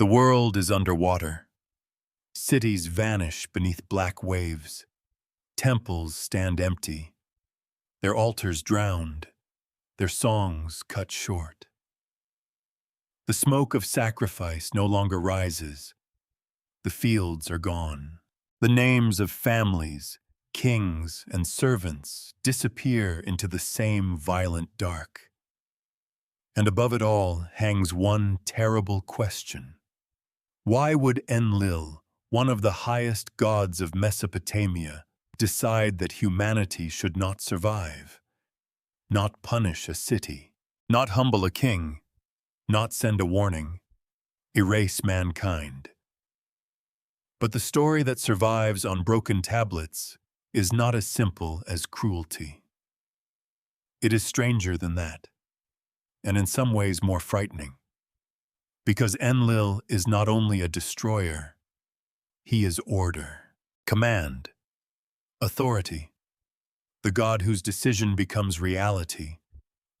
The world is underwater. Cities vanish beneath black waves. Temples stand empty. Their altars drowned. Their songs cut short. The smoke of sacrifice no longer rises. The fields are gone. The names of families, kings, and servants disappear into the same violent dark. And above it all hangs one terrible question. Why would Enlil, one of the highest gods of Mesopotamia, decide that humanity should not survive? Not punish a city, not humble a king, not send a warning, erase mankind. But the story that survives on broken tablets is not as simple as cruelty. It is stranger than that, and in some ways more frightening. Because Enlil is not only a destroyer, he is order, command, authority, the god whose decision becomes reality,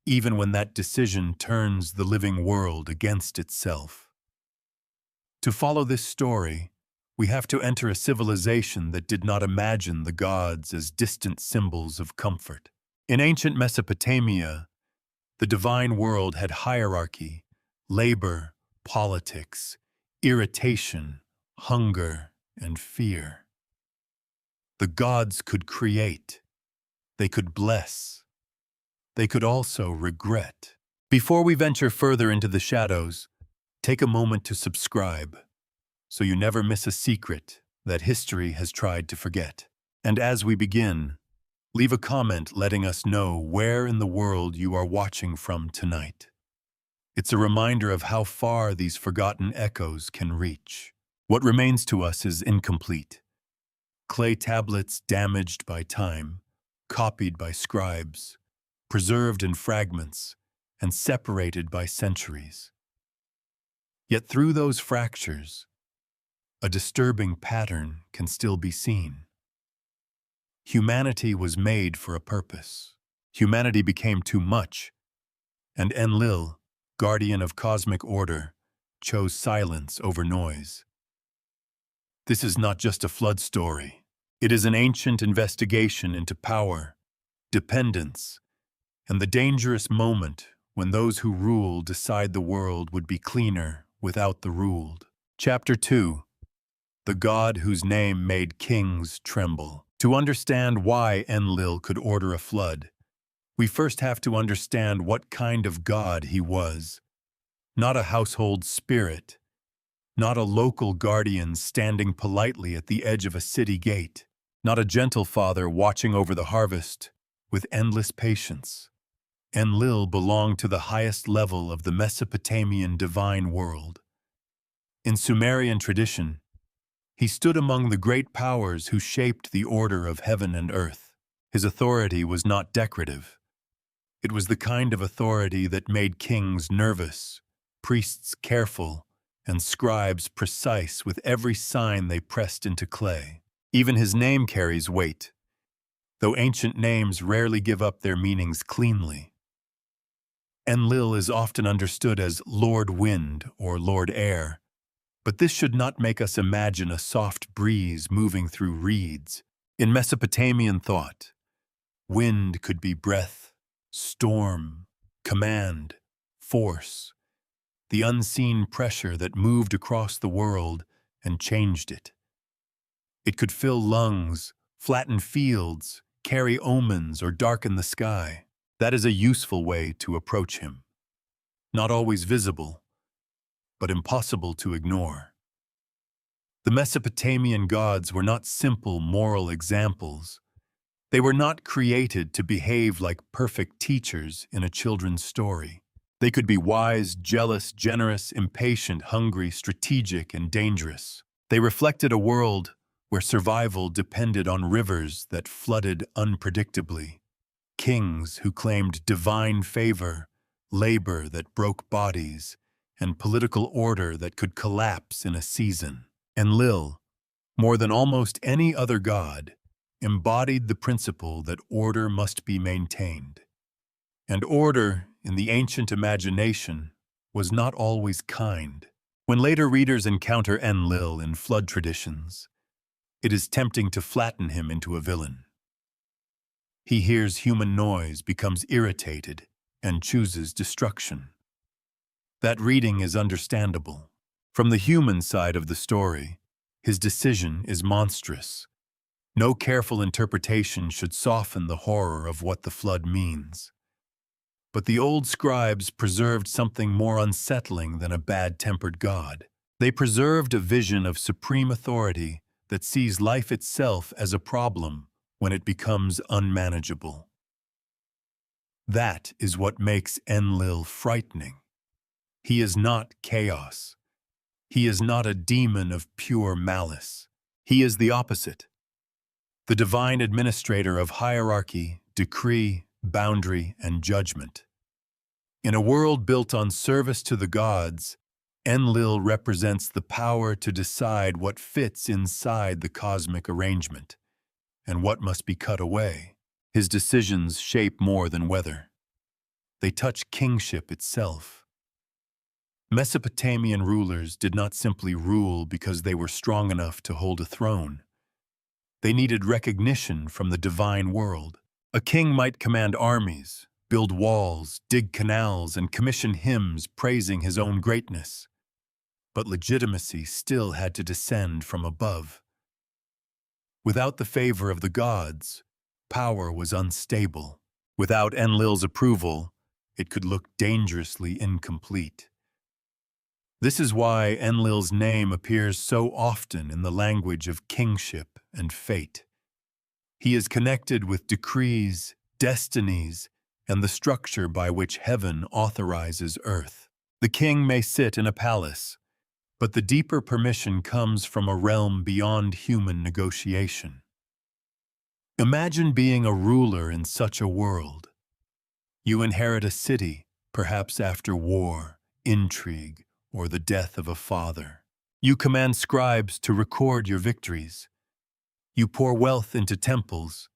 even when that decision turns the living world against itself. To follow this story, we have to enter a civilization that did not imagine the gods as distant symbols of comfort. In ancient Mesopotamia, the divine world had hierarchy, labor, politics, irritation, hunger, and fear. The gods could create. They could bless. They could also regret. Before we venture further into the shadows, take a moment to subscribe, so you never miss a secret that history has tried to forget. And as we begin, leave a comment letting us know where in the world you are watching from tonight. It's a reminder of how far these forgotten echoes can reach. What remains to us is incomplete. Clay tablets damaged by time, copied by scribes, preserved in fragments, and separated by centuries. Yet through those fractures, a disturbing pattern can still be seen. Humanity was made for a purpose. Humanity became too much, and Enlil, guardian of cosmic order, chose silence over noise. This is not just a flood story. It is an ancient investigation into power, dependence, and the dangerous moment when those who rule decide the world would be cleaner without the ruled. Chapter 2. The God whose name made kings tremble. To understand why Enlil could order a flood, we first have to understand what kind of God he was. Not a household spirit, not a local guardian standing politely at the edge of a city gate, not a gentle father watching over the harvest with endless patience. Enlil belonged to the highest level of the Mesopotamian divine world. In Sumerian tradition, he stood among the great powers who shaped the order of heaven and earth. His authority was not decorative. It was the kind of authority that made kings nervous, priests careful, and scribes precise with every sign they pressed into clay. Even his name carries weight, though ancient names rarely give up their meanings cleanly. Enlil is often understood as Lord Wind or Lord Air, but this should not make us imagine a soft breeze moving through reeds. In Mesopotamian thought, wind could be breath, storm, command, force, the unseen pressure that moved across the world and changed it. It could fill lungs, flatten fields, carry omens, or darken the sky. That is a useful way to approach him. Not always visible, but impossible to ignore. The Mesopotamian gods were not simple moral examples. They were not created to behave like perfect teachers in a children's story. They could be wise, jealous, generous, impatient, hungry, strategic, and dangerous. They reflected a world where survival depended on rivers that flooded unpredictably, kings who claimed divine favor, labor that broke bodies, and political order that could collapse in a season. Enlil, more than almost any other god, embodied the principle that order must be maintained. And order, in the ancient imagination, was not always kind. When later readers encounter Enlil in flood traditions, it is tempting to flatten him into a villain. He hears human noise, becomes irritated, and chooses destruction. That reading is understandable. From the human side of the story, his decision is monstrous. No careful interpretation should soften the horror of what the flood means. But the old scribes preserved something more unsettling than a bad-tempered god. They preserved a vision of supreme authority that sees life itself as a problem when it becomes unmanageable. That is what makes Enlil frightening. He is not chaos. He is not a demon of pure malice. He is the opposite. The divine administrator of hierarchy, decree, boundary, and judgment. In a world built on service to the gods, Enlil represents the power to decide what fits inside the cosmic arrangement and what must be cut away. His decisions shape more than weather. They touch kingship itself. Mesopotamian rulers did not simply rule because they were strong enough to hold a throne. They needed recognition from the divine world. A king might command armies, build walls, dig canals, and commission hymns praising his own greatness. But legitimacy still had to descend from above. Without the favor of the gods, power was unstable. Without Enlil's approval, it could look dangerously incomplete. This is why Enlil's name appears so often in the language of kingship and fate. He is connected with decrees, destinies, and the structure by which heaven authorizes earth. The king may sit in a palace, but the deeper permission comes from a realm beyond human negotiation. Imagine being a ruler in such a world. You inherit a city, perhaps after war, intrigue, or the death of a father. You command scribes to record your victories. You pour wealth into temples.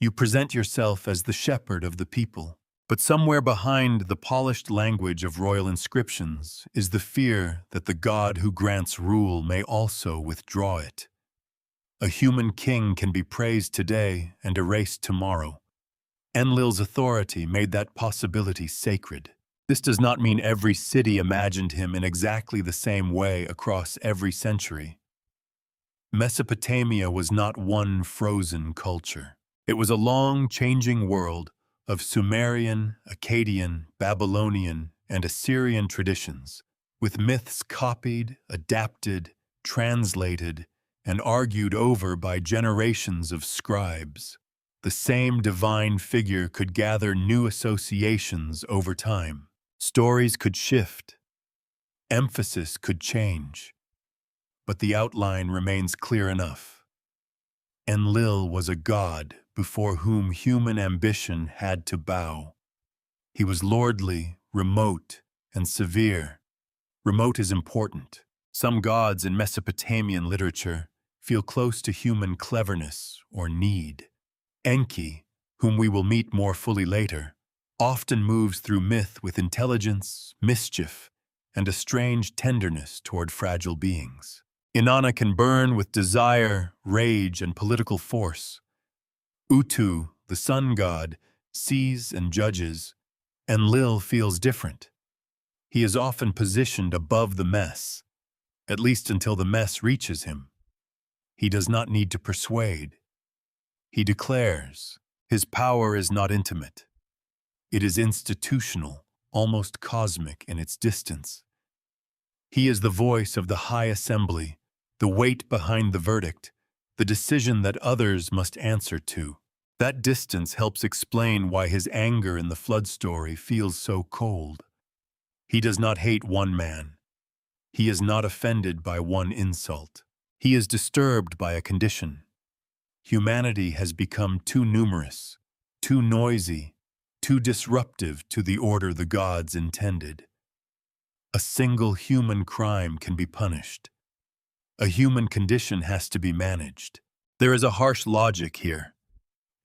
You present yourself as the shepherd of the people. But somewhere behind the polished language of royal inscriptions is the fear that the God who grants rule may also withdraw it. A human king can be praised today and erased tomorrow. Enlil's authority made that possibility sacred. This does not mean every city imagined him in exactly the same way across every century. Mesopotamia was not one frozen culture. It was a long, changing world of Sumerian, Akkadian, Babylonian, and Assyrian traditions, with myths copied, adapted, translated, and argued over by generations of scribes. The same divine figure could gather new associations over time. Stories could shift. Emphasis could change. But the outline remains clear enough. Enlil was a god before whom human ambition had to bow. He was lordly, remote, and severe. Remote is important. Some gods in Mesopotamian literature feel close to human cleverness or need. Enki, whom we will meet more fully later, often moves through myth with intelligence, mischief, and a strange tenderness toward fragile beings. Inanna can burn with desire, rage, and political force. Utu, the sun god, sees and judges. Enlil feels different. He is often positioned above the mess, at least until the mess reaches him. He does not need to persuade. He declares. His power is not intimate. It is institutional, almost cosmic in its distance. He is the voice of the high assembly, the weight behind the verdict, the decision that others must answer to. That distance helps explain why his anger in the flood story feels so cold. He does not hate one man. He is not offended by one insult. He is disturbed by a condition. Humanity has become too numerous, too noisy, too disruptive to the order the gods intended. A single human crime can be punished. A human condition has to be managed. There is a harsh logic here,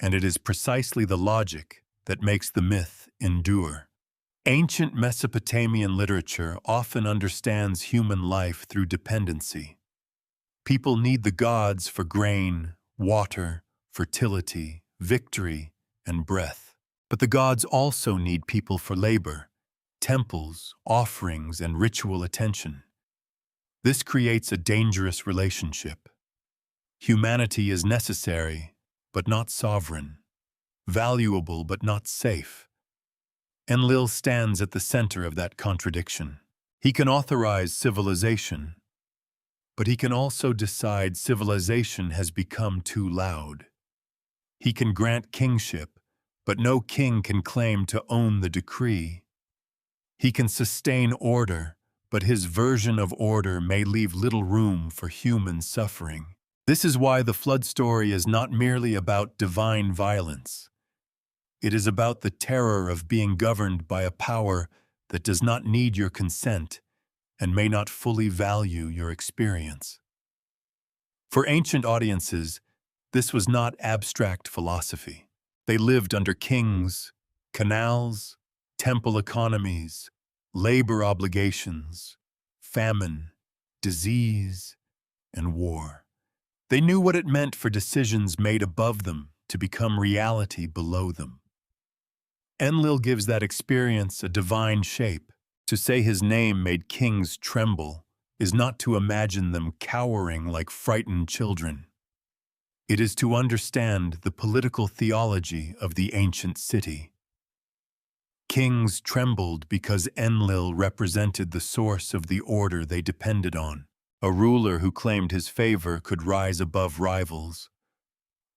and it is precisely the logic that makes the myth endure. Ancient Mesopotamian literature often understands human life through dependency. People need the gods for grain, water, fertility, victory, and breath. But the gods also need people for labor, temples, offerings, and ritual attention. This creates a dangerous relationship. Humanity is necessary, but not sovereign, valuable, but not safe. Enlil stands at the center of that contradiction. He can authorize civilization, but he can also decide civilization has become too loud. He can grant kingship, but no king can claim to own the decree. He can sustain order, but his version of order may leave little room for human suffering. This is why the flood story is not merely about divine violence. It is about the terror of being governed by a power that does not need your consent and may not fully value your experience. For ancient audiences, this was not abstract philosophy. They lived under kings, canals, temple economies, labor obligations, famine, disease, and war. They knew what it meant for decisions made above them to become reality below them. Enlil gives that experience a divine shape. To say his name made kings tremble is not to imagine them cowering like frightened children. It is to understand the political theology of the ancient city. Kings trembled because Enlil represented the source of the order they depended on. A ruler who claimed his favor could rise above rivals.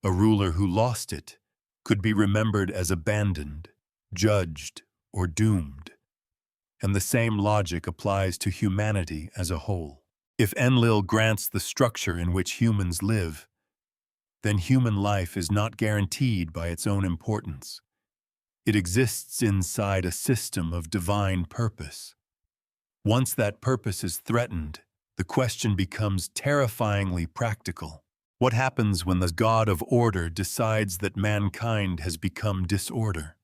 A ruler who lost it could be remembered as abandoned, judged, or doomed. And the same logic applies to humanity as a whole. If Enlil grants the structure in which humans live, then human life is not guaranteed by its own importance. It exists inside a system of divine purpose. Once that purpose is threatened, the question becomes terrifyingly practical. What happens when the God of order decides that mankind has become disorder?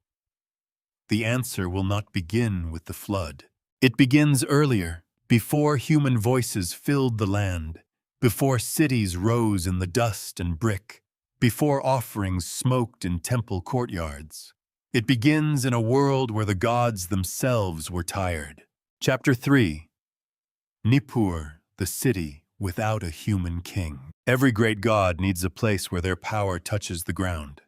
The answer will not begin with the flood. It begins earlier, before human voices filled the land, before cities rose in the dust and brick, before offerings smoked in temple courtyards. It begins in a world where the gods themselves were tired. Chapter 3. Nippur, the city without a human king. Every great god needs a place where their power touches the ground.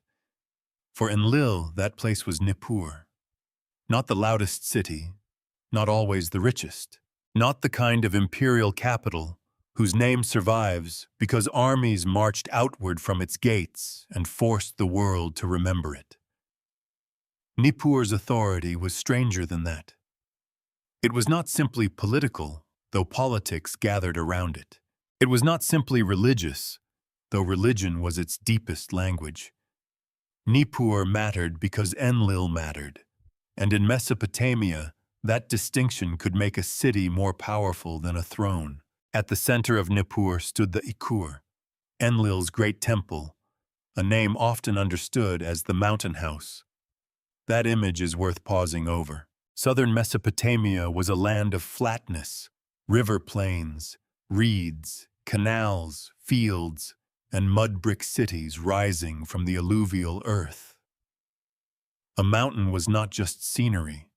For Enlil, that place was Nippur. Not the loudest city, not always the richest, not the kind of imperial capital whose name survives because armies marched outward from its gates and forced the world to remember it. Nippur's authority was stranger than that. It was not simply political, though politics gathered around it. It was not simply religious, though religion was its deepest language. Nippur mattered because Enlil mattered. And in Mesopotamia, that distinction could make a city more powerful than a throne. At the center of Nippur stood the Ikur, Enlil's great temple, a name often understood as the mountain house. That image is worth pausing over. Southern Mesopotamia was a land of flatness, river plains, reeds, canals, fields, and mud brick cities rising from the alluvial earth. A mountain was not just scenery.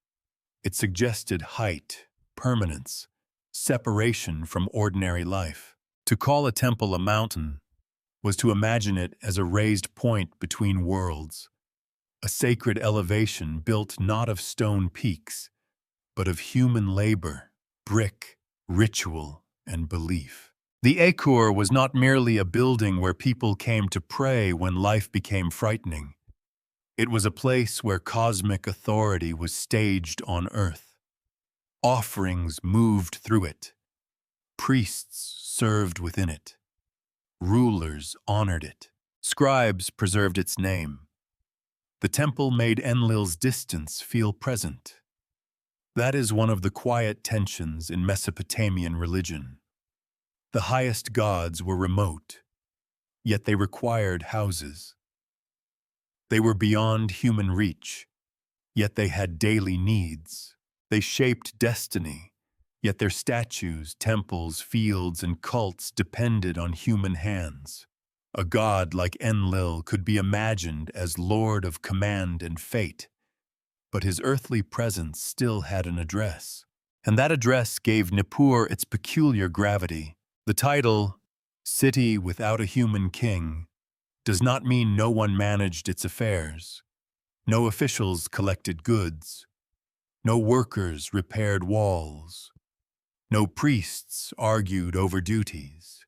It suggested height, permanence, separation from ordinary life. To call a temple a mountain was to imagine it as a raised point between worlds, a sacred elevation built not of stone peaks, but of human labor, brick, ritual, and belief. The Ekur was not merely a building where people came to pray when life became frightening. It was a place where cosmic authority was staged on earth. Offerings moved through it. Priests served within it. Rulers honored it. Scribes preserved its name. The temple made Enlil's distance feel present. That is one of the quiet tensions in Mesopotamian religion. The highest gods were remote, yet they required houses. They were beyond human reach, yet they had daily needs. They shaped destiny, yet their statues, temples, fields, and cults depended on human hands. A god like Enlil could be imagined as lord of command and fate, but his earthly presence still had an address. And that address gave Nippur its peculiar gravity. The title, City Without a Human King, does not mean no one managed its affairs. No officials collected goods. No workers repaired walls. No priests argued over duties.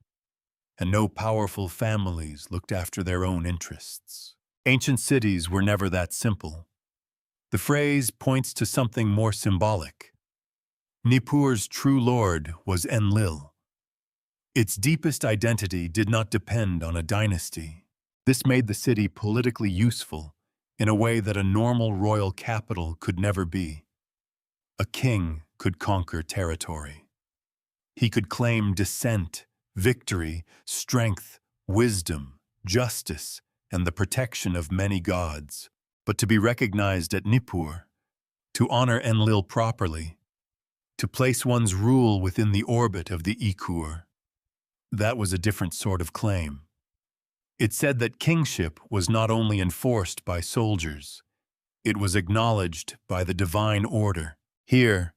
And no powerful families looked after their own interests. Ancient cities were never that simple. The phrase points to something more symbolic. Nippur's true lord was Enlil. Its deepest identity did not depend on a dynasty. This made the city politically useful in a way that a normal royal capital could never be. A king could conquer territory. He could claim descent, victory, strength, wisdom, justice, and the protection of many gods. But to be recognized at Nippur, to honor Enlil properly, to place one's rule within the orbit of the Ikur, that was a different sort of claim. It said that kingship was not only enforced by soldiers, it was acknowledged by the divine order. Here,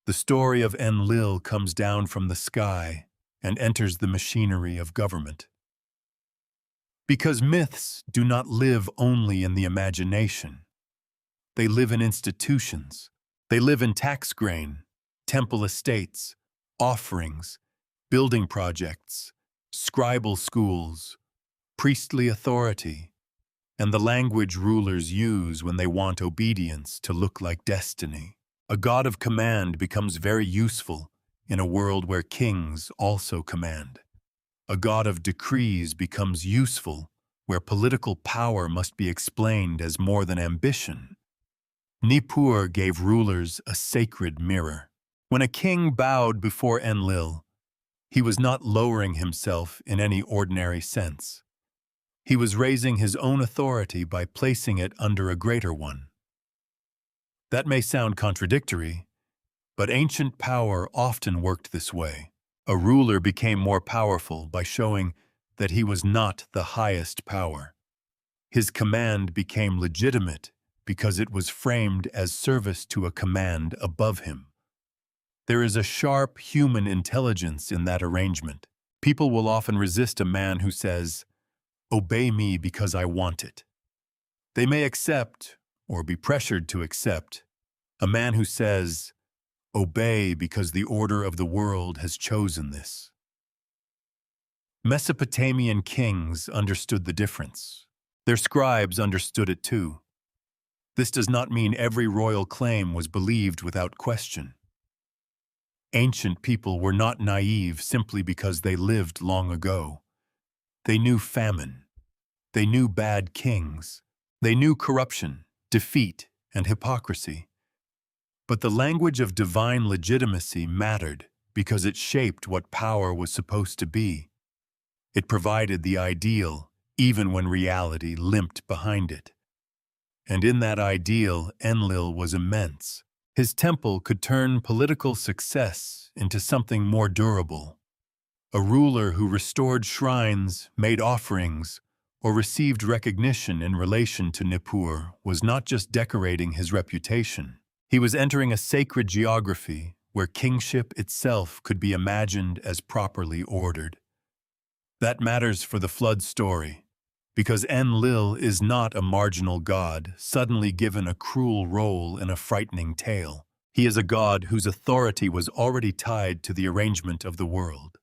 the story of Enlil comes down from the sky and enters the machinery of government. Because myths do not live only in the imagination. They live in institutions. They live in tax grain, temple estates, offerings, building projects, scribal schools, priestly authority, and the language rulers use when they want obedience to look like destiny. A god of command becomes very useful in a world where kings also command. A god of decrees becomes useful where political power must be explained as more than ambition. Nippur gave rulers a sacred mirror. When a king bowed before Enlil, he was not lowering himself in any ordinary sense. He was raising his own authority by placing it under a greater one. That may sound contradictory, but ancient power often worked this way. A ruler became more powerful by showing that he was not the highest power. His command became legitimate because it was framed as service to a command above him. There is a sharp human intelligence in that arrangement. People will often resist a man who says, "Obey me because I want it." They may accept, or be pressured to accept, a man who says, "Obey because the order of the world has chosen this." Mesopotamian kings understood the difference. Their scribes understood it too. This does not mean every royal claim was believed without question. Ancient people were not naive simply because they lived long ago. They knew famine. They knew bad kings. They knew corruption, defeat, and hypocrisy. But the language of divine legitimacy mattered because it shaped what power was supposed to be. It provided the ideal, even when reality limped behind it. And in that ideal, Enlil was immense. His temple could turn political success into something more durable. A ruler who restored shrines, made offerings, or received recognition in relation to Nippur was not just decorating his reputation. He was entering a sacred geography where kingship itself could be imagined as properly ordered. That matters for the flood story, because Enlil is not a marginal god suddenly given a cruel role in a frightening tale. He is a god whose authority was already tied to the arrangement of the world.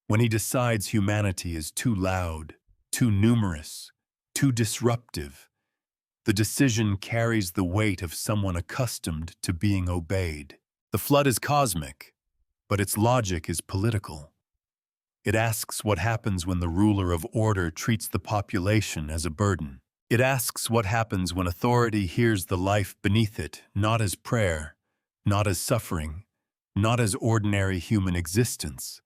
When he decides humanity is too loud, too numerous, too disruptive, the decision carries the weight of someone accustomed to being obeyed. The flood is cosmic, but its logic is political. It asks what happens when the ruler of order treats the population as a burden. It asks what happens when authority hears the life beneath it not as prayer, not as suffering, not as ordinary human existence,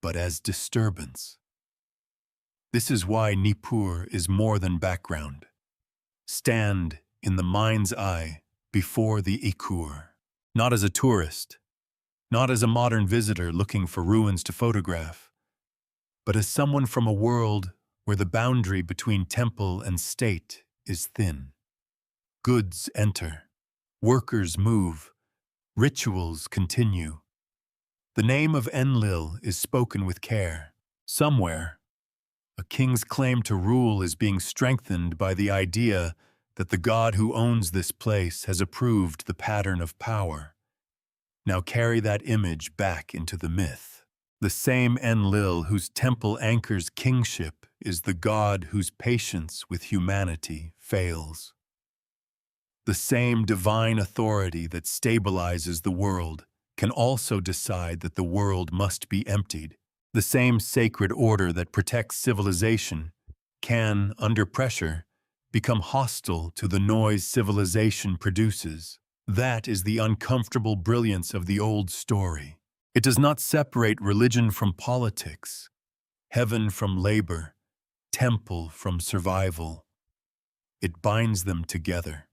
but as disturbance. This is why Nippur is more than background. Stand in the mind's eye before the Ikur. Not as a tourist, not as a modern visitor looking for ruins to photograph, but as someone from a world where the boundary between temple and state is thin. Goods enter, workers move, rituals continue. The name of Enlil is spoken with care. Somewhere, a king's claim to rule is being strengthened by the idea that the god who owns this place has approved the pattern of power. Now carry that image back into the myth. The same Enlil whose temple anchors kingship is the god whose patience with humanity fails. The same divine authority that stabilizes the world can also decide that the world must be emptied. The same sacred order that protects civilization can, under pressure, become hostile to the noise civilization produces. That is the uncomfortable brilliance of the old story. It does not separate religion from politics, heaven from labor, temple from survival. It binds them together.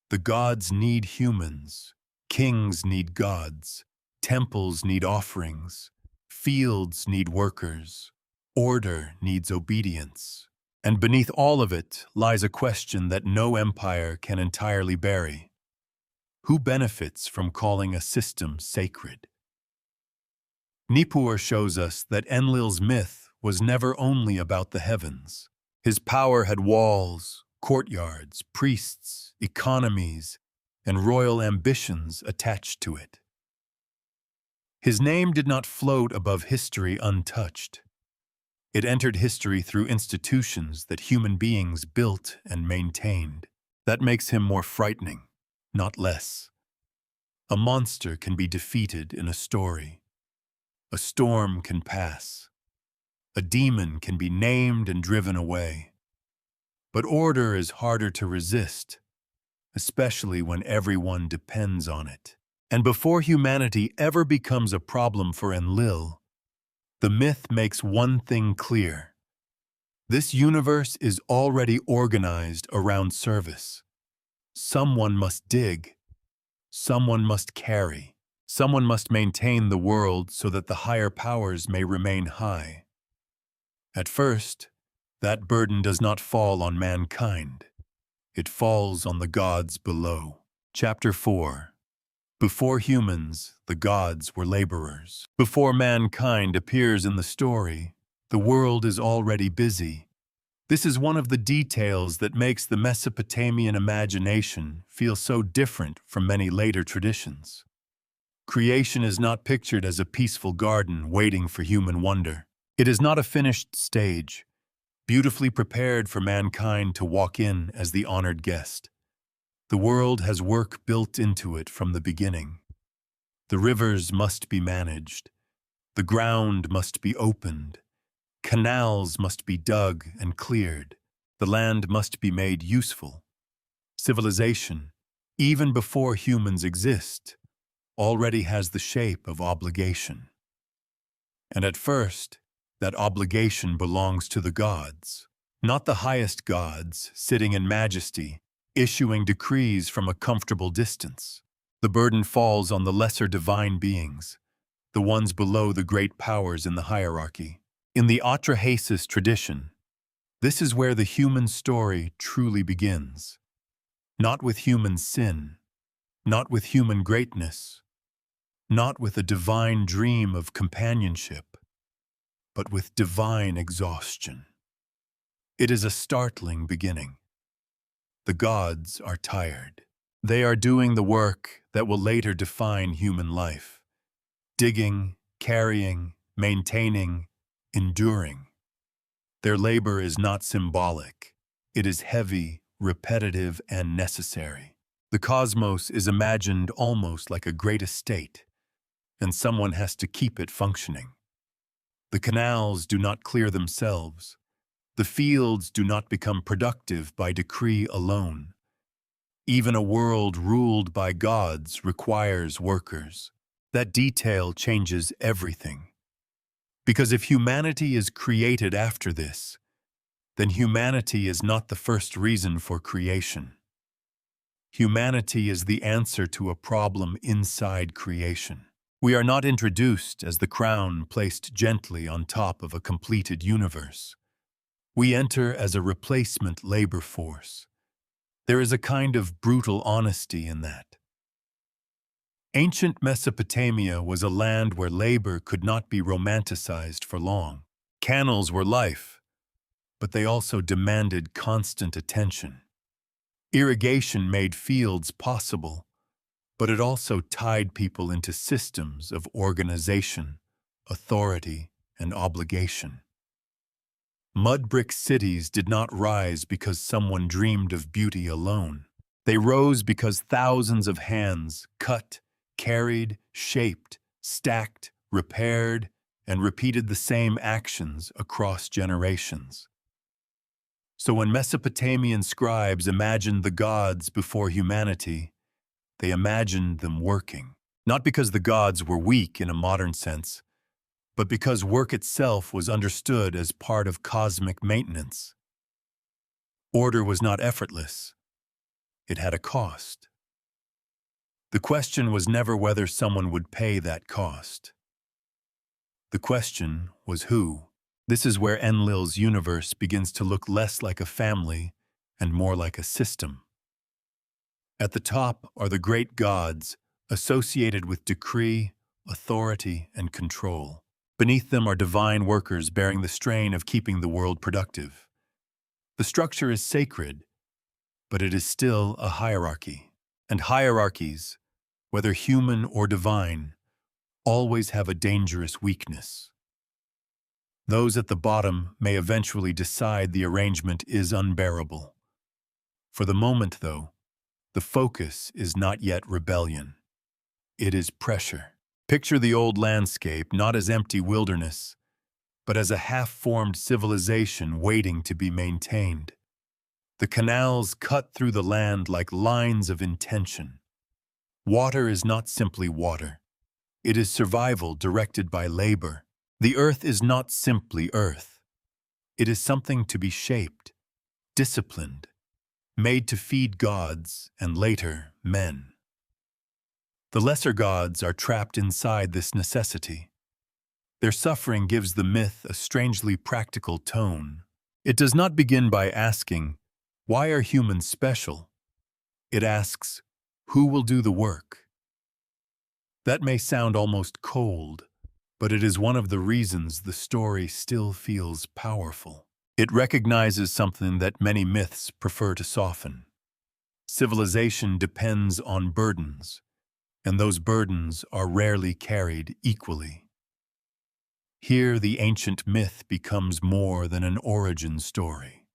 The gods need humans, kings need gods, temples need offerings, fields need workers, order needs obedience. And beneath all of it lies a question that no empire can entirely bury. Who benefits from calling a system sacred? Nippur shows us that Enlil's myth was never only about the heavens. His power had walls, courtyards, priests, economies, and royal ambitions attached to it. His name did not float above history untouched. It entered history through institutions that human beings built and maintained. That makes him more frightening, not less. A monster can be defeated in a story. A storm can pass. A demon can be named and driven away. But order is harder to resist, especially when everyone depends on it. And before humanity ever becomes a problem for Enlil, the myth makes one thing clear. This universe is already organized around service. Someone must dig. Someone must carry. Someone must maintain the world so that the higher powers may remain high. At first, that burden does not fall on mankind. It falls on the gods below. Chapter 4. Before humans, the gods were laborers. Before mankind appears in the story, the world is already busy. This is one of the details that makes the Mesopotamian imagination feel so different from many later traditions. Creation is not pictured as a peaceful garden waiting for human wonder. It is not a finished stage, beautifully prepared for mankind to walk in as the honored guest. The world has work built into it from the beginning. The rivers must be managed. The ground must be opened. Canals must be dug and cleared. The land must be made useful. Civilization, even before humans exist, already has the shape of obligation. And at first, that obligation belongs to the gods, not the highest gods sitting in majesty, issuing decrees from a comfortable distance. The burden falls on the lesser divine beings, the ones below the great powers in the hierarchy. In the Atrahasis tradition, this is where the human story truly begins. Not with human sin, not with human greatness, not with a divine dream of companionship, but with divine exhaustion. It is a startling beginning. The gods are tired. They are doing the work that will later define human life. Digging, carrying, maintaining, enduring. Their labor is not symbolic. It is heavy, repetitive, and necessary. The cosmos is imagined almost like a great estate, and someone has to keep it functioning. The canals do not clear themselves. The fields do not become productive by decree alone. Even a world ruled by gods requires workers. That detail changes everything. Because if humanity is created after this, then humanity is not the first reason for creation. Humanity is the answer to a problem inside creation. We are not introduced as the crown placed gently on top of a completed universe. We enter as a replacement labor force. There is a kind of brutal honesty in that. Ancient Mesopotamia was a land where labor could not be romanticized for long. Canals were life, but they also demanded constant attention. Irrigation made fields possible, but it also tied people into systems of organization, authority, and obligation. Mud brick cities did not rise because someone dreamed of beauty alone. They rose because thousands of hands cut, carried, shaped, stacked, repaired, and repeated the same actions across generations. So when Mesopotamian scribes imagined the gods before humanity, they imagined them working, not because the gods were weak in a modern sense, but because work itself was understood as part of cosmic maintenance. Order was not effortless. It had a cost. The question was never whether someone would pay that cost. The question was who. This is where Enlil's universe begins to look less like a family and more like a system. At the top are the great gods associated with decree, authority, and control. Beneath them are divine workers bearing the strain of keeping the world productive. The structure is sacred, but it is still a hierarchy. And hierarchies, whether human or divine, always have a dangerous weakness. Those at the bottom may eventually decide the arrangement is unbearable. For the moment, though, the focus is not yet rebellion. It is pressure. Picture the old landscape not as empty wilderness, but as a half-formed civilization waiting to be maintained. The canals cut through the land like lines of intention. Water is not simply water. It is survival directed by labor. The earth is not simply earth. It is something to be shaped, disciplined, made to feed gods and later men. The lesser gods are trapped inside this necessity. Their suffering gives the myth a strangely practical tone. It does not begin by asking, why are humans special? It asks, who will do the work? That may sound almost cold, but it is one of the reasons the story still feels powerful. It recognizes something that many myths prefer to soften. Civilization depends on burdens, and those burdens are rarely carried equally. Here, the ancient myth becomes more than an origin story.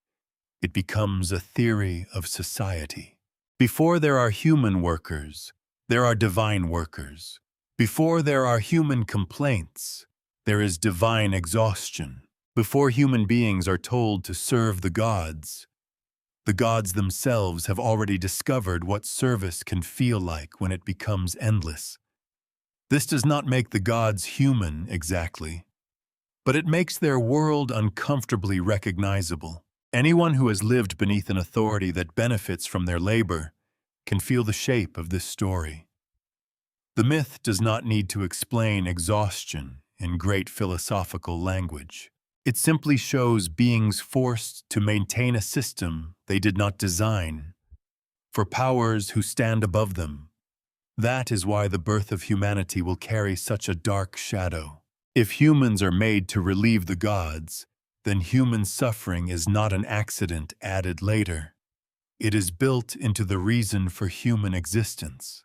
It becomes a theory of society. Before there are human workers, there are divine workers. Before there are human complaints, there is divine exhaustion. Before human beings are told to serve the gods themselves have already discovered what service can feel like when it becomes endless. This does not make the gods human exactly, but it makes their world uncomfortably recognizable. Anyone who has lived beneath an authority that benefits from their labor can feel the shape of this story. The myth does not need to explain exhaustion in great philosophical language. It simply shows beings forced to maintain a system they did not design, for powers who stand above them. That is why the birth of humanity will carry such a dark shadow. If humans are made to relieve the gods, then human suffering is not an accident added later. It is built into the reason for human existence.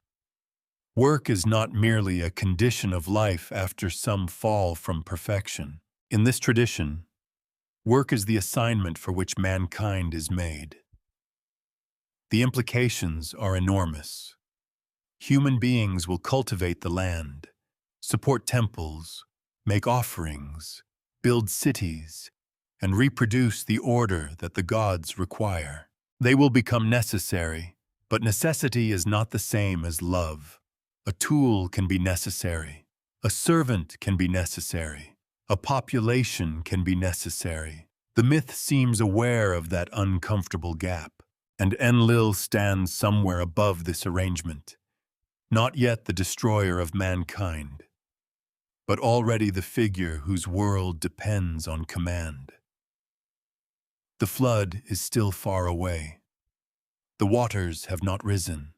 Work is not merely a condition of life after some fall from perfection. In this tradition, work is the assignment for which mankind is made. The implications are enormous. Human beings will cultivate the land, support temples, make offerings, build cities, and reproduce the order that the gods require. They will become necessary, but necessity is not the same as love. A tool can be necessary. A servant can be necessary. A population can be necessary. The myth seems aware of that uncomfortable gap. And Enlil stands somewhere above this arrangement, not yet the destroyer of mankind, but already the figure whose world depends on command. The flood is still far away. The waters have not risen.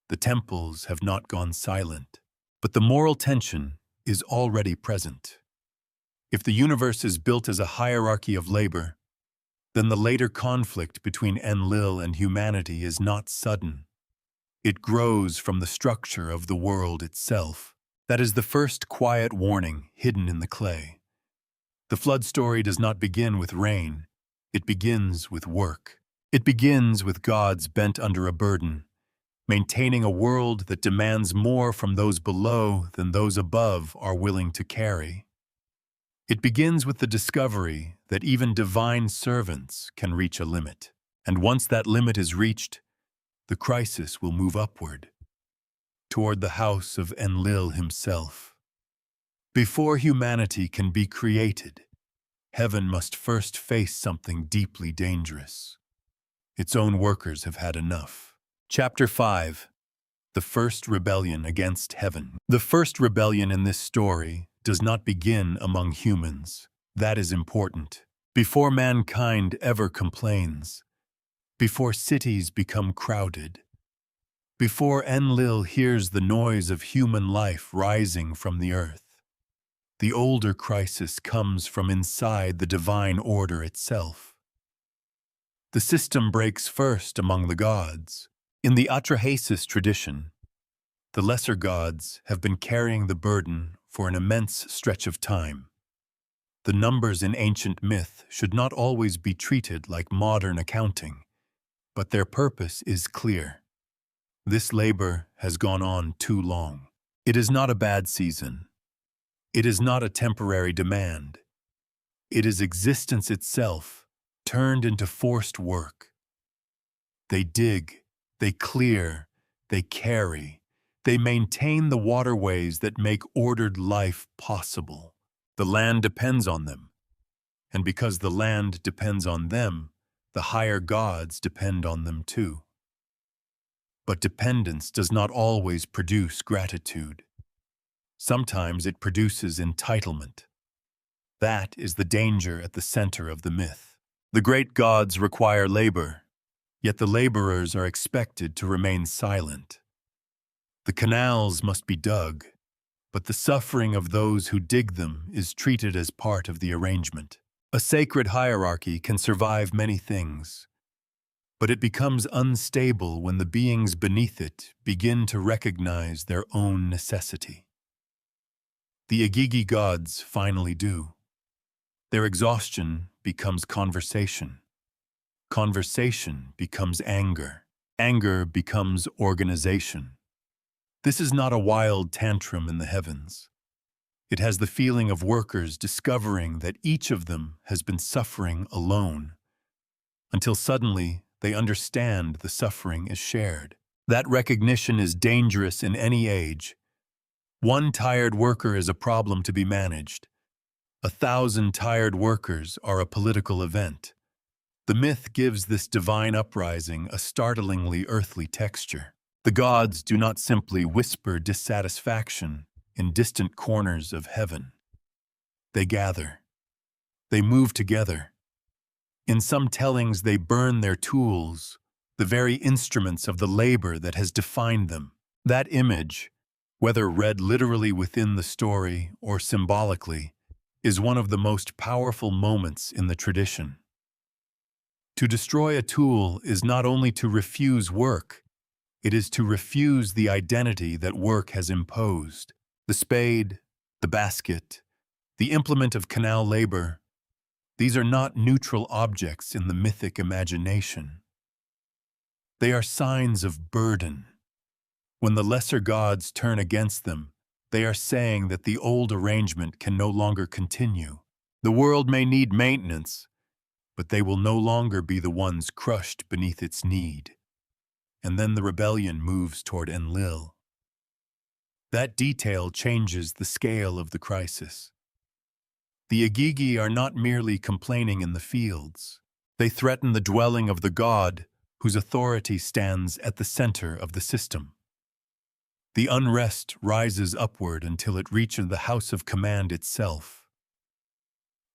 The temples have not gone silent. But the moral tension is already present. If the universe is built as a hierarchy of labor, then the later conflict between Enlil and humanity is not sudden. It grows from the structure of the world itself. That is the first quiet warning hidden in the clay. The flood story does not begin with rain. It begins with work. It begins with gods bent under a burden, maintaining a world that demands more from those below than those above are willing to carry. It begins with the discovery that even divine servants can reach a limit. And once that limit is reached, the crisis will move upward, toward the house of Enlil himself. Before humanity can be created, heaven must first face something deeply dangerous. Its own workers have had enough. Chapter 5. The First Rebellion Against Heaven. The first rebellion in this story does not begin among humans. That is important. Before mankind ever complains, before cities become crowded, before Enlil hears the noise of human life rising from the earth, the older crisis comes from inside the divine order itself. The system breaks first among the gods. In the Atrahasis tradition, the lesser gods have been carrying the burden for an immense stretch of time. The numbers in ancient myth should not always be treated like modern accounting, but their purpose is clear. This labor has gone on too long. It is not a bad season. It is not a temporary demand. It is existence itself, turned into forced work. They dig, they clear, they carry, they maintain the waterways that make ordered life possible. The land depends on them, and because the land depends on them, the higher gods depend on them too. But dependence does not always produce gratitude. Sometimes it produces entitlement. That is the danger at the center of the myth. The great gods require labor, yet the laborers are expected to remain silent. The canals must be dug, but the suffering of those who dig them is treated as part of the arrangement. A sacred hierarchy can survive many things, but it becomes unstable when the beings beneath it begin to recognize their own necessity. The Igigi gods finally do. Their exhaustion becomes conversation. Conversation becomes anger. Anger becomes organization. This is not a wild tantrum in the heavens. It has the feeling of workers discovering that each of them has been suffering alone, until suddenly they understand the suffering is shared. That recognition is dangerous in any age. One tired worker is a problem to be managed. 1,000 tired workers are a political event. The myth gives this divine uprising a startlingly earthly texture. The gods do not simply whisper dissatisfaction in distant corners of heaven. They gather. They move together. In some tellings, they burn their tools, the very instruments of the labor that has defined them. That image, whether read literally within the story or symbolically, is one of the most powerful moments in the tradition. To destroy a tool is not only to refuse work, it is to refuse the identity that work has imposed. The spade, the basket, the implement of canal labor, these are not neutral objects in the mythic imagination. They are signs of burden. When the lesser gods turn against them, they are saying that the old arrangement can no longer continue. The world may need maintenance, but they will no longer be the ones crushed beneath its need. And then the rebellion moves toward Enlil. That detail changes the scale of the crisis. The Igigi are not merely complaining in the fields. They threaten the dwelling of the god whose authority stands at the center of the system. The unrest rises upward until it reaches the house of command itself.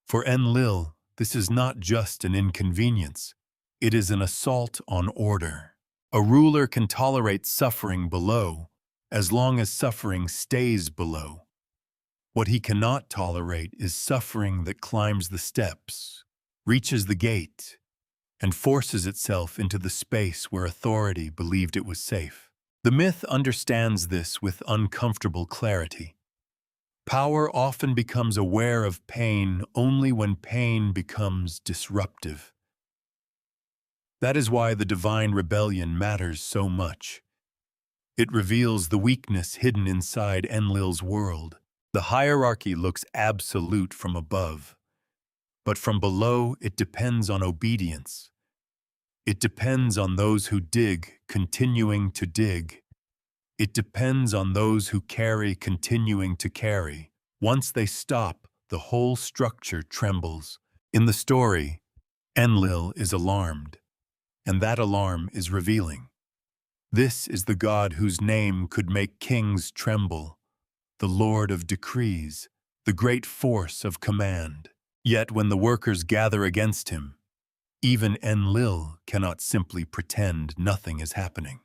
For Enlil, this is not just an inconvenience, it is an assault on order. A ruler can tolerate suffering below, as long as suffering stays below. What he cannot tolerate is suffering that climbs the steps, reaches the gate, and forces itself into the space where authority believed it was safe. The myth understands this with uncomfortable clarity. Power often becomes aware of pain only when pain becomes disruptive. That is why the divine rebellion matters so much. It reveals the weakness hidden inside Enlil's world. The hierarchy looks absolute from above, but from below it depends on obedience. It depends on those who dig, continuing to dig. It depends on those who carry, continuing to carry. Once they stop, the whole structure trembles. In the story, Enlil is alarmed, and that alarm is revealing. This is the God whose name could make kings tremble, the Lord of decrees, the great force of command. Yet when the workers gather against him, even Enlil cannot simply pretend nothing is happening.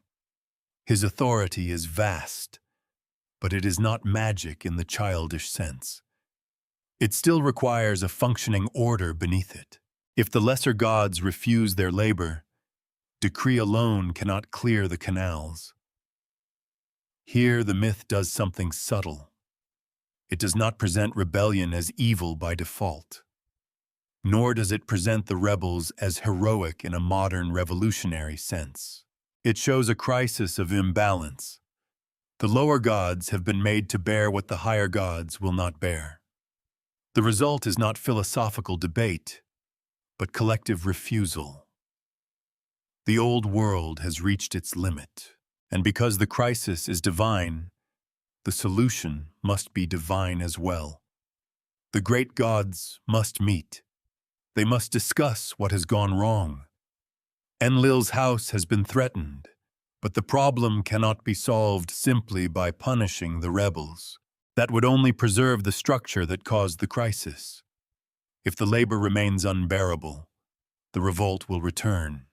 His authority is vast, but it is not magic in the childish sense. It still requires a functioning order beneath it. If the lesser gods refuse their labor, decree alone cannot clear the canals. Here the myth does something subtle. It does not present rebellion as evil by default, nor does it present the rebels as heroic in a modern revolutionary sense. It shows a crisis of imbalance. The lower gods have been made to bear what the higher gods will not bear. The result is not philosophical debate, but collective refusal. The old world has reached its limit, and because the crisis is divine, the solution must be divine as well. The great gods must meet. They must discuss what has gone wrong. Enlil's house has been threatened, but the problem cannot be solved simply by punishing the rebels. That would only preserve the structure that caused the crisis. If the labor remains unbearable, the revolt will return.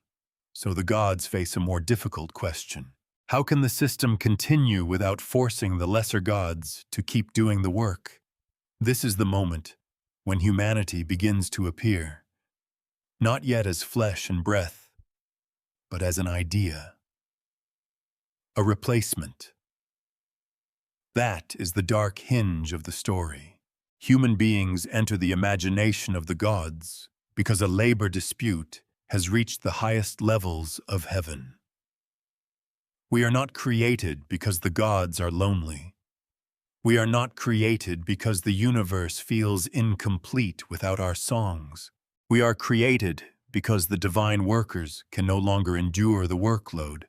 So the gods face a more difficult question. How can the system continue without forcing the lesser gods to keep doing the work? This is the moment when humanity begins to appear, not yet as flesh and breath, but as an idea, a replacement. That is the dark hinge of the story. Human beings enter the imagination of the gods because a labor dispute has reached the highest levels of heaven. We are not created because the gods are lonely. We are not created because the universe feels incomplete without our songs. We are created because the divine workers can no longer endure the workload,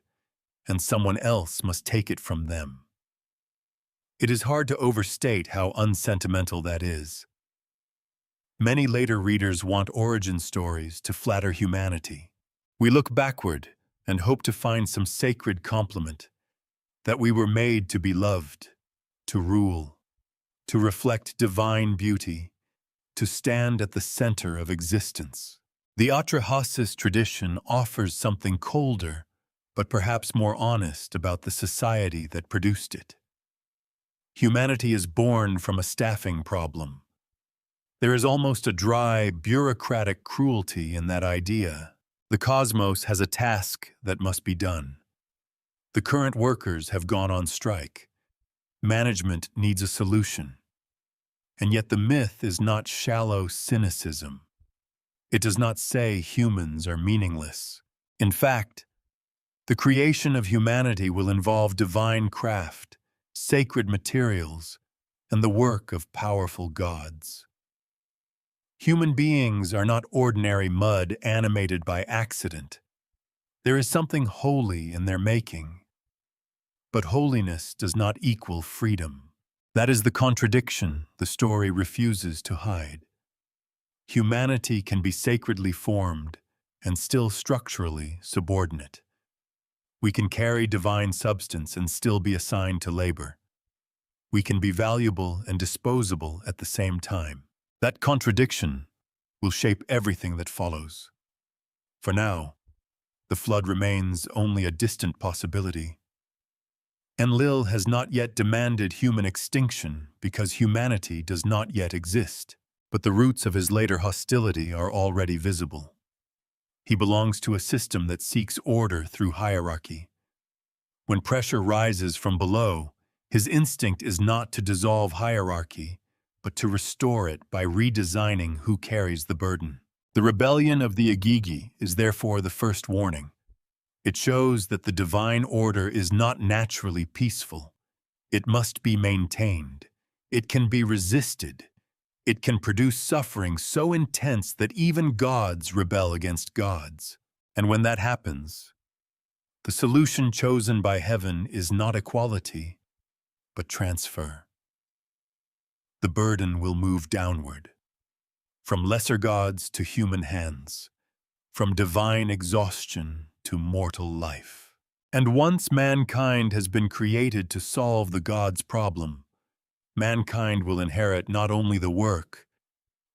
and someone else must take it from them. It is hard to overstate how unsentimental that is. Many later readers want origin stories to flatter humanity. We look backward and hope to find some sacred compliment, that we were made to be loved, to rule, to reflect divine beauty, to stand at the center of existence. The Atrahasis tradition offers something colder, but perhaps more honest about the society that produced it. Humanity is born from a staffing problem. There is almost a dry, bureaucratic cruelty in that idea. The cosmos has a task that must be done. The current workers have gone on strike. Management needs a solution. And yet the myth is not shallow cynicism. It does not say humans are meaningless. In fact, the creation of humanity will involve divine craft, sacred materials, and the work of powerful gods. Human beings are not ordinary mud animated by accident. There is something holy in their making. But holiness does not equal freedom. That is the contradiction the story refuses to hide. Humanity can be sacredly formed, and still structurally subordinate. We can carry divine substance and still be assigned to labor. We can be valuable and disposable at the same time. That contradiction will shape everything that follows. For now, the flood remains only a distant possibility. Enlil has not yet demanded human extinction because humanity does not yet exist, but the roots of his later hostility are already visible. He belongs to a system that seeks order through hierarchy. When pressure rises from below, his instinct is not to dissolve hierarchy, but to restore it by redesigning who carries the burden. The rebellion of the Igigi is therefore the first warning. It shows that the divine order is not naturally peaceful. It must be maintained. It can be resisted. It can produce suffering so intense that even gods rebel against gods. And when that happens, the solution chosen by heaven is not equality, but transfer. The burden will move downward, from lesser gods to human hands, from divine exhaustion to mortal life. And once mankind has been created to solve the gods' problem, mankind will inherit not only the work,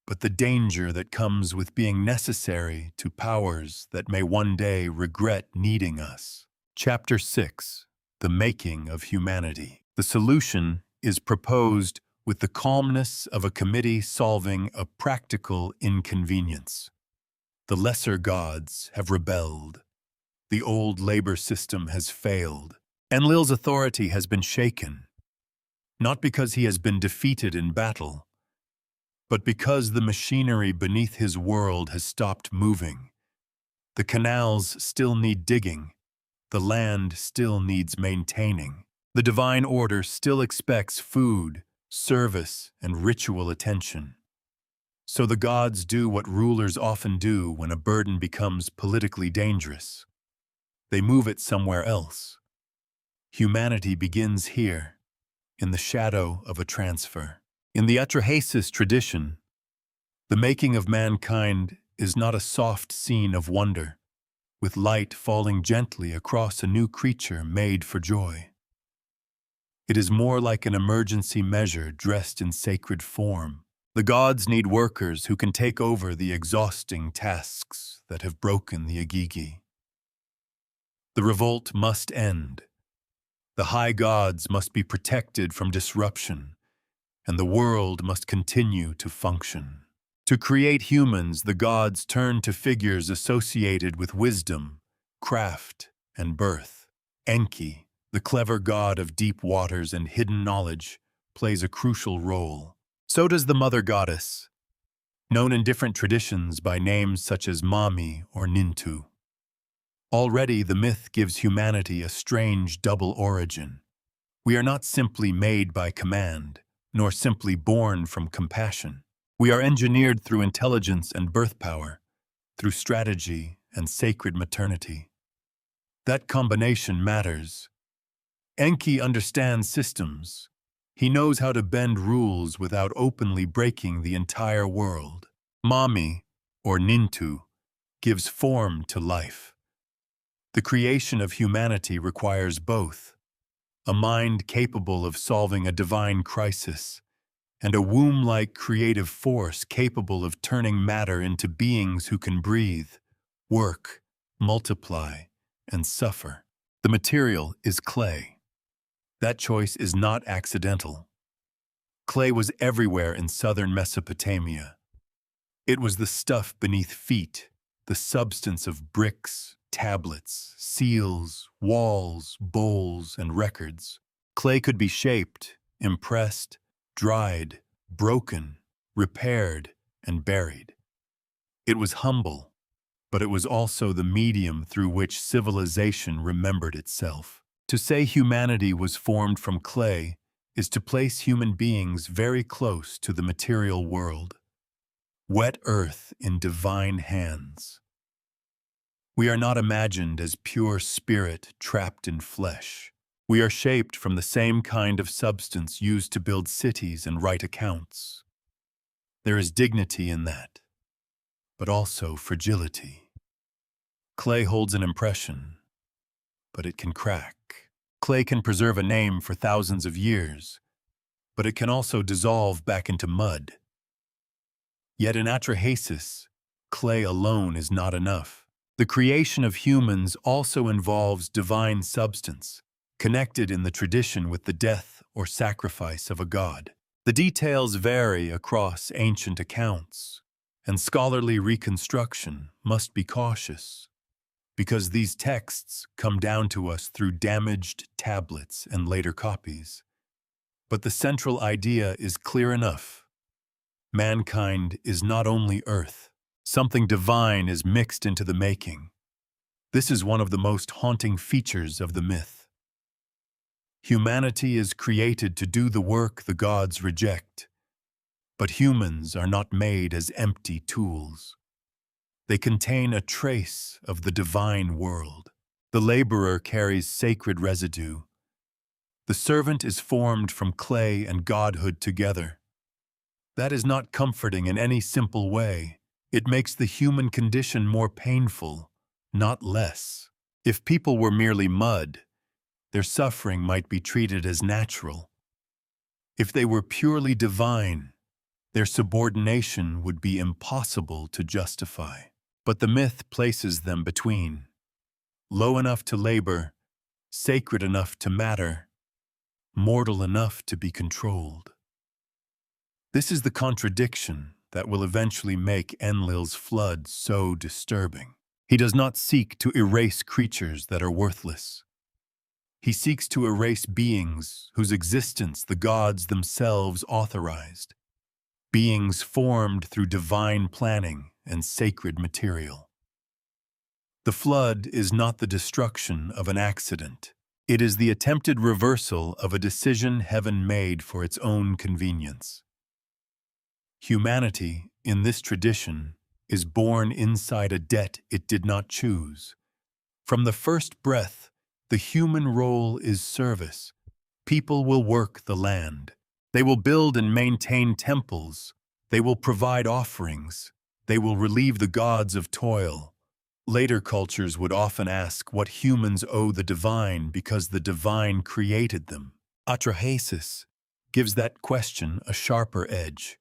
but the danger that comes with being necessary to powers that may one day regret needing us. Chapter 6. The Making of Humanity. The solution is proposed with the calmness of a committee solving a practical inconvenience. The lesser gods have rebelled. The old labor system has failed. Enlil's authority has been shaken, not because he has been defeated in battle, but because the machinery beneath his world has stopped moving. The canals still need digging. The land still needs maintaining. The divine order still expects food, service, and ritual attention. So the gods do what rulers often do when a burden becomes politically dangerous. They move it somewhere else. Humanity begins here, in the shadow of a transfer. In the Atrahasis tradition, the making of mankind is not a soft scene of wonder, with light falling gently across a new creature made for joy. It is more like an emergency measure dressed in sacred form. The gods need workers who can take over the exhausting tasks that have broken the Igigi. The revolt must end. The high gods must be protected from disruption, and the world must continue to function. To create humans, the gods turn to figures associated with wisdom, craft, and birth. Enki, the clever god of deep waters and hidden knowledge, plays a crucial role. So does the mother goddess, known in different traditions by names such as Mami or Nintu. Already the myth gives humanity a strange double origin. We are not simply made by command, nor simply born from compassion. We are engineered through intelligence and birth power, through strategy and sacred maternity. That combination matters. Enki understands systems. He knows how to bend rules without openly breaking the entire world. Mami, or Nintu, gives form to life. The creation of humanity requires both: a mind capable of solving a divine crisis, and a womb-like creative force capable of turning matter into beings who can breathe, work, multiply, and suffer. The material is clay. That choice is not accidental. Clay was everywhere in southern Mesopotamia. It was the stuff beneath feet, the substance of bricks, tablets, seals, walls, bowls, and records. Clay could be shaped, impressed, dried, broken, repaired, and buried. It was humble, but it was also the medium through which civilization remembered itself. To say humanity was formed from clay is to place human beings very close to the material world. Wet earth in divine hands. We are not imagined as pure spirit trapped in flesh. We are shaped from the same kind of substance used to build cities and write accounts. There is dignity in that, but also fragility. Clay holds an impression, but it can crack. Clay can preserve a name for thousands of years, but it can also dissolve back into mud. Yet in Atrahasis, clay alone is not enough. The creation of humans also involves divine substance, connected in the tradition with the death or sacrifice of a god. The details vary across ancient accounts, and scholarly reconstruction must be cautious, because these texts come down to us through damaged tablets and later copies. But the central idea is clear enough. Mankind is not only earth. Something divine is mixed into the making. This is one of the most haunting features of the myth. Humanity is created to do the work the gods reject, but humans are not made as empty tools. They contain a trace of the divine world. The laborer carries sacred residue. The servant is formed from clay and godhood together. That is not comforting in any simple way. It makes the human condition more painful, not less. If people were merely mud, their suffering might be treated as natural. If they were purely divine, their subordination would be impossible to justify. But the myth places them between, low enough to labor, sacred enough to matter, mortal enough to be controlled. This is the contradiction that will eventually make Enlil's flood so disturbing. He does not seek to erase creatures that are worthless. He seeks to erase beings whose existence the gods themselves authorized, beings formed through divine planning and sacred material. The flood is not the destruction of an accident. It is the attempted reversal of a decision heaven made for its own convenience. Humanity, in this tradition, is born inside a debt it did not choose. From the first breath, the human role is service. People will work the land. They will build and maintain temples. They will provide offerings. They will relieve the gods of toil. Later cultures would often ask what humans owe the divine because the divine created them. Atrahasis gives that question a sharper edge.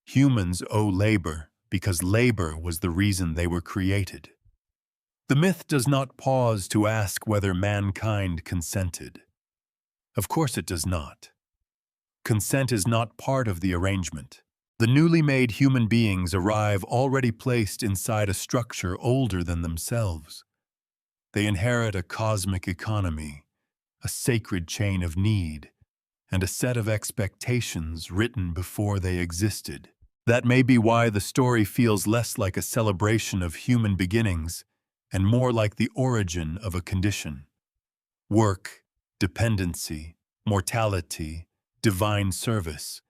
Humans owe labor because labor was the reason they were created. The myth does not pause to ask whether mankind consented. Of course it does not. Consent is not part of the arrangement. The newly made human beings arrive already placed inside a structure older than themselves. They inherit a cosmic economy, a sacred chain of need, and a set of expectations written before they existed. That may be why the story feels less like a celebration of human beginnings and more like the origin of a condition. Work, dependency, mortality, divine service.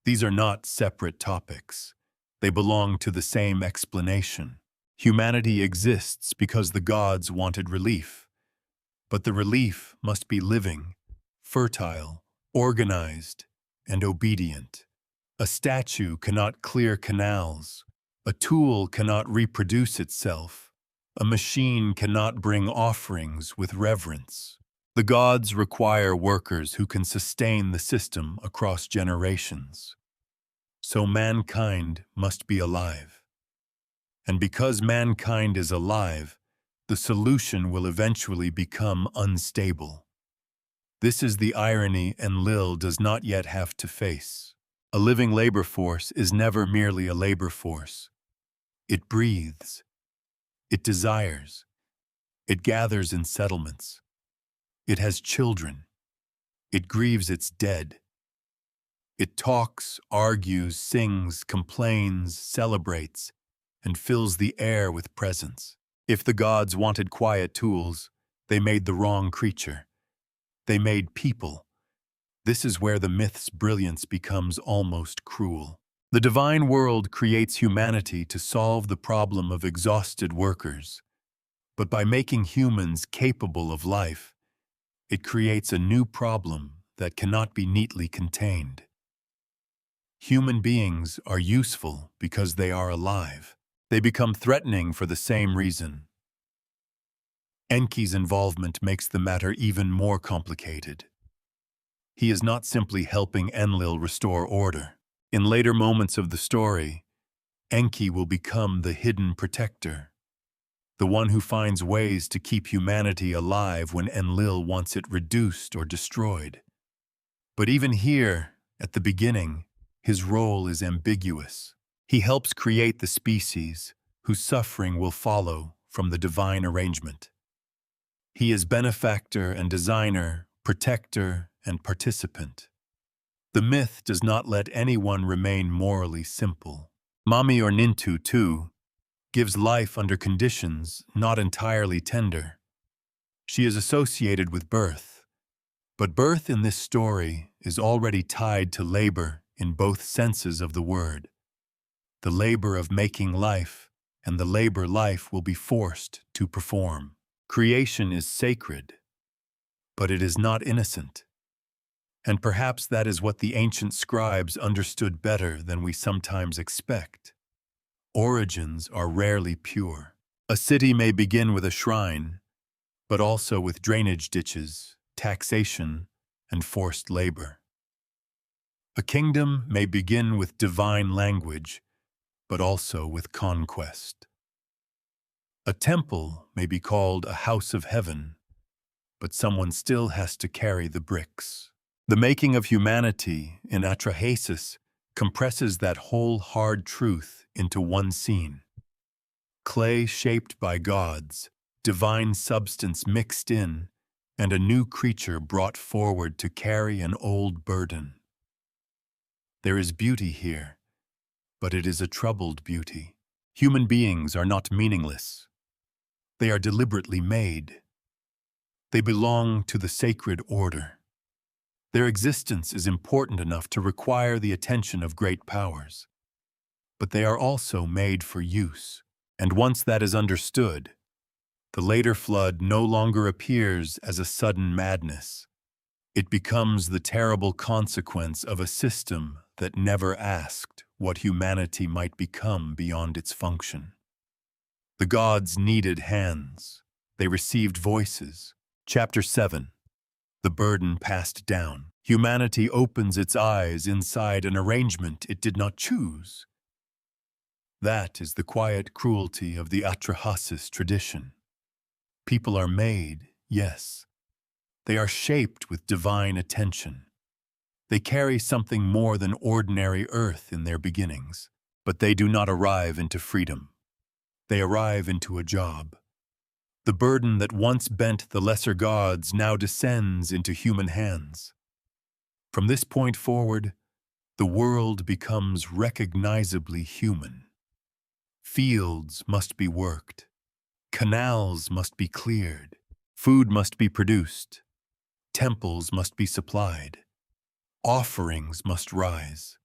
These are not separate topics. They belong to the same explanation. Humanity exists because the gods wanted relief. But the relief must be living, fertile, organized, and obedient. A statue cannot clear canals. A tool cannot reproduce itself. A machine cannot bring offerings with reverence. The gods require workers who can sustain the system across generations. So mankind must be alive. And because mankind is alive, the solution will eventually become unstable. This is the irony Enlil does not yet have to face. A living labor force is never merely a labor force. It breathes. It desires. It gathers in settlements. It has children. It grieves its dead. It talks, argues, sings, complains, celebrates, and fills the air with presence. If the gods wanted quiet tools, they made the wrong creature. They made people. This is where the myth's brilliance becomes almost cruel. The divine world creates humanity to solve the problem of exhausted workers. But by making humans capable of life, it creates a new problem that cannot be neatly contained. Human beings are useful because they are alive. They become threatening for the same reason. Enki's involvement makes the matter even more complicated. He is not simply helping Enlil restore order. In later moments of the story, Enki will become the hidden protector, the one who finds ways to keep humanity alive when Enlil wants it reduced or destroyed. But even here, at the beginning, his role is ambiguous. He helps create the species whose suffering will follow from the divine arrangement. He is benefactor and designer, protector and participant. The myth does not let anyone remain morally simple. Mami or Nintu, too, gives life under conditions not entirely tender. She is associated with birth, but birth in this story is already tied to labor in both senses of the word. The labor of making life and the labor life will be forced to perform. Creation is sacred, but it is not innocent. And perhaps that is what the ancient scribes understood better than we sometimes expect. Origins are rarely pure. A city may begin with a shrine, but also with drainage ditches, taxation, and forced labor. A kingdom may begin with divine language, but also with conquest. A temple may be called a house of heaven, but someone still has to carry the bricks. The making of humanity in Atrahasis compresses that whole hard truth into one scene. Clay shaped by gods, divine substance mixed in, and a new creature brought forward to carry an old burden. There is beauty here, but it is a troubled beauty. Human beings are not meaningless. They are deliberately made. They belong to the sacred order. Their existence is important enough to require the attention of great powers. But they are also made for use, and once that is understood, the later flood no longer appears as a sudden madness. It becomes the terrible consequence of a system that never asked what humanity might become beyond its function. The gods needed hands. They received voices. Chapter 7. The burden passed down. Humanity opens its eyes inside an arrangement it did not choose. That is the quiet cruelty of the Atrahasis tradition. People are made, yes. They are shaped with divine attention. They carry something more than ordinary earth in their beginnings, but they do not arrive into freedom. They arrive into a job. The burden that once bent the lesser gods now descends into human hands. From this point forward, the world becomes recognizably human. Fields must be worked. Canals must be cleared. Food must be produced. Temples must be supplied. Offerings must rise.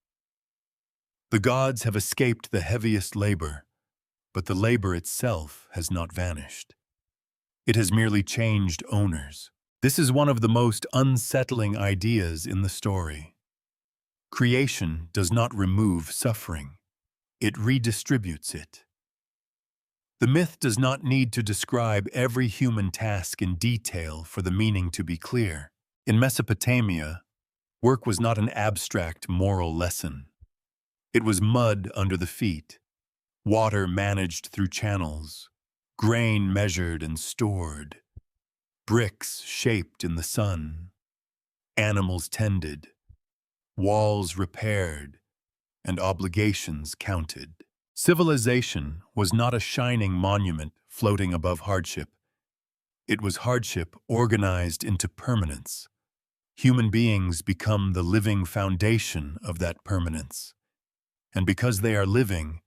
The gods have escaped the heaviest labor, but the labor itself has not vanished. It has merely changed owners. This is one of the most unsettling ideas in the story. Creation does not remove suffering. It redistributes it. The myth does not need to describe every human task in detail for the meaning to be clear. In Mesopotamia, work was not an abstract moral lesson. It was mud under the feet, water managed through channels, grain measured and stored, bricks shaped in the sun, animals tended, walls repaired, and obligations counted. Civilization was not a shining monument floating above hardship. It was hardship organized into permanence. Human beings become the living foundation of that permanence. And because they are living,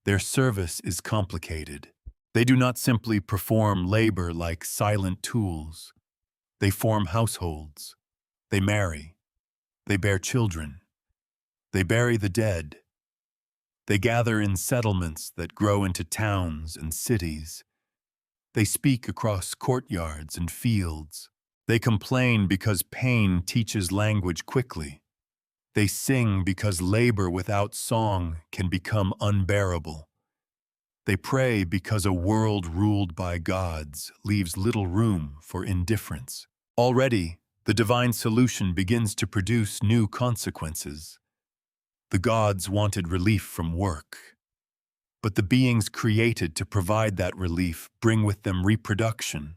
their service is complicated. They do not simply perform labor like silent tools. They form households. They marry. They bear children. They bury the dead. They gather in settlements that grow into towns and cities. They speak across courtyards and fields. They complain because pain teaches language quickly. They sing because labor without song can become unbearable. They pray because a world ruled by gods leaves little room for indifference. Already, the divine solution begins to produce new consequences. The gods wanted relief from work, but the beings created to provide that relief bring with them reproduction,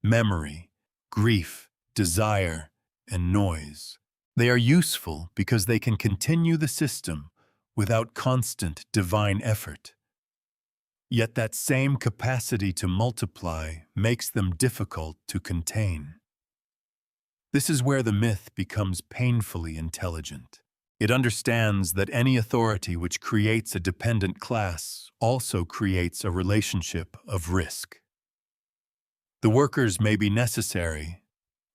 memory, grief, desire, and noise. They are useful because they can continue the system without constant divine effort. Yet that same capacity to multiply makes them difficult to contain. This is where the myth becomes painfully intelligent. It understands that any authority which creates a dependent class also creates a relationship of risk. The workers may be necessary,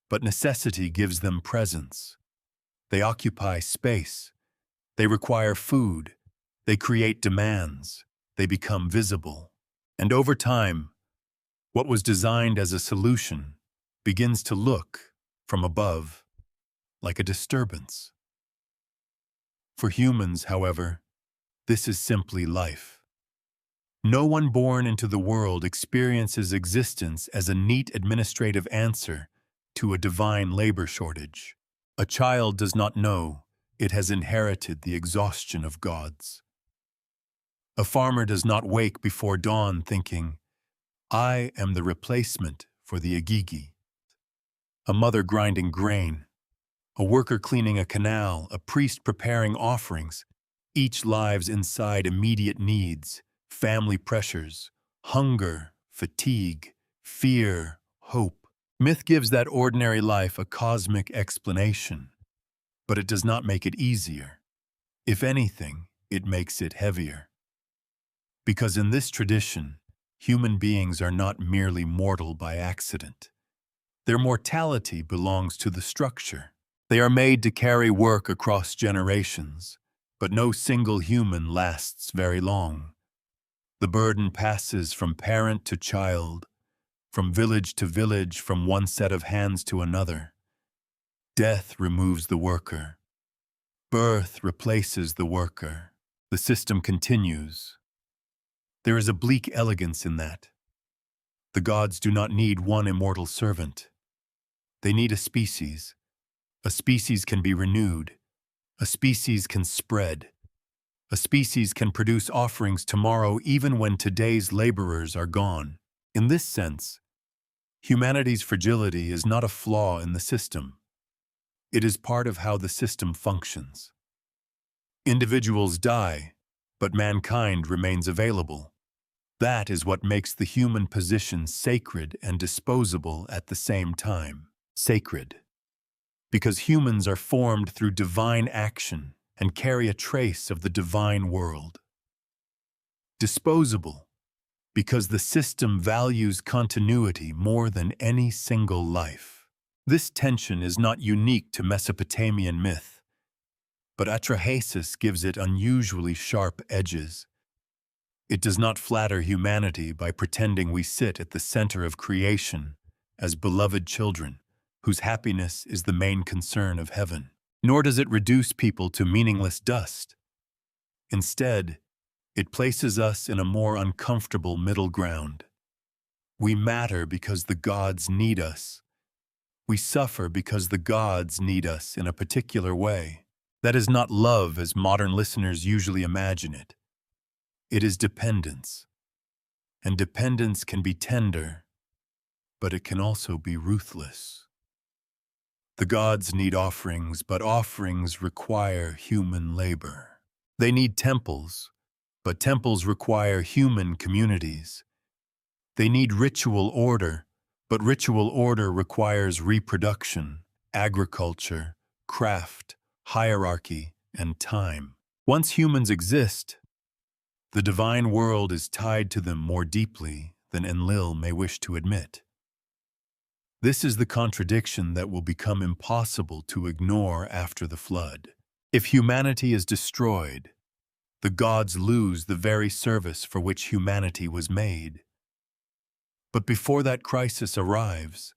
but necessity gives them presence. They occupy space. They require food. They create demands. They become visible. And over time, what was designed as a solution begins to look, from above, like a disturbance. For humans, however, this is simply life. No one born into the world experiences existence as a neat administrative answer to a divine labor shortage. A child does not know it has inherited the exhaustion of gods. A farmer does not wake before dawn thinking, "I am the replacement for the Agigi." A mother grinding grain, a worker cleaning a canal, a priest preparing offerings, each lives inside immediate needs, family pressures, hunger, fatigue, fear, hope. Myth gives that ordinary life a cosmic explanation, but it does not make it easier. If anything, it makes it heavier. Because in this tradition, human beings are not merely mortal by accident. Their mortality belongs to the structure. They are made to carry work across generations, but no single human lasts very long. The burden passes from parent to child, from village to village, from one set of hands to another. Death removes the worker. Birth replaces the worker. The system continues. There is a bleak elegance in that. The gods do not need one immortal servant. They need a species. A species can be renewed. A species can spread. A species can produce offerings tomorrow even when today's laborers are gone. In this sense, humanity's fragility is not a flaw in the system. It is part of how the system functions. Individuals die, but mankind remains available. That is what makes the human position sacred and disposable at the same time. Sacred, because humans are formed through divine action and carry a trace of the divine world. Disposable, because the system values continuity more than any single life. This tension is not unique to Mesopotamian myth, but Atrahasis gives it unusually sharp edges. It does not flatter humanity by pretending we sit at the center of creation as beloved children, whose happiness is the main concern of heaven. Nor does it reduce people to meaningless dust. Instead, it places us in a more uncomfortable middle ground. We matter because the gods need us. We suffer because the gods need us in a particular way. That is not love as modern listeners usually imagine it. It is dependence. And dependence can be tender, but it can also be ruthless. The gods need offerings, but offerings require human labor. They need temples, but temples require human communities. They need ritual order, but ritual order requires reproduction, agriculture, craft, hierarchy, and time. Once humans exist, the divine world is tied to them more deeply than Enlil may wish to admit. This is the contradiction that will become impossible to ignore after the flood. If humanity is destroyed, the gods lose the very service for which humanity was made. But before that crisis arrives,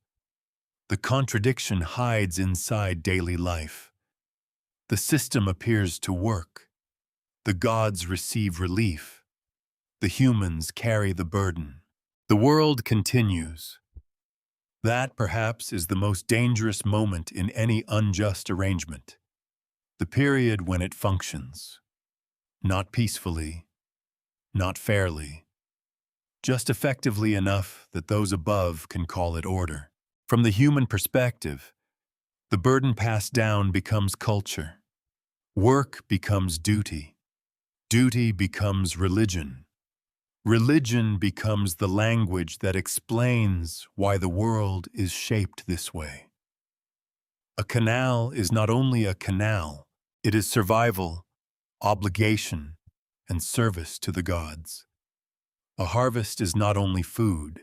the contradiction hides inside daily life. The system appears to work. The gods receive relief. The humans carry the burden. The world continues. That, perhaps, is the most dangerous moment in any unjust arrangement. The period when it functions. Not peacefully, not fairly, just effectively enough that those above can call it order. From the human perspective, the burden passed down becomes culture. Work becomes duty. Duty becomes religion. Religion becomes the language that explains why the world is shaped this way. A canal is not only a canal, it is survival, obligation, and service to the gods. A harvest is not only food,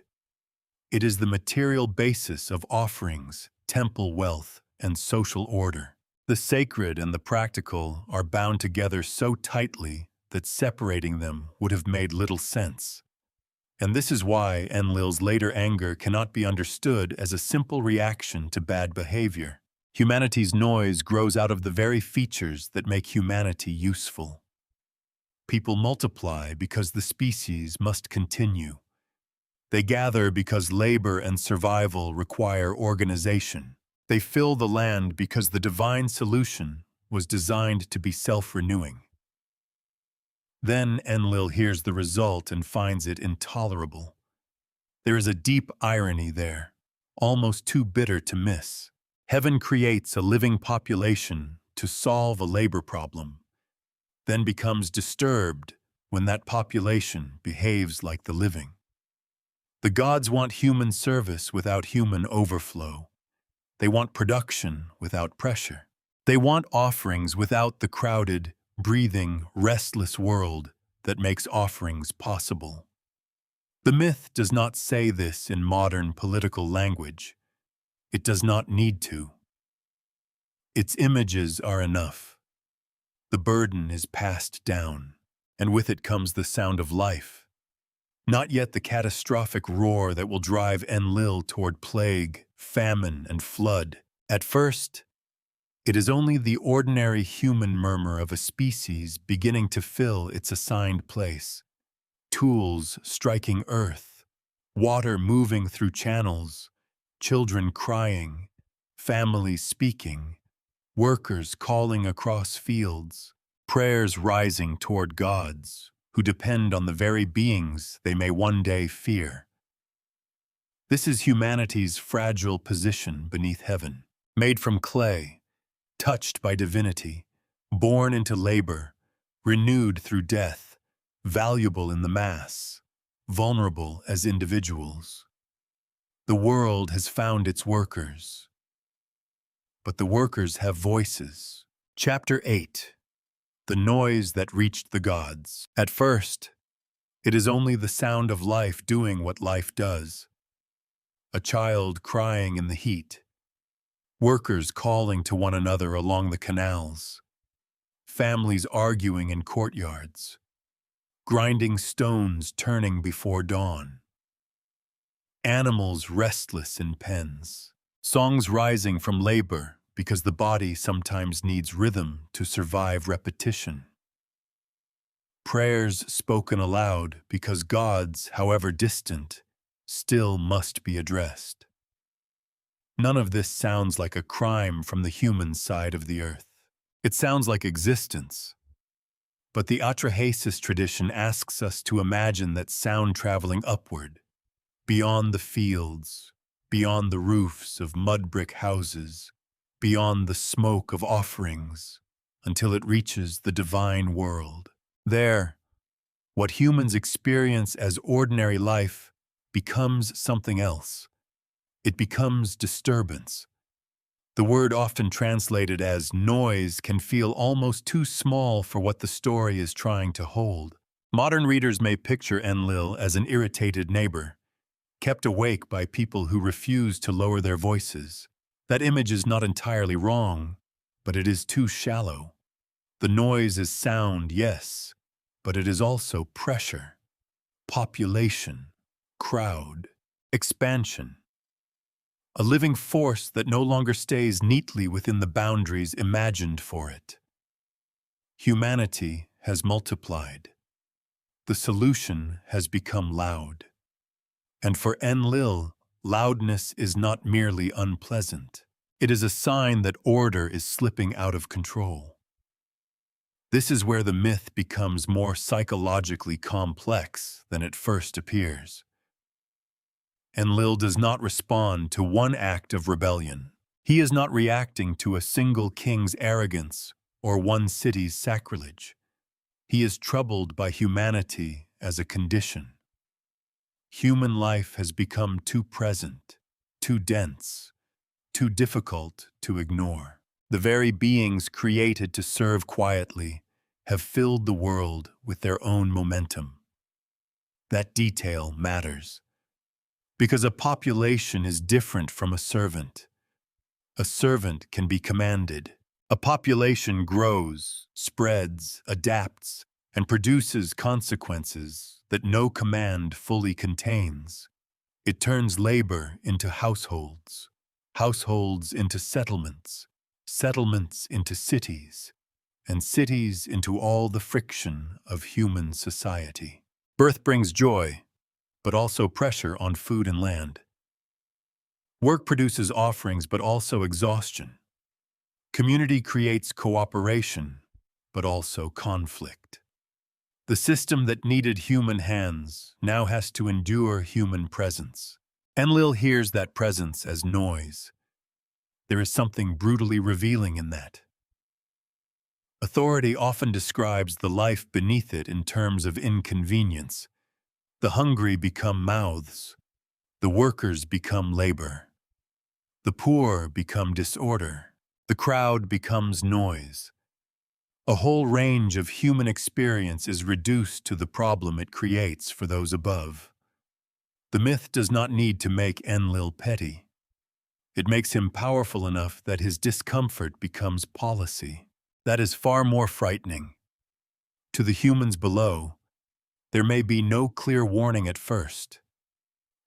it is the material basis of offerings, temple wealth, and social order. The sacred and the practical are bound together so tightly that separating them would have made little sense. And this is why Enlil's later anger cannot be understood as a simple reaction to bad behavior. Humanity's noise grows out of the very features that make humanity useful. People multiply because the species must continue. They gather because labor and survival require organization. They fill the land because the divine solution was designed to be self-renewing. Then Enlil hears the result and finds it intolerable. There is a deep irony there, almost too bitter to miss. Heaven creates a living population to solve a labor problem, then becomes disturbed when that population behaves like the living. The gods want human service without human overflow. They want production without pressure. They want offerings without the crowded, breathing, restless world that makes offerings possible. The myth does not say this in modern political language. It does not need to. Its images are enough. The burden is passed down, and with it comes the sound of life. Not yet the catastrophic roar that will drive Enlil toward plague, famine, and flood. At first, it is only the ordinary human murmur of a species beginning to fill its assigned place. Tools striking earth, water moving through channels, children crying, families speaking, workers calling across fields, prayers rising toward gods who depend on the very beings they may one day fear. This is humanity's fragile position beneath heaven, made from clay, touched by divinity, born into labor, renewed through death, valuable in the mass, vulnerable as individuals. The world has found its workers, but the workers have voices. Chapter 8. The noise that reached the gods. At first, it is only the sound of life doing what life does. A child crying in the heat, workers calling to one another along the canals, families arguing in courtyards, grinding stones turning before dawn, animals restless in pens, songs rising from labor because the body sometimes needs rhythm to survive repetition, prayers spoken aloud because gods, however distant, still must be addressed. None of this sounds like a crime from the human side of the earth. It sounds like existence. But the Atrahasis tradition asks us to imagine that sound traveling upward, beyond the fields, beyond the roofs of mud brick houses, beyond the smoke of offerings, until it reaches the divine world. There, what humans experience as ordinary life becomes something else. It becomes disturbance. The word often translated as noise can feel almost too small for what the story is trying to hold. Modern readers may picture Enlil as an irritated neighbor, kept awake by people who refuse to lower their voices. That image is not entirely wrong, but it is too shallow. The noise is sound, yes, but it is also pressure, population, crowd, expansion. A living force that no longer stays neatly within the boundaries imagined for it. Humanity has multiplied. The solution has become loud. And for Enlil, loudness is not merely unpleasant. It is a sign that order is slipping out of control. This is where the myth becomes more psychologically complex than it first appears. Enlil does not respond to one act of rebellion. He is not reacting to a single king's arrogance or one city's sacrilege. He is troubled by humanity as a condition. Human life has become too present, too dense, too difficult to ignore. The very beings created to serve quietly have filled the world with their own momentum. That detail matters, because a population is different from a servant. A servant can be commanded. A population grows, spreads, adapts, and produces consequences that no command fully contains. It turns labor into households, households into settlements, settlements into cities, and cities into all the friction of human society. Birth brings joy, but also pressure on food and land. Work produces offerings, but also exhaustion. Community creates cooperation, but also conflict. The system that needed human hands now has to endure human presence. Enlil hears that presence as noise. There is something brutally revealing in that. Authority often describes the life beneath it in terms of inconvenience. The hungry become mouths. The workers become labor. The poor become disorder. The crowd becomes noise. A whole range of human experience is reduced to the problem it creates for those above. The myth does not need to make Enlil petty. It makes him powerful enough that his discomfort becomes policy. That is far more frightening. To the humans below, there may be no clear warning at first,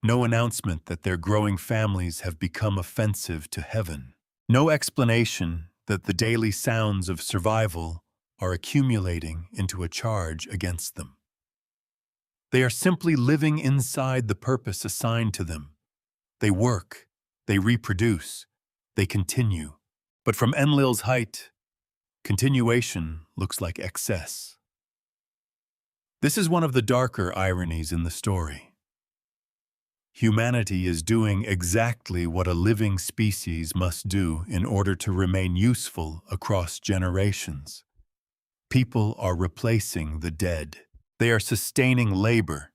no announcement that their growing families have become offensive to heaven, no explanation that the daily sounds of survival are accumulating into a charge against them. They are simply living inside the purpose assigned to them. They work, they reproduce, they continue. But from Enlil's height, continuation looks like excess. This is one of the darker ironies in the story. Humanity is doing exactly what a living species must do in order to remain useful across generations. People are replacing the dead. They are sustaining labor.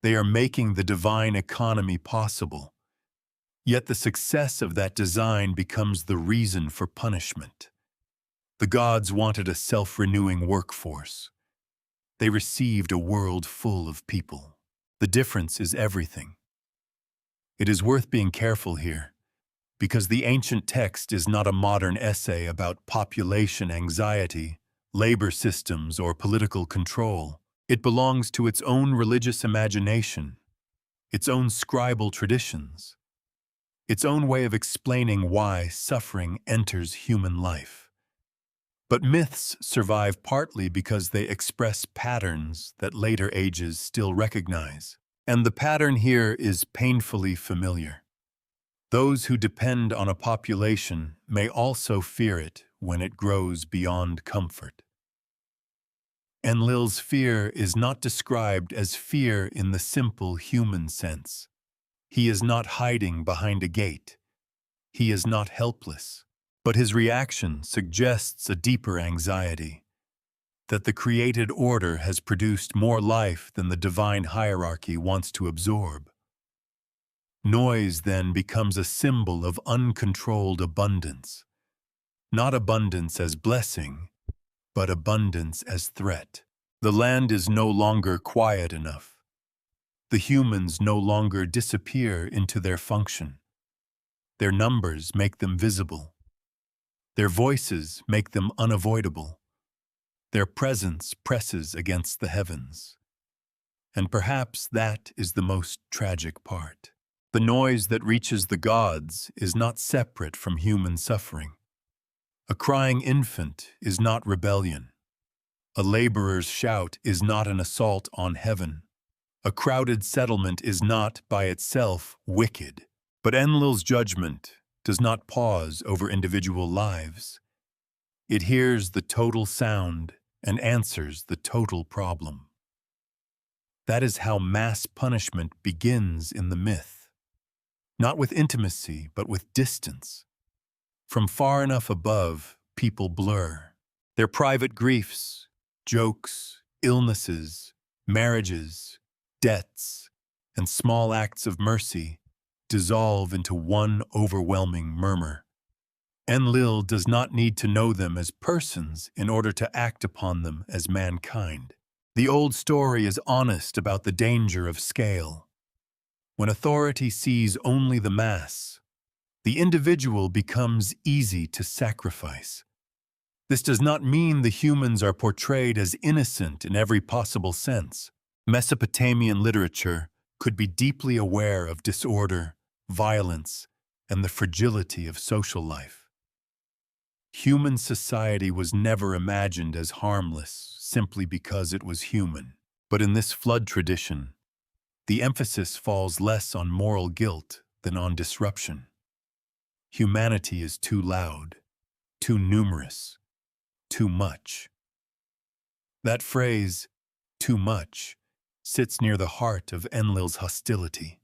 They are making the divine economy possible. Yet the success of that design becomes the reason for punishment. The gods wanted a self-renewing workforce. They received a world full of people. The difference is everything. It is worth being careful here, because the ancient text is not a modern essay about population anxiety, labor systems, or political control. It belongs to its own religious imagination, its own scribal traditions, its own way of explaining why suffering enters human life. But myths survive partly because they express patterns that later ages still recognize. And the pattern here is painfully familiar. Those who depend on a population may also fear it when it grows beyond comfort. Enlil's fear is not described as fear in the simple human sense. He is not hiding behind a gate. He is not helpless. But his reaction suggests a deeper anxiety, that the created order has produced more life than the divine hierarchy wants to absorb. Noise then becomes a symbol of uncontrolled abundance, not abundance as blessing, but abundance as threat. The land is no longer quiet enough. The humans no longer disappear into their function. Their numbers make them visible. Their voices make them unavoidable. Their presence presses against the heavens. And perhaps that is the most tragic part. The noise that reaches the gods is not separate from human suffering. A crying infant is not rebellion. A laborer's shout is not an assault on heaven. A crowded settlement is not, by itself, wicked. But Enlil's judgment does not pause over individual lives. It hears the total sound and answers the total problem. That is how mass punishment begins in the myth. Not with intimacy, but with distance. From far enough above, people blur. Their private griefs, jokes, illnesses, marriages, debts, and small acts of mercy dissolve into one overwhelming murmur. Enlil does not need to know them as persons in order to act upon them as mankind. The old story is honest about the danger of scale. When authority sees only the mass, the individual becomes easy to sacrifice. This does not mean the humans are portrayed as innocent in every possible sense. Mesopotamian literature could be deeply aware of disorder, violence, and the fragility of social life. Human society was never imagined as harmless simply because it was human. But in this flood tradition, the emphasis falls less on moral guilt than on disruption. Humanity is too loud, too numerous, too much. That phrase, too much, sits near the heart of Enlil's hostility.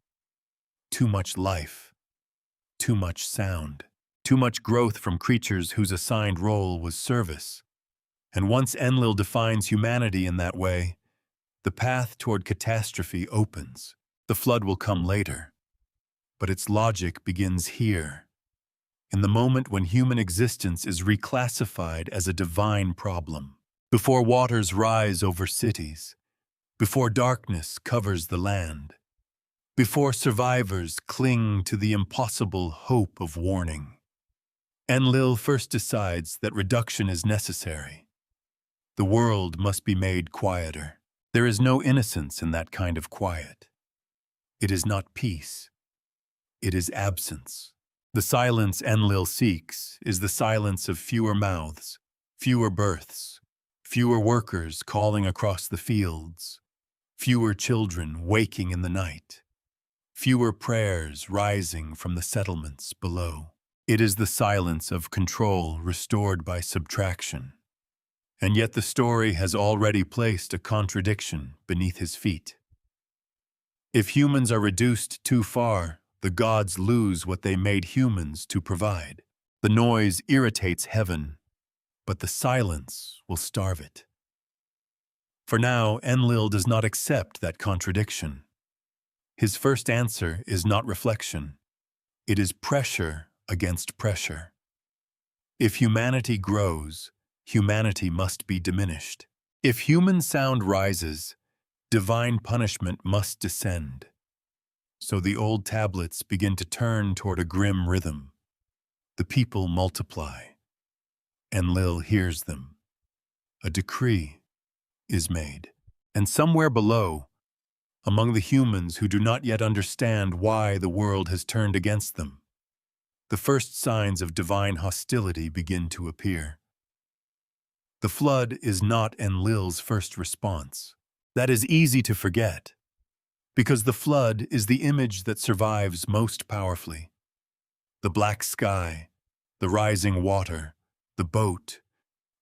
Too much life, too much sound, too much growth from creatures whose assigned role was service. And once Enlil defines humanity in that way, the path toward catastrophe opens. The flood will come later, but its logic begins here, in the moment when human existence is reclassified as a divine problem. Before waters rise over cities, before darkness covers the land, before survivors cling to the impossible hope of warning, Enlil first decides that reduction is necessary. The world must be made quieter. There is no innocence in that kind of quiet. It is not peace. It is absence. The silence Enlil seeks is the silence of fewer mouths, fewer births, fewer workers calling across the fields, fewer children waking in the night, fewer prayers rising from the settlements below. It is the silence of control restored by subtraction. And yet the story has already placed a contradiction beneath his feet. If humans are reduced too far, the gods lose what they made humans to provide. The noise irritates heaven, but the silence will starve it. For now, Enlil does not accept that contradiction. His first answer is not reflection. It is pressure against pressure. If humanity grows, humanity must be diminished. If human sound rises, divine punishment must descend. So the old tablets begin to turn toward a grim rhythm. The people multiply. Enlil hears them. A decree is made. And somewhere below, among the humans who do not yet understand why the world has turned against them, the first signs of divine hostility begin to appear. The flood is not Enlil's first response. That is easy to forget, because the flood is the image that survives most powerfully. The black sky, the rising water, the boat,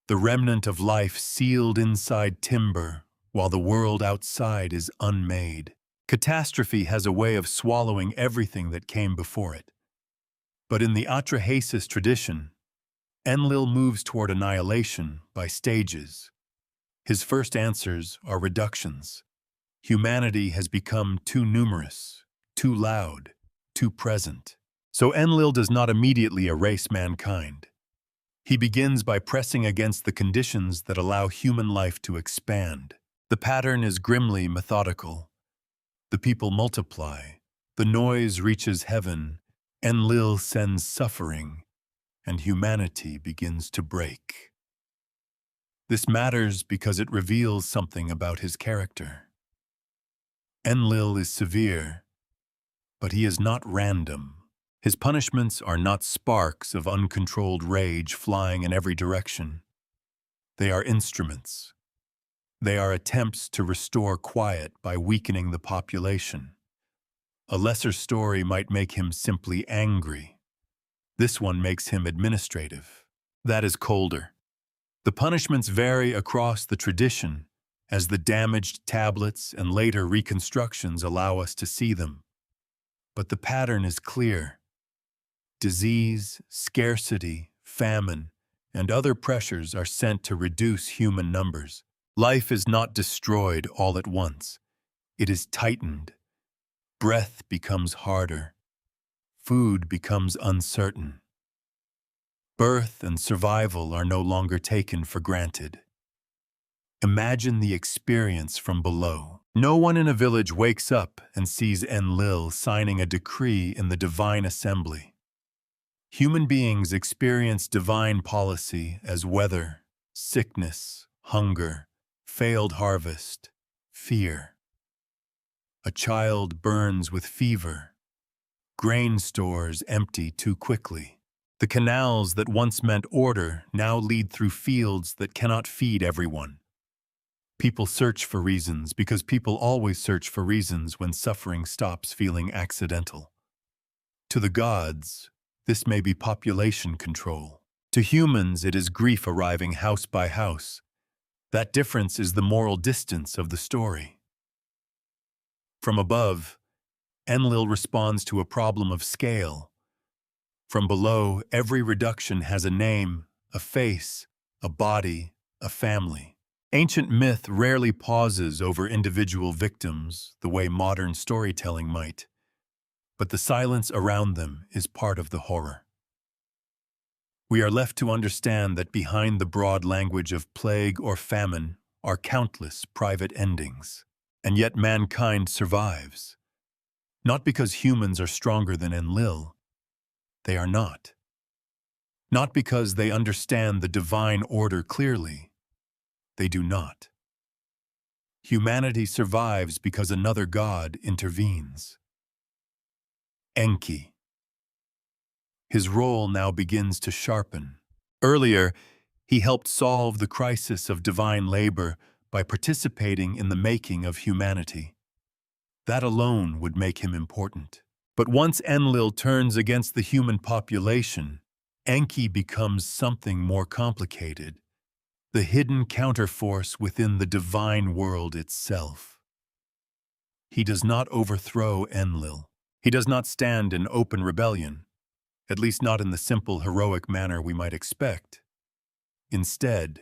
the remnant of life sealed inside timber while the world outside is unmade. Catastrophe has a way of swallowing everything that came before it. But in the Atrahasis tradition, Enlil moves toward annihilation by stages. His first answers are reductions. Humanity has become too numerous, too loud, too present. So Enlil does not immediately erase mankind. He begins by pressing against the conditions that allow human life to expand. The pattern is grimly methodical. The people multiply. The noise reaches heaven. Enlil sends suffering, and humanity begins to break. This matters because it reveals something about his character. Enlil is severe, but he is not random. His punishments are not sparks of uncontrolled rage flying in every direction. They are instruments, They are attempts to restore quiet by weakening the population. A lesser story might make him simply angry. This one makes him administrative. That is colder. The punishments vary across the tradition, as the damaged tablets and later reconstructions allow us to see them. But the pattern is clear. Disease, scarcity, famine, and other pressures are sent to reduce human numbers. Life is not destroyed all at once. It is tightened. Breath becomes harder. Food becomes uncertain. Birth and survival are no longer taken for granted. Imagine the experience from below. No one in a village wakes up and sees Enlil signing a decree in the divine assembly. Human beings experience divine policy as weather, sickness, hunger, failed harvest, fear. A child burns with fever. Grain stores empty too quickly. The canals that once meant order now lead through fields that cannot feed everyone. People search for reasons because people always search for reasons when suffering stops feeling accidental. To the gods, this may be population control. To humans, it is grief arriving house by house. That difference is the moral distance of the story. From above, Enlil responds to a problem of scale. From below, every reduction has a name, a face, a body, a family. Ancient myth rarely pauses over individual victims the way modern storytelling might, but the silence around them is part of the horror. We are left to understand that behind the broad language of plague or famine are countless private endings, and yet mankind survives. Not because humans are stronger than Enlil. They are not. Not because they understand the divine order clearly. They do not. Humanity survives because another god intervenes. Enki. His role now begins to sharpen. Earlier, he helped solve the crisis of divine labor by participating in the making of humanity. That alone would make him important. But once Enlil turns against the human population, Enki becomes something more complicated, the hidden counterforce within the divine world itself. He does not overthrow Enlil. He does not stand in open rebellion, at least not in the simple, heroic manner we might expect. Instead,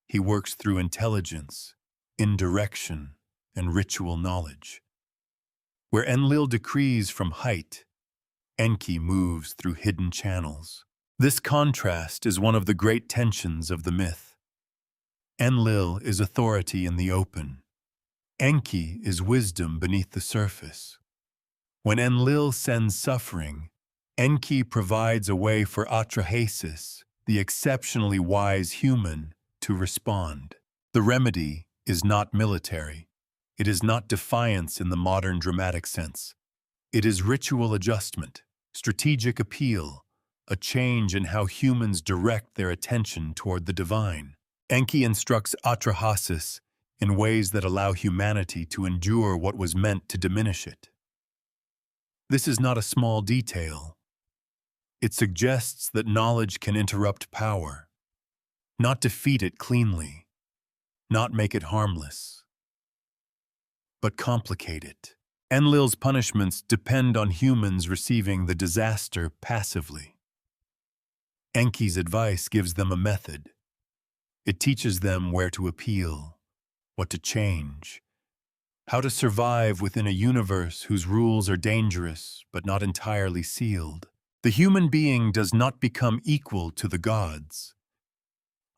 he works through intelligence, indirection, and ritual knowledge. Where Enlil decrees from height, Enki moves through hidden channels. This contrast is one of the great tensions of the myth. Enlil is authority in the open. Enki is wisdom beneath the surface. When Enlil sends suffering, Enki provides a way for Atrahasis, the exceptionally wise human, to respond. The remedy is not military. It is not defiance in the modern dramatic sense. It is ritual adjustment, strategic appeal, a change in how humans direct their attention toward the divine. Enki instructs Atrahasis in ways that allow humanity to endure what was meant to diminish it. This is not a small detail. It suggests that knowledge can interrupt power, not defeat it cleanly, not make it harmless, but complicate it. Enlil's punishments depend on humans receiving the disaster passively. Enki's advice gives them a method. It teaches them where to appeal, what to change, how to survive within a universe whose rules are dangerous but not entirely sealed. The human being does not become equal to the gods.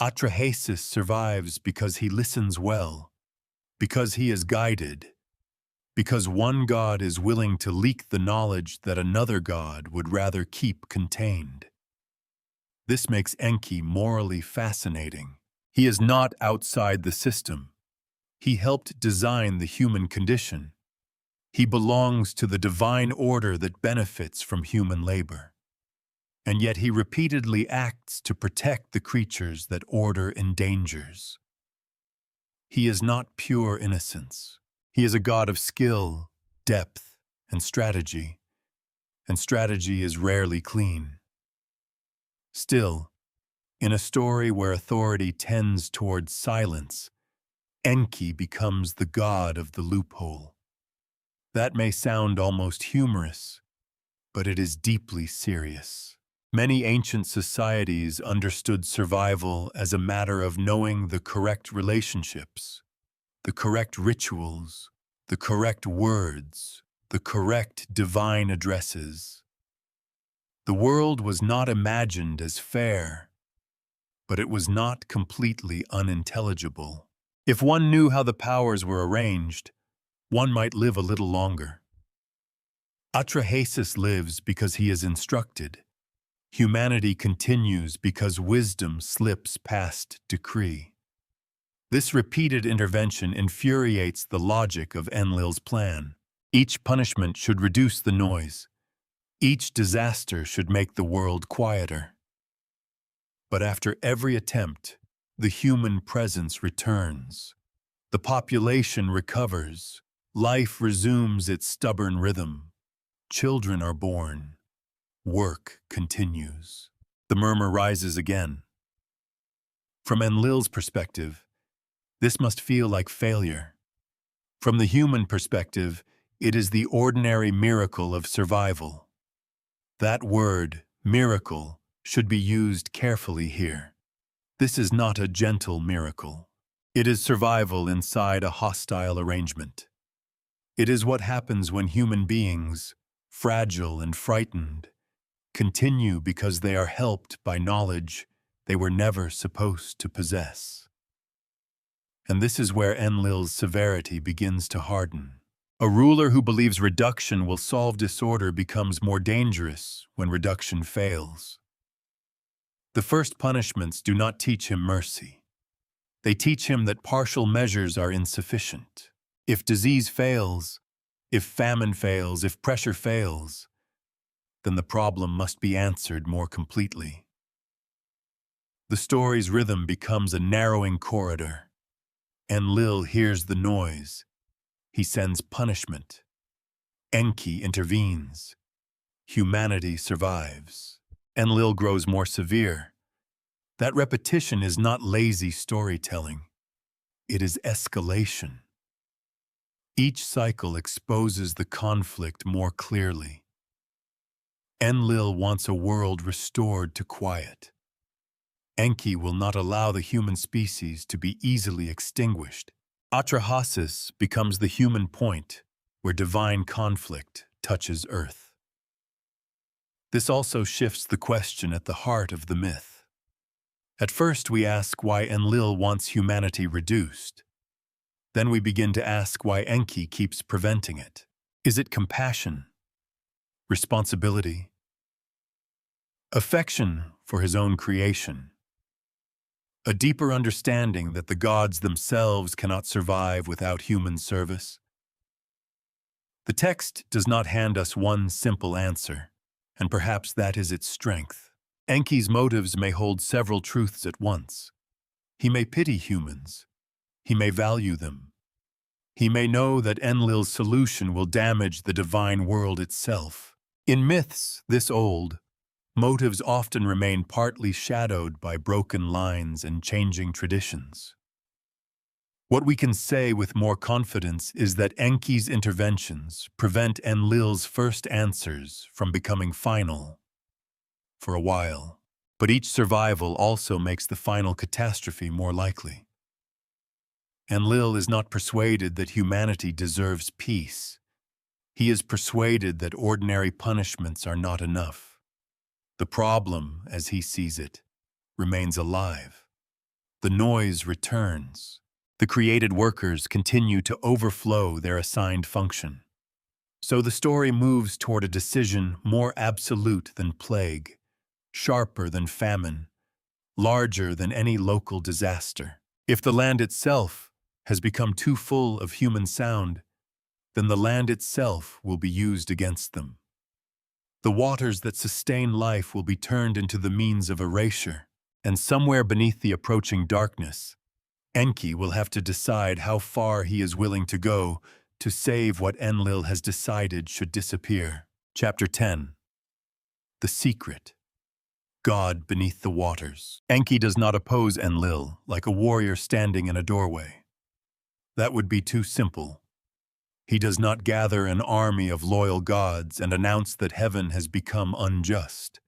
Atrahasis survives because he listens well, because he is guided, because one god is willing to leak the knowledge that another god would rather keep contained. This makes Enki morally fascinating. He is not outside the system. He helped design the human condition. He belongs to the divine order that benefits from human labor. And yet he repeatedly acts to protect the creatures that order endangers. He is not pure innocence. He is a god of skill, depth, and strategy is rarely clean. Still, in a story where authority tends towards silence, Enki becomes the god of the loophole. That may sound almost humorous, but it is deeply serious. Many ancient societies understood survival as a matter of knowing the correct relationships, the correct rituals, the correct words, the correct divine addresses. The world was not imagined as fair, but it was not completely unintelligible. If one knew how the powers were arranged, one might live a little longer. Atrahasis lives because he is instructed. Humanity continues because wisdom slips past decree. This repeated intervention infuriates the logic of Enlil's plan. Each punishment should reduce the noise. Each disaster should make the world quieter. But after every attempt, the human presence returns. The population recovers. Life resumes its stubborn rhythm. Children are born. Work continues. The murmur rises again. From Enlil's perspective, this must feel like failure. From the human perspective, it is the ordinary miracle of survival. That word, miracle, should be used carefully here. This is not a gentle miracle. It is survival inside a hostile arrangement. It is what happens when human beings, fragile and frightened, continue because they are helped by knowledge they were never supposed to possess. And this is where Enlil's severity begins to harden. A ruler who believes reduction will solve disorder becomes more dangerous when reduction fails. The first punishments do not teach him mercy. They teach him that partial measures are insufficient. If disease fails, if famine fails, if pressure fails, then the problem must be answered more completely. The story's rhythm becomes a narrowing corridor. Enlil hears the noise. He sends punishment. Enki intervenes. Humanity survives. Enlil grows more severe. That repetition is not lazy storytelling. It is escalation. Each cycle exposes the conflict more clearly. Enlil wants a world restored to quiet. Enki will not allow the human species to be easily extinguished. Atrahasis becomes the human point where divine conflict touches Earth. This also shifts the question at the heart of the myth. At first we ask why Enlil wants humanity reduced. Then we begin to ask why Enki keeps preventing it. Is it compassion? Responsibility? Affection for his own creation? A deeper understanding that the gods themselves cannot survive without human service? The text does not hand us one simple answer, and perhaps that is its strength. Enki's motives may hold several truths at once. He may pity humans. He may value them. He may know that Enlil's solution will damage the divine world itself. In myths this old, motives often remain partly shadowed by broken lines and changing traditions. What we can say with more confidence is that Enki's interventions prevent Enlil's first answers from becoming final. For a while. But each survival also makes the final catastrophe more likely. Enlil is not persuaded that humanity deserves peace. He is persuaded that ordinary punishments are not enough. The problem, as he sees it, remains alive. The noise returns. The created workers continue to overflow their assigned function. So the story moves toward a decision more absolute than plague, sharper than famine, larger than any local disaster. If the land itself has become too full of human sound, then the land itself will be used against them. The waters that sustain life will be turned into the means of erasure, and somewhere beneath the approaching darkness, Enki will have to decide how far he is willing to go to save what Enlil has decided should disappear. Chapter 10. The Secret. God beneath the waters. Enki does not oppose Enlil like a warrior standing in a doorway. That would be too simple. He does not gather an army of loyal gods and announce that heaven has become unjust.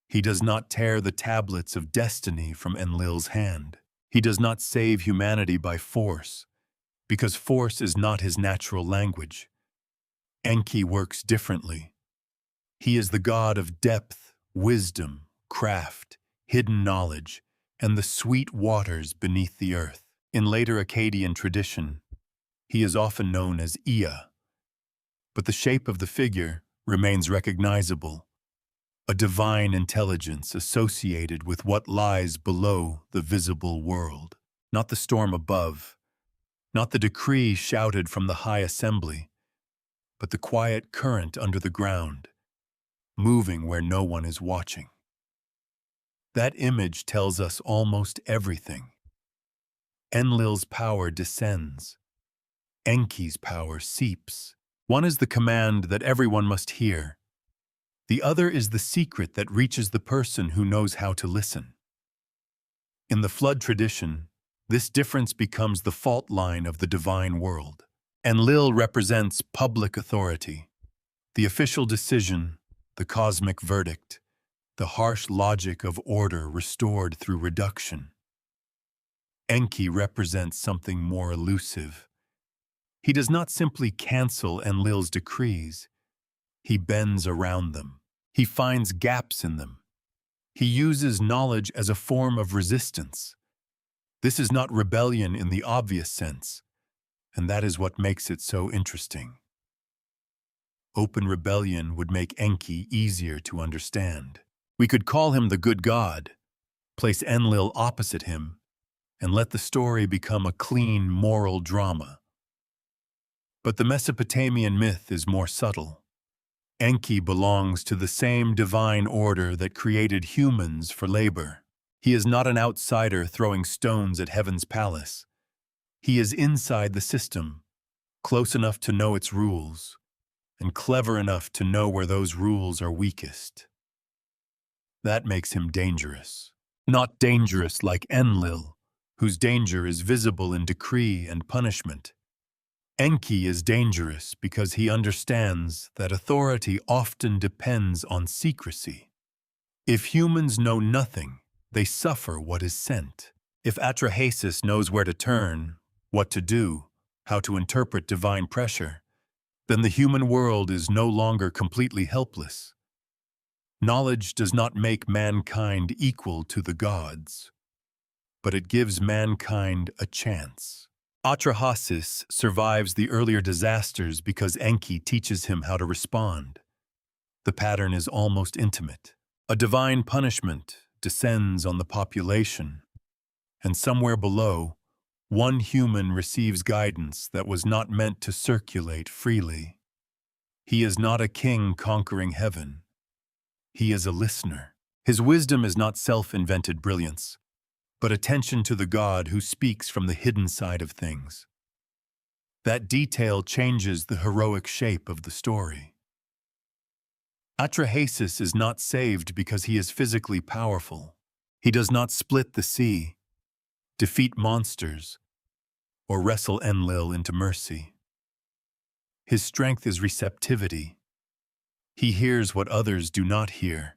He does not tear the tablets of destiny from Enlil's hand. He does not save humanity by force, because force is not his natural language. Enki works differently. He is the god of depth, wisdom, craft, hidden knowledge, and the sweet waters beneath the earth. In later Akkadian tradition, he is often known as Ea, but the shape of the figure remains recognizable, a divine intelligence associated with what lies below the visible world. Not the storm above, not the decree shouted from the high assembly, but the quiet current under the ground, moving where no one is watching. That image tells us almost everything. Enlil's power descends. Enki's power seeps. One is the command that everyone must hear. The other is the secret that reaches the person who knows how to listen. In the flood tradition, this difference becomes the fault line of the divine world. Enlil represents public authority, the official decision, the cosmic verdict, the harsh logic of order restored through reduction. Enki represents something more elusive. He does not simply cancel Enlil's decrees. He bends around them. He finds gaps in them. He uses knowledge as a form of resistance. This is not rebellion in the obvious sense, and that is what makes it so interesting. Open rebellion would make Enki easier to understand. We could call him the good god, place Enlil opposite him, and let the story become a clean moral drama. But the Mesopotamian myth is more subtle. Enki belongs to the same divine order that created humans for labor. He is not an outsider throwing stones at heaven's palace. He is inside the system, close enough to know its rules, and clever enough to know where those rules are weakest. That makes him dangerous. Not dangerous like Enlil, whose danger is visible in decree and punishment. Enki is dangerous because he understands that authority often depends on secrecy. If humans know nothing, they suffer what is sent. If Atrahasis knows where to turn, what to do, how to interpret divine pressure, then the human world is no longer completely helpless. Knowledge does not make mankind equal to the gods, but it gives mankind a chance. Atrahasis survives the earlier disasters because Enki teaches him how to respond. The pattern is almost intimate. A divine punishment descends on the population, and somewhere below, one human receives guidance that was not meant to circulate freely. He is not a king conquering heaven. He is a listener. His wisdom is not self-invented brilliance, but attention to the God who speaks from the hidden side of things. That detail changes the heroic shape of the story. Atrahasis is not saved because he is physically powerful. He does not split the sea, defeat monsters, or wrestle Enlil into mercy. His strength is receptivity. He hears what others do not hear.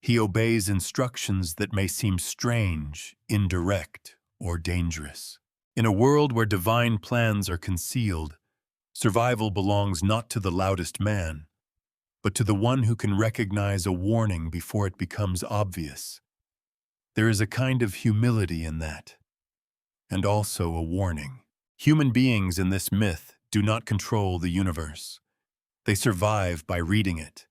He obeys instructions that may seem strange, indirect, or dangerous. In a world where divine plans are concealed, survival belongs not to the loudest man, but to the one who can recognize a warning before it becomes obvious. There is a kind of humility in that, and also a warning. Human beings in this myth do not control the universe. They survive by reading it.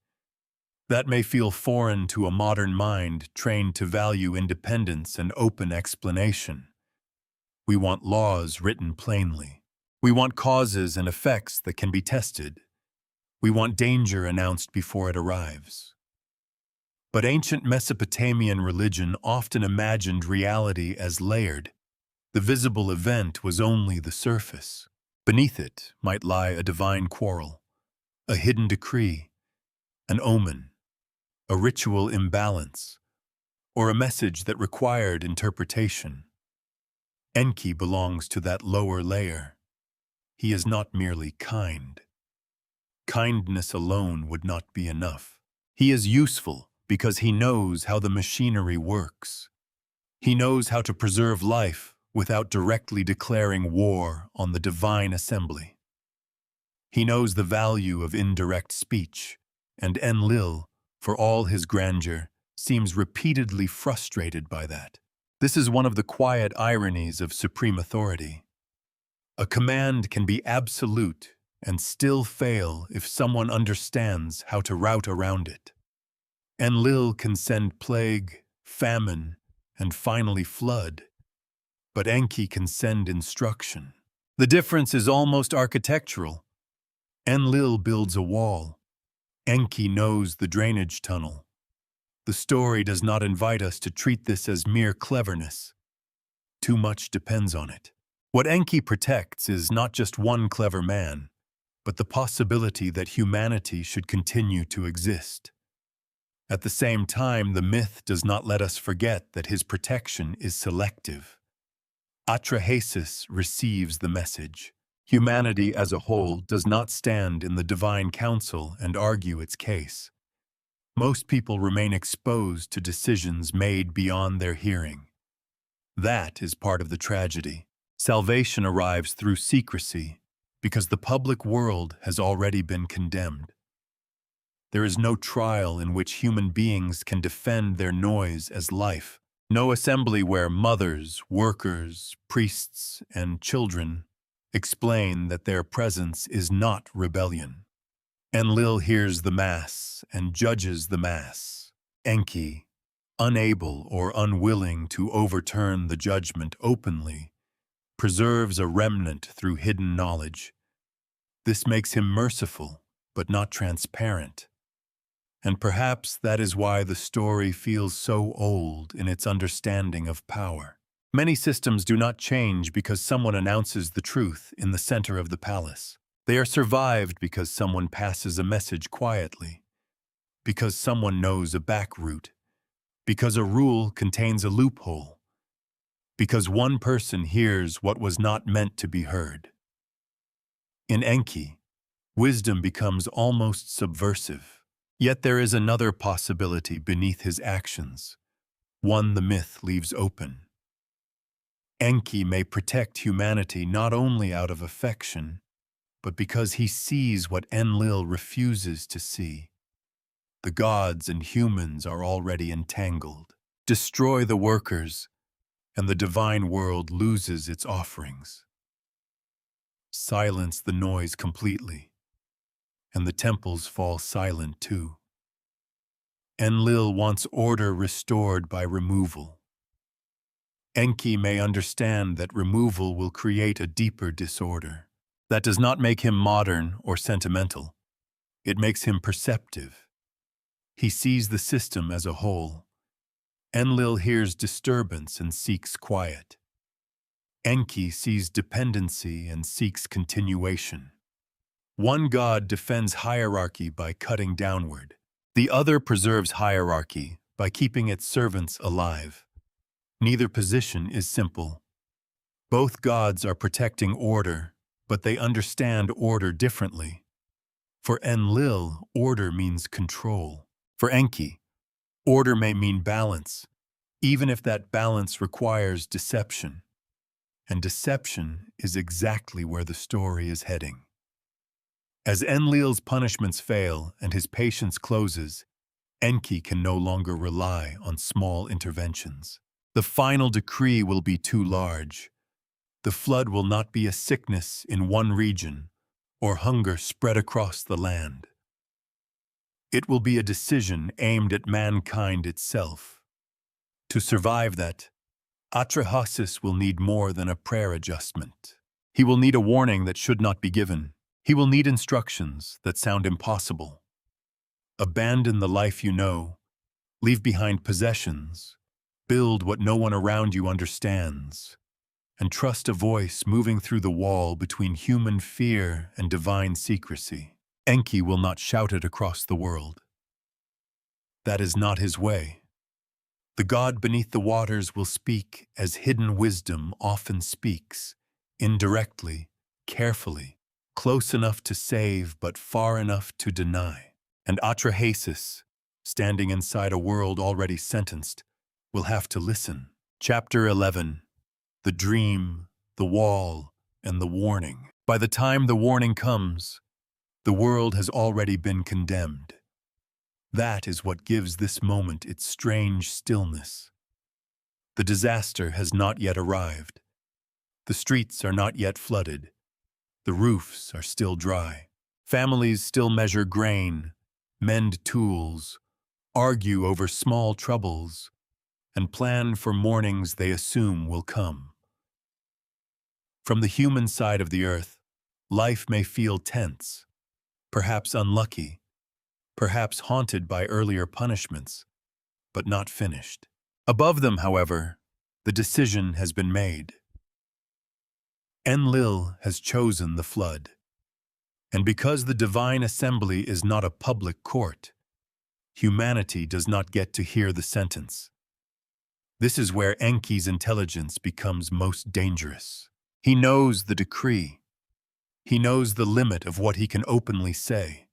That may feel foreign to a modern mind trained to value independence and open explanation. We want laws written plainly. We want causes and effects that can be tested. We want danger announced before it arrives. But ancient Mesopotamian religion often imagined reality as layered. The visible event was only the surface. Beneath it might lie a divine quarrel, a hidden decree, an omen, a ritual imbalance, or a message that required interpretation. Enki belongs to that lower layer. He is not merely kind. Kindness alone would not be enough. He is useful because he knows how the machinery works. He knows how to preserve life without directly declaring war on the divine assembly. He knows the value of indirect speech, and Enlil, for all his grandeur, seems repeatedly frustrated by that. This is one of the quiet ironies of supreme authority. A command can be absolute and still fail if someone understands how to route around it. Enlil can send plague, famine, and finally flood, but Enki can send instruction. The difference is almost architectural. Enlil builds a wall. Enki knows the drainage tunnel. The story does not invite us to treat this as mere cleverness. Too much depends on it. What Enki protects is not just one clever man, but the possibility that humanity should continue to exist. At the same time, the myth does not let us forget that his protection is selective. Atrahasis receives the message. Humanity as a whole does not stand in the divine council and argue its case. Most people remain exposed to decisions made beyond their hearing. That is part of the tragedy. Salvation arrives through secrecy because the public world has already been condemned. There is no trial in which human beings can defend their noise as life. No assembly where mothers, workers, priests, and children explain that their presence is not rebellion. Enlil hears the mass and judges the mass. Enki, unable or unwilling to overturn the judgment openly, preserves a remnant through hidden knowledge. This makes him merciful, but not transparent. And perhaps that is why the story feels so old in its understanding of power. Many systems do not change because someone announces the truth in the center of the palace. They are survived because someone passes a message quietly, because someone knows a back route, because a rule contains a loophole, because one person hears what was not meant to be heard. In Enki, wisdom becomes almost subversive. Yet there is another possibility beneath his actions, one the myth leaves open. Enki may protect humanity not only out of affection, but because he sees what Enlil refuses to see. The gods and humans are already entangled. Destroy the workers, and the divine world loses its offerings. Silence the noise completely, and the temples fall silent too. Enlil wants order restored by removal. Enki may understand that removal will create a deeper disorder. That does not make him modern or sentimental. It makes him perceptive. He sees the system as a whole. Enlil hears disturbance and seeks quiet. Enki sees dependency and seeks continuation. One god defends hierarchy by cutting downward. The other preserves hierarchy by keeping its servants alive. Neither position is simple. Both gods are protecting order, but they understand order differently. For Enlil, order means control. For Enki, order may mean balance, even if that balance requires deception. And deception is exactly where the story is heading. As Enlil's punishments fail and his patience closes, Enki can no longer rely on small interventions. The final decree will be too large. The flood will not be a sickness in one region or hunger spread across the land. It will be a decision aimed at mankind itself. To survive that, Atrahasis will need more than a prayer adjustment. He will need a warning that should not be given. He will need instructions that sound impossible. Abandon the life you know. Leave behind possessions. Build what no one around you understands. and trust a voice moving through the wall between human fear and divine secrecy. Enki will not shout it across the world. That is not his way. The god beneath the waters will speak as hidden wisdom often speaks, indirectly, carefully, close enough to save but far enough to deny. And Atrahasis, standing inside a world already sentenced, will have to listen. Chapter 11. The Dream, the Wall, and the Warning. By the time the warning comes, the world has already been condemned. That is what gives this moment its strange stillness. The disaster has not yet arrived. The streets are not yet flooded. The roofs are still dry. Families still measure grain, mend tools, argue over small troubles, and plan for mornings they assume will come. From the human side of the earth, life may feel tense, perhaps unlucky, perhaps haunted by earlier punishments, but not finished. Above them, however, the decision has been made. Enlil has chosen the flood. And because the divine assembly is not a public court, humanity does not get to hear the sentence. This is where Enki's intelligence becomes most dangerous. He knows the decree. He knows the limit of what he can openly say.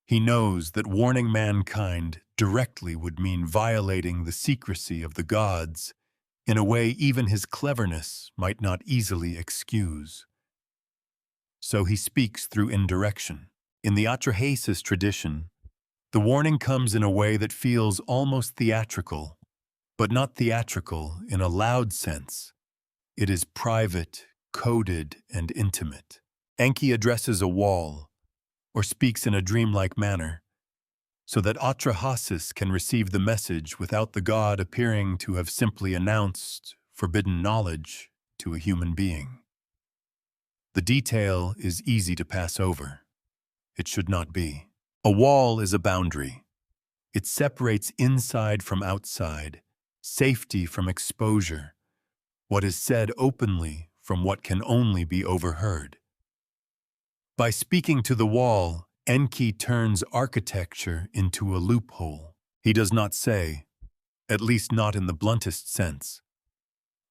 He knows that warning mankind directly would mean violating the secrecy of the gods in a way even his cleverness might not easily excuse. So he speaks through indirection. In the Atrahasis tradition, the warning comes in a way that feels almost theatrical, but not theatrical in a loud sense. It is private, coded, and intimate. Enki addresses a wall, or speaks in a dreamlike manner, so that Atrahasis can receive the message without the god appearing to have simply announced forbidden knowledge to a human being. The detail is easy to pass over. It should not be. A wall is a boundary. It separates inside from outside, safety from exposure, what is said openly from what can only be overheard. By speaking to the wall, Enki turns architecture into a loophole. He does not say, at least not in the bluntest sense,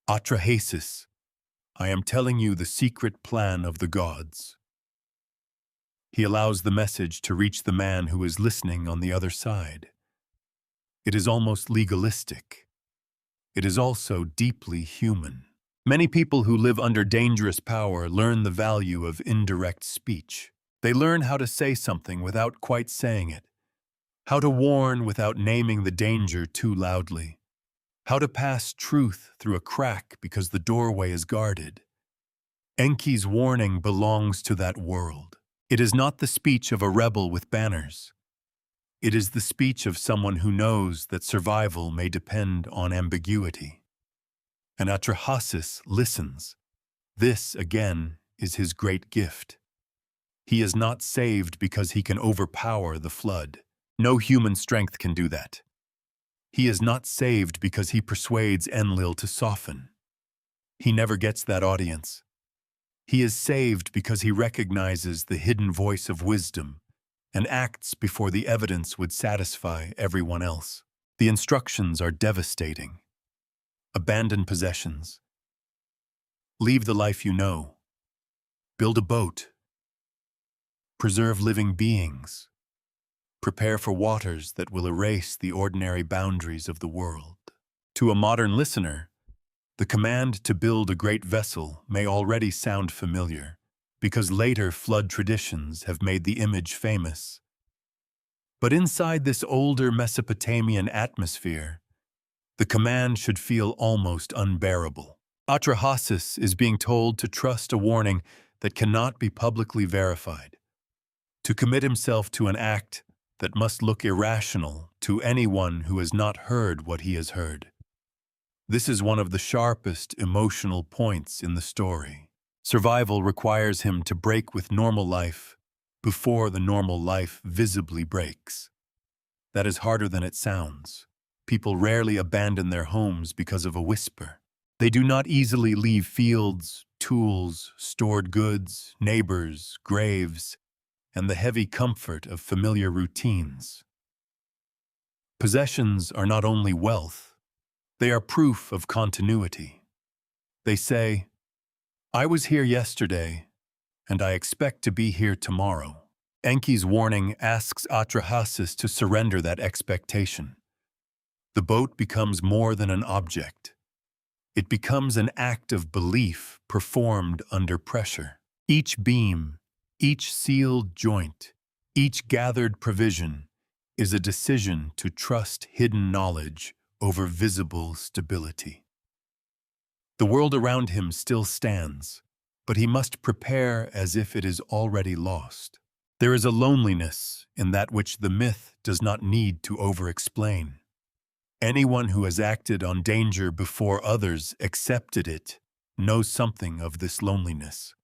Atrahasis, I am telling you the secret plan of the gods. He allows the message to reach the man who is listening on the other side. It is almost legalistic. It is also deeply human. Many people who live under dangerous power learn the value of indirect speech. They learn how to say something without quite saying it, how to warn without naming the danger too loudly, how to pass truth through a crack because the doorway is guarded. Enki's warning belongs to that world. It is not the speech of a rebel with banners. It is the speech of someone who knows that survival may depend on ambiguity. And Atrahasis listens. This, again, is his great gift. He is not saved because he can overpower the flood. No human strength can do that. He is not saved because he persuades Enlil to soften. He never gets that audience. He is saved because he recognizes the hidden voice of wisdom and acts before the evidence would satisfy everyone else. The instructions are devastating. Abandon possessions. Leave the life you know. Build a boat. Preserve living beings. Prepare for waters that will erase the ordinary boundaries of the world. To a modern listener, the command to build a great vessel may already sound familiar, because later flood traditions have made the image famous. But inside this older Mesopotamian atmosphere, the command should feel almost unbearable. Atrahasis is being told to trust a warning that cannot be publicly verified, to commit himself to an act that must look irrational to anyone who has not heard what he has heard. This is one of the sharpest emotional points in the story. Survival requires him to break with normal life before the normal life visibly breaks. That is harder than it sounds. People rarely abandon their homes because of a whisper. They do not easily leave fields, tools, stored goods, neighbors, graves, and the heavy comfort of familiar routines. Possessions are not only wealth, they are proof of continuity. They say, "I was here yesterday, and I expect to be here tomorrow." Enki's warning asks Atrahasis to surrender that expectation. The boat becomes more than an object. It becomes an act of belief performed under pressure. Each beam, each sealed joint, each gathered provision is a decision to trust hidden knowledge over visible stability. The world around him still stands, but he must prepare as if it is already lost. There is a loneliness in that which the myth does not need to over-explain. Anyone who has acted on danger before others accepted it knows something of this loneliness.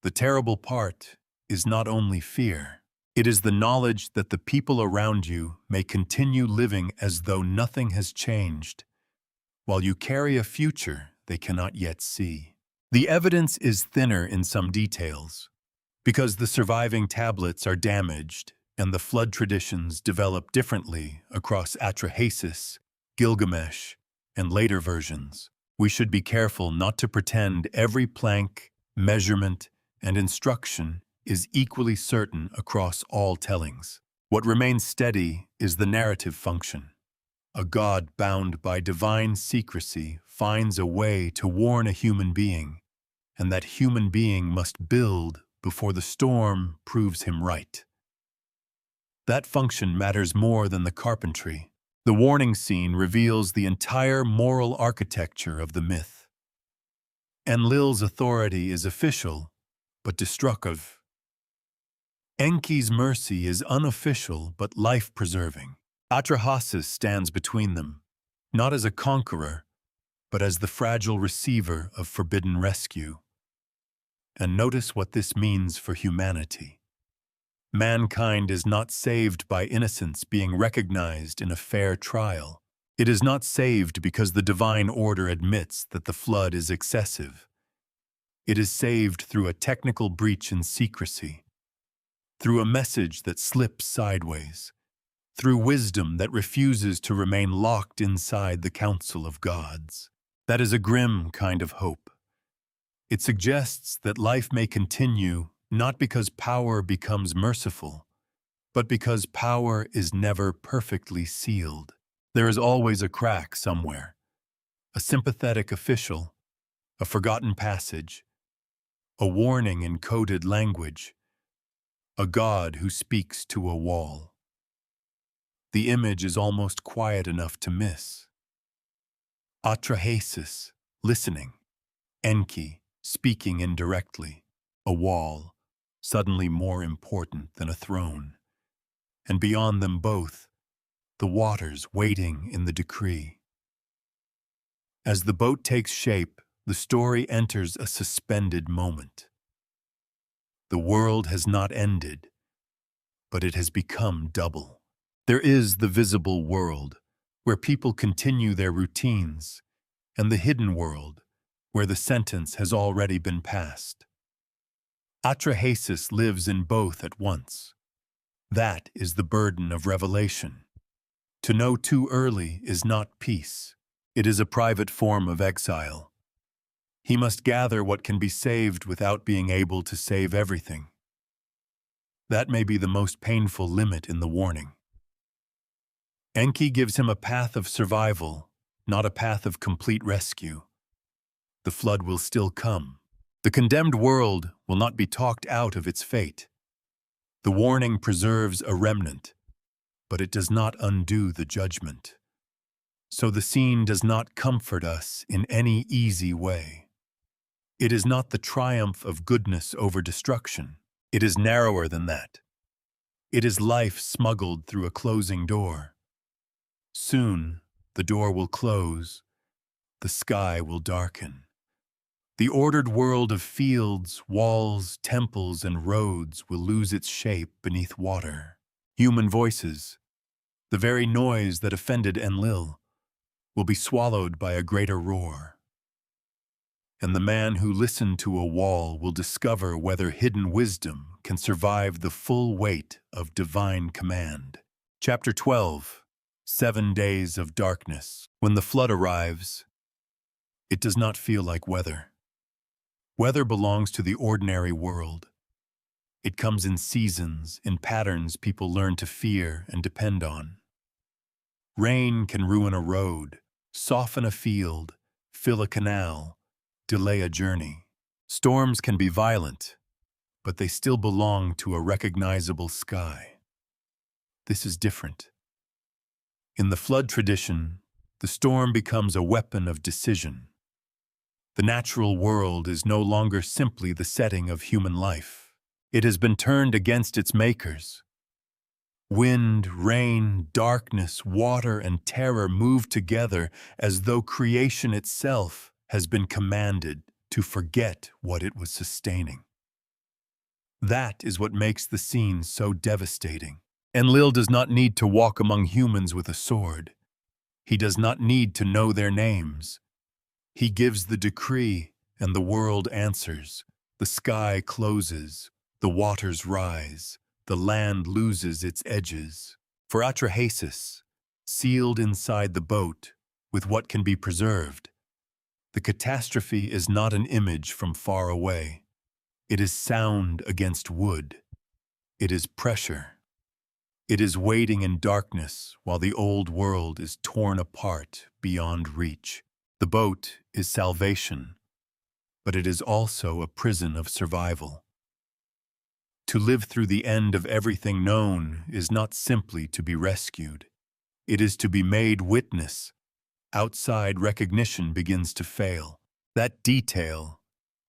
The terrible part is not only fear. It is the knowledge that the people around you may continue living as though nothing has changed, while you carry a future they cannot yet see. The evidence is thinner in some details, because the surviving tablets are damaged and the flood traditions develop differently across Atrahasis, Gilgamesh, and later versions. We should be careful not to pretend every plank, measurement, and instruction is equally certain across all tellings. What remains steady is the narrative function. A god bound by divine secrecy finds a way to warn a human being, and that human being must build before the storm proves him right. That function matters more than the carpentry. The warning scene reveals the entire moral architecture of the myth. Enlil's authority is official, but destructive. Enki's mercy is unofficial, but life-preserving. Atrahasis stands between them, not as a conqueror, but as the fragile receiver of forbidden rescue. And notice what this means for humanity. Mankind is not saved by innocence being recognized in a fair trial. It is not saved because the divine order admits that the flood is excessive. It is saved through a technical breach in secrecy, through a message that slips sideways, through wisdom that refuses to remain locked inside the council of gods. That is a grim kind of hope. It suggests that life may continue not because power becomes merciful, but because power is never perfectly sealed. There is always a crack somewhere, a sympathetic official, a forgotten passage, a warning in coded language, a god who speaks to a wall. The image is almost quiet enough to miss. Atrahasis, listening. Enki, speaking indirectly. A wall, suddenly more important than a throne. And beyond them both, the waters waiting in the decree. As the boat takes shape, the story enters a suspended moment. The world has not ended, but it has become double. There is the visible world, where people continue their routines, and the hidden world, where the sentence has already been passed. Atrahasis lives in both at once. That is the burden of revelation. To know too early is not peace. It is a private form of exile. He must gather what can be saved without being able to save everything. That may be the most painful limit in the warning. Enki gives him a path of survival, not a path of complete rescue. The flood will still come. The condemned world will not be talked out of its fate. The warning preserves a remnant, but it does not undo the judgment. So the scene does not comfort us in any easy way. It is not the triumph of goodness over destruction. It is narrower than that. It is life smuggled through a closing door. Soon, the door will close, the sky will darken. The ordered world of fields, walls, temples, and roads will lose its shape beneath water. Human voices, the very noise that offended Enlil, will be swallowed by a greater roar. and the man who listened to a wall will discover whether hidden wisdom can survive the full weight of divine command. Chapter 12. 7 Days of Darkness. When the flood arrives, it does not feel like weather. Weather belongs to the ordinary world. It comes in seasons, in patterns people learn to fear and depend on. Rain can ruin a road, soften a field, fill a canal, delay a journey. Storms can be violent, but they still belong to a recognizable sky. This is different. In the flood tradition, the storm becomes a weapon of decision. The natural world is no longer simply the setting of human life. It has been turned against its makers. Wind, rain, darkness, water, and terror move together as though creation itself has been commanded to forget what it was sustaining. That is what makes the scene so devastating. Enlil does not need to walk among humans with a sword. He does not need to know their names. He gives the decree, and the world answers. The sky closes, the waters rise, the land loses its edges. For Atrahasis, sealed inside the boat with what can be preserved, the catastrophe is not an image from far away. It is sound against wood. It is pressure. It is waiting in darkness while the old world is torn apart beyond reach. The boat is salvation, but it is also a prison of survival. To live through the end of everything known is not simply to be rescued. It is to be made witness. Outside recognition begins to fail. That detail,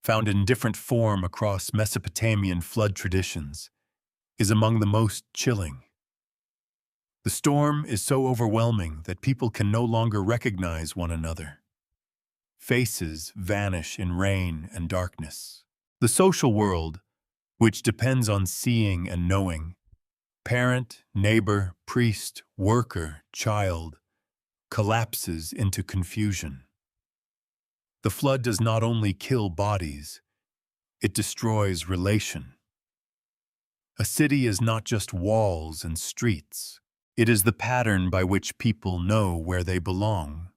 found in different form across Mesopotamian flood traditions, is among the most chilling. The storm is so overwhelming that people can no longer recognize one another. Faces vanish in rain and darkness. The social world, which depends on seeing and knowing, parent, neighbor, priest, worker, child, collapses into confusion. The flood does not only kill bodies, it destroys relation. A city is not just walls and streets. It is the pattern by which people know where they belong.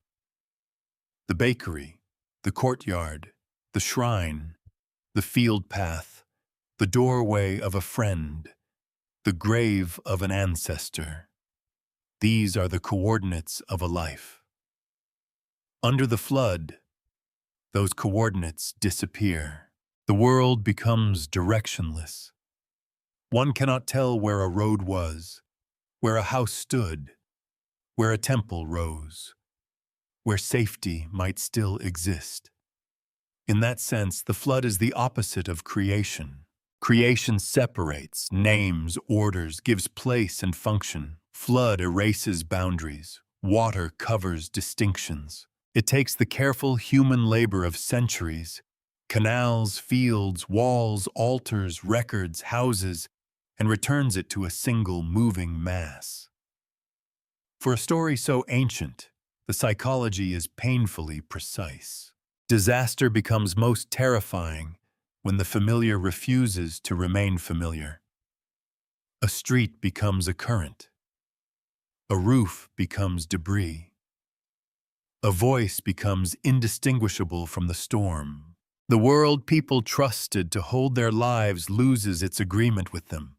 The bakery, the courtyard, the shrine, the field path, the doorway of a friend, the grave of an ancestor. These are the coordinates of a life. Under the flood, those coordinates disappear. The world becomes directionless. One cannot tell where a road was, where a house stood, where a temple rose, where safety might still exist. In that sense, the flood is the opposite of creation. Creation separates, names, orders, gives place and function. Flood erases boundaries. Water covers distinctions. It takes the careful human labor of centuries, canals, fields, walls, altars, records, houses, and returns it to a single moving mass. For a story so ancient, the psychology is painfully precise. Disaster becomes most terrifying when the familiar refuses to remain familiar. A street becomes a current. A roof becomes debris. A voice becomes indistinguishable from the storm. The world people trusted to hold their lives loses its agreement with them.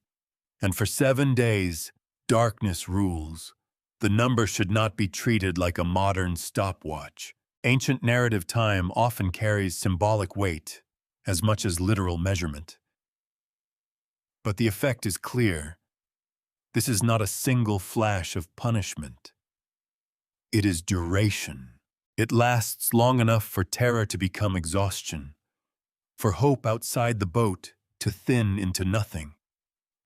And for 7 days, darkness rules. The number should not be treated like a modern stopwatch. Ancient narrative time often carries symbolic weight, as much as literal measurement. But the effect is clear. This is not a single flash of punishment. It is duration. It lasts long enough for terror to become exhaustion, for hope outside the boat to thin into nothing,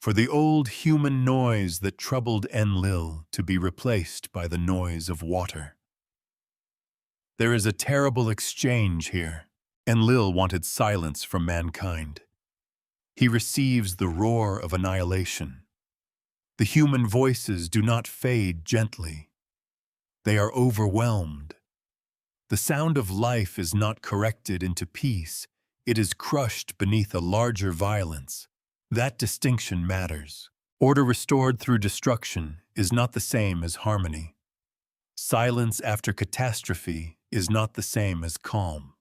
for the old human noise that troubled Enlil to be replaced by the noise of water. There is a terrible exchange here. Enlil wanted silence from mankind. He receives the roar of annihilation. The human voices do not fade gently. They are overwhelmed. The sound of life is not corrected into peace, it is crushed beneath a larger violence. That distinction matters. Order restored through destruction is not the same as harmony. Silence after catastrophe is not the same as calm.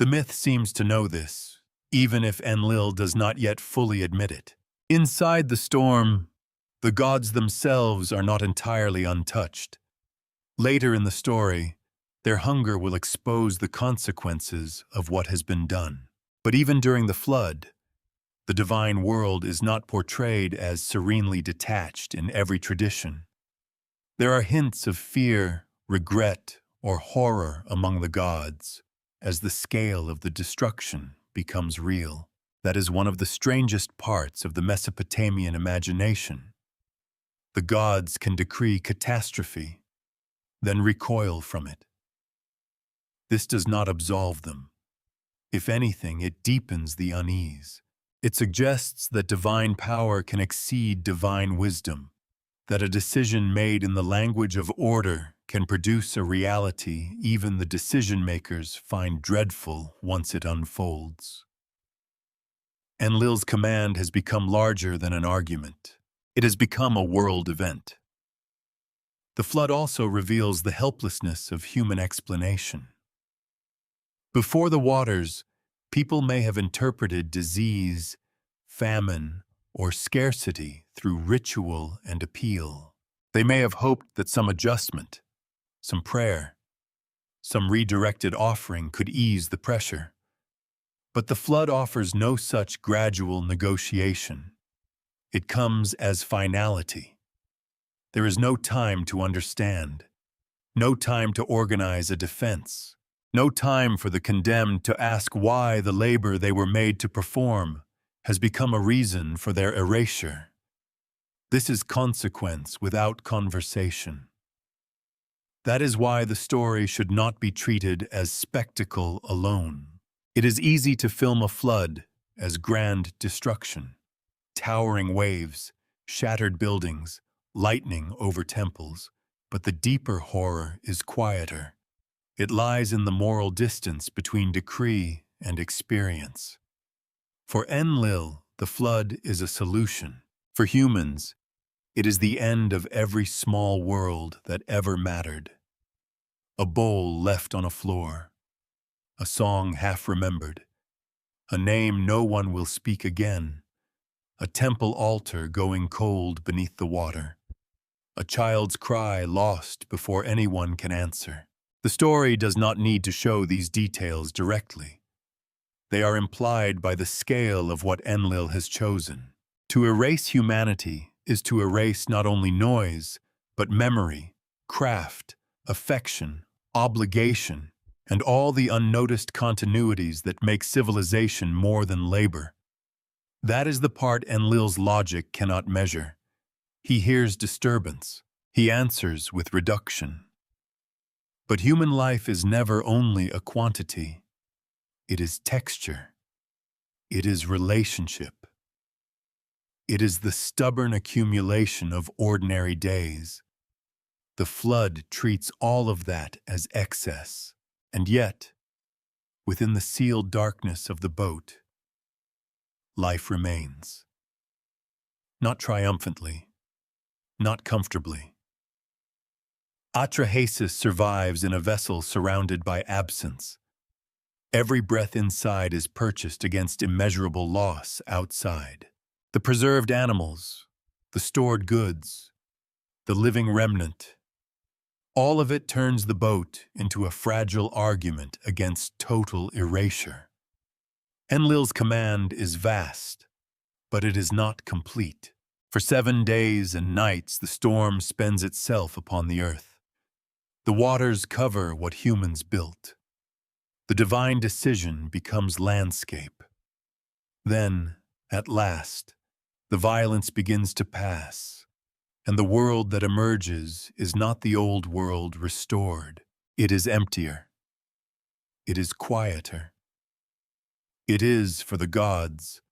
The myth seems to know this, even if Enlil does not yet fully admit it. Inside the storm, the gods themselves are not entirely untouched. Later in the story, their hunger will expose the consequences of what has been done. But even during the flood, the divine world is not portrayed as serenely detached in every tradition. There are hints of fear, regret, or horror among the gods as the scale of the destruction becomes real. That is one of the strangest parts of the Mesopotamian imagination. The gods can decree catastrophe, then recoil from it. This does not absolve them. If anything, it deepens the unease. It suggests that divine power can exceed divine wisdom, that a decision made in the language of order can produce a reality even the decision-makers find dreadful once it unfolds. Enlil's command has become larger than an argument. It has become a world event. The flood also reveals the helplessness of human explanation. Before the waters, people may have interpreted disease, famine, or scarcity through ritual and appeal. They may have hoped that some adjustment, some prayer, some redirected offering could ease the pressure. But the flood offers no such gradual negotiation. It comes as finality. There is no time to understand, no time to organize a defense, no time for the condemned to ask why the labor they were made to perform has become a reason for their erasure. This is consequence without conversation. That is why the story should not be treated as spectacle alone. It is easy to film a flood as grand destruction. Towering waves, shattered buildings, lightning over temples, but the deeper horror is quieter. It lies in the moral distance between decree and experience. For Enlil, the flood is a solution. For humans, it is the end of every small world that ever mattered. A bowl left on a floor, a song half remembered, a name no one will speak again, a temple altar going cold beneath the water, a child's cry lost before anyone can answer. The story does not need to show these details directly. They are implied by the scale of what Enlil has chosen. To erase humanity is to erase not only noise, but memory, craft, affection, obligation, and all the unnoticed continuities that make civilization more than labor. That is the part Enlil's logic cannot measure. He hears disturbance. He answers with reduction. But human life is never only a quantity. It is texture. It is relationship. It is the stubborn accumulation of ordinary days. The flood treats all of that as excess. And yet, within the sealed darkness of the boat, life remains. Not triumphantly, not comfortably. Atrahasis survives in a vessel surrounded by absence. Every breath inside is purchased against immeasurable loss outside. The preserved animals, the stored goods, the living remnant, all of it turns the boat into a fragile argument against total erasure. Enlil's command is vast, but it is not complete. For 7 days and nights the storm spends itself upon the earth. The waters cover what humans built. The divine decision becomes landscape. Then, at last, the violence begins to pass, and the world that emerges is not the old world restored. It is emptier. It is quieter. It is, for the gods,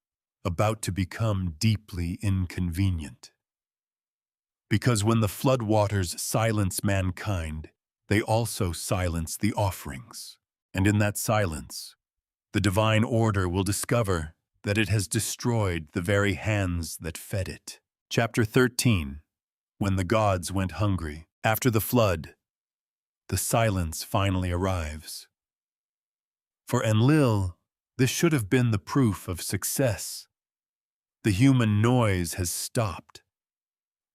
about to become deeply inconvenient. Because when the floodwaters silence mankind, they also silence the offerings. And in that silence, the divine order will discover that it has destroyed the very hands that fed it. Chapter 13. When the gods went hungry. After the flood, the silence finally arrives. For Enlil, this should have been the proof of success. The human noise has stopped.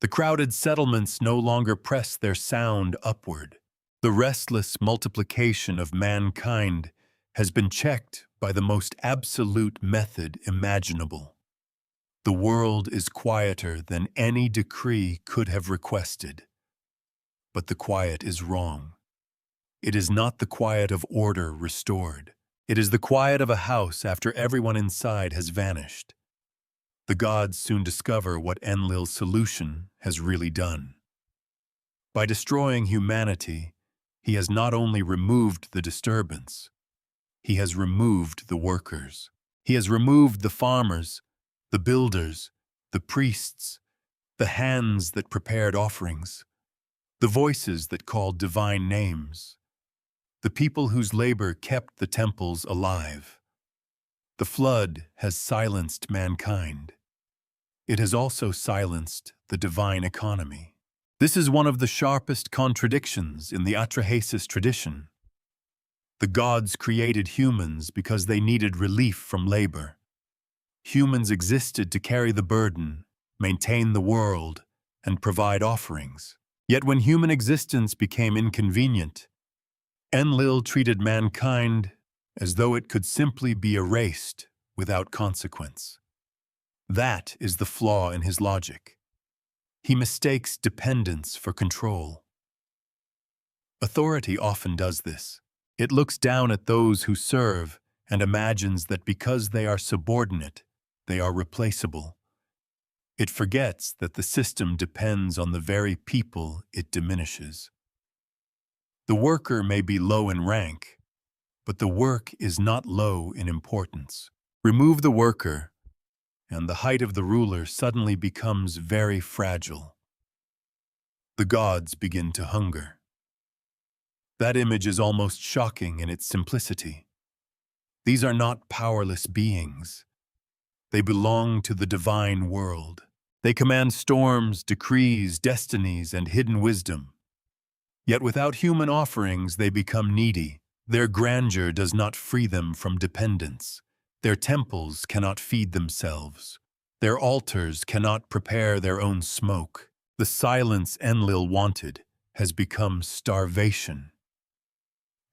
The crowded settlements no longer press their sound upward. The restless multiplication of mankind has been checked by the most absolute method imaginable. The world is quieter than any decree could have requested. But the quiet is wrong. It is not the quiet of order restored. It is the quiet of a house after everyone inside has vanished. The gods soon discover what Enlil's solution has really done. By destroying humanity, he has not only removed the disturbance, he has removed the workers. He has removed the farmers, the builders, the priests, the hands that prepared offerings, the voices that called divine names, the people whose labor kept the temples alive. The flood has silenced mankind. It has also silenced the divine economy. This is one of the sharpest contradictions in the Atrahasis tradition. The gods created humans because they needed relief from labor. Humans existed to carry the burden, maintain the world, and provide offerings. Yet when human existence became inconvenient, Enlil treated mankind as though it could simply be erased without consequence. That is the flaw in his logic. He mistakes dependence for control. Authority often does this. It looks down at those who serve and imagines that because they are subordinate, they are replaceable. It forgets that the system depends on the very people it diminishes. The worker may be low in rank, but the work is not low in importance. Remove the worker, and the height of the ruler suddenly becomes very fragile. The gods begin to hunger. That image is almost shocking in its simplicity. These are not powerless beings. They belong to the divine world. They command storms, decrees, destinies, and hidden wisdom. Yet without human offerings, they become needy. Their grandeur does not free them from dependence. Their temples cannot feed themselves. Their altars cannot prepare their own smoke. The silence Enlil wanted has become starvation.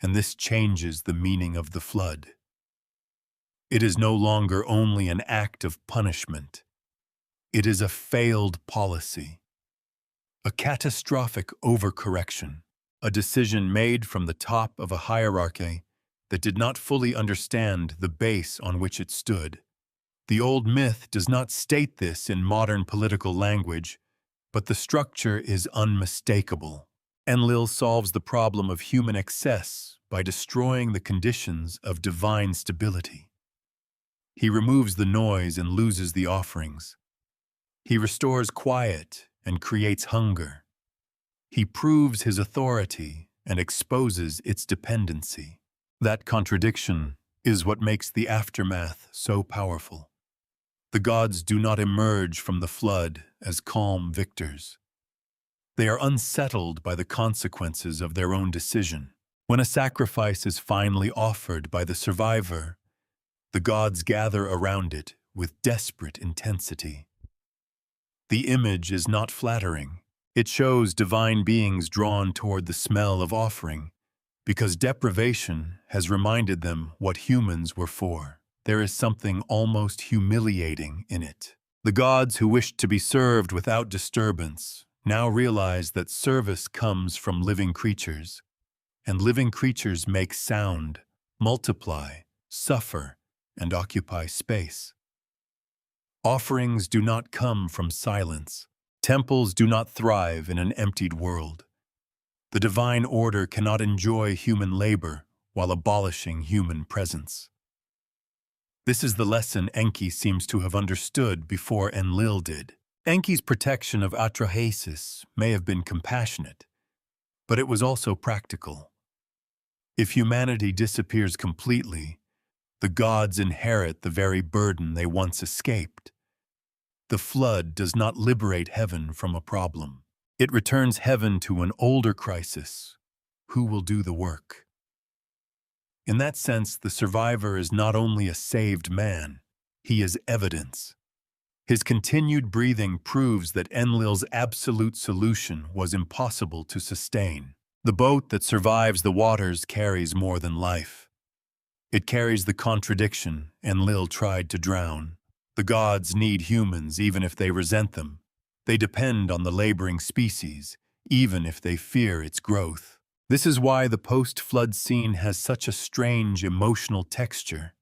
And this changes the meaning of the flood. It is no longer only an act of punishment. It is a failed policy, a catastrophic overcorrection, a decision made from the top of a hierarchy that did not fully understand the base on which it stood. The old myth does not state this in modern political language, but the structure is unmistakable. Enlil solves the problem of human excess by destroying the conditions of divine stability. He removes the noise and loses the offerings. He restores quiet and creates hunger. He proves his authority and exposes its dependency. That contradiction is what makes the aftermath so powerful. The gods do not emerge from the flood as calm victors. They are unsettled by the consequences of their own decision. When a sacrifice is finally offered by the survivor, the gods gather around it with desperate intensity. The image is not flattering. It shows divine beings drawn toward the smell of offering, because deprivation has reminded them what humans were for. There is something almost humiliating in it. The gods who wished to be served without disturbance now realize that service comes from living creatures, and living creatures make sound, multiply, suffer, and occupy space. Offerings do not come from silence. Temples do not thrive in an emptied world. The divine order cannot enjoy human labor while abolishing human presence. This is the lesson Enki seems to have understood before Enlil did. Enki's protection of Atrahasis may have been compassionate, But it was also practical. If humanity disappears completely, the gods inherit the very burden they once escaped. The flood does not liberate heaven from a problem. It returns heaven to an older crisis. Who will do the work? In that sense, the survivor is not only a saved man, he is evidence. His continued breathing proves that Enlil's absolute solution was impossible to sustain. The boat that survives the waters carries more than life. It carries the contradiction Enlil tried to drown. The gods need humans even if they resent them. They depend on the laboring species, even if they fear its growth. This is why the post-flood scene has such a strange emotional texture.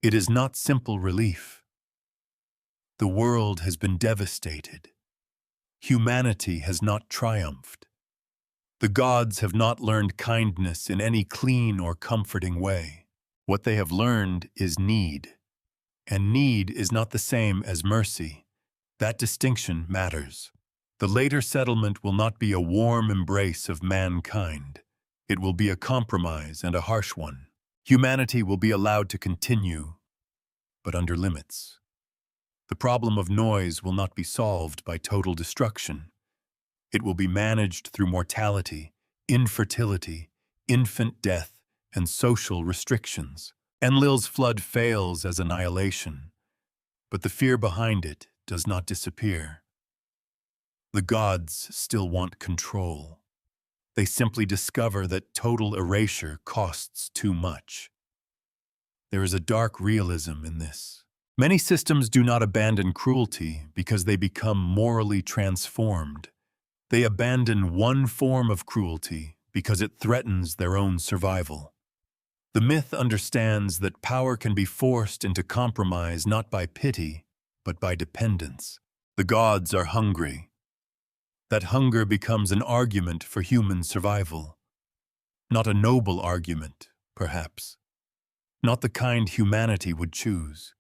It is not simple relief. The world has been devastated. Humanity has not triumphed. The gods have not learned kindness in any clean or comforting way. What they have learned is need. And need is not the same as mercy. That distinction matters. The later settlement will not be a warm embrace of mankind. It will be a compromise and a harsh one. Humanity will be allowed to continue, but under limits. The problem of noise will not be solved by total destruction. It will be managed through mortality, infertility, infant death, and social restrictions. Enlil's flood fails as annihilation, but the fear behind it does not disappear. The gods still want control. They simply discover that total erasure costs too much. There is a dark realism in this. Many systems do not abandon cruelty because they become morally transformed. They abandon one form of cruelty because it threatens their own survival. The myth understands that power can be forced into compromise not by pity, but by dependence. The gods are hungry. That hunger becomes an argument for human survival. Not a noble argument, perhaps. Not the kind humanity would choose.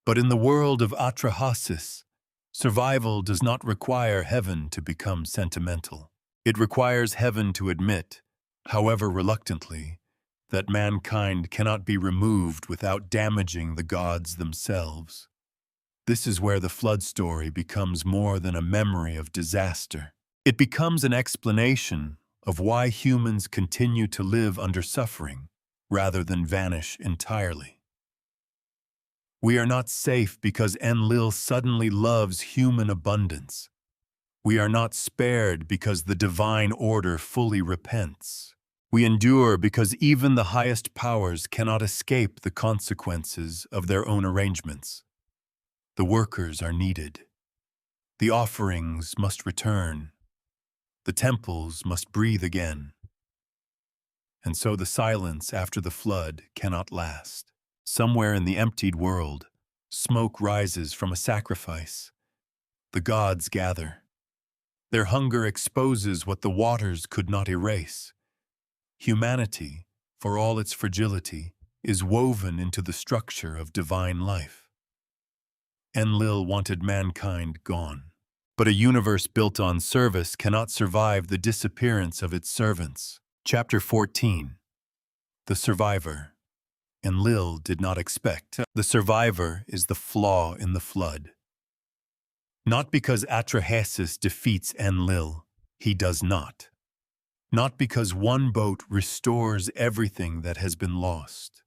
But in the world of Atrahasis, survival does not require heaven to become sentimental. It requires heaven to admit, however reluctantly, that mankind cannot be removed without damaging the gods themselves. This is where the flood story becomes more than a memory of disaster. It becomes an explanation of why humans continue to live under suffering rather than vanish entirely. We are not safe because Enlil suddenly loves human abundance. We are not spared because the divine order fully repents. We endure because even the highest powers cannot escape the consequences of their own arrangements. The workers are needed. The offerings must return. The temples must breathe again. And so the silence after the flood cannot last. Somewhere in the emptied world, smoke rises from a sacrifice. The gods gather. Their hunger exposes what the waters could not erase. Humanity, for all its fragility, is woven into the structure of divine life. Enlil wanted mankind gone. But a universe built on service cannot survive the disappearance of its servants. Chapter 14. The Survivor. Enlil did not expect. The survivor is the flaw in the flood. Not because Atrahasis defeats Enlil, he does not. Not because one boat restores everything that has been lost.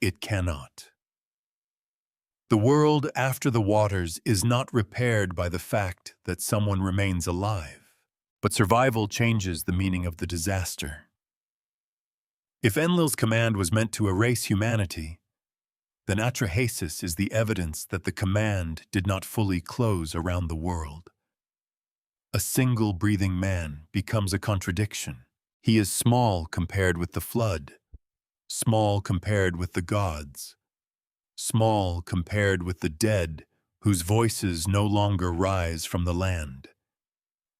It cannot. The world after the waters is not repaired by the fact that someone remains alive, but survival changes the meaning of the disaster. If Enlil's command was meant to erase humanity, then Atrahasis is the evidence that the command did not fully close around the world. A single breathing man becomes a contradiction. He is small compared with the flood, small compared with the gods, small compared with the dead whose voices no longer rise from the land.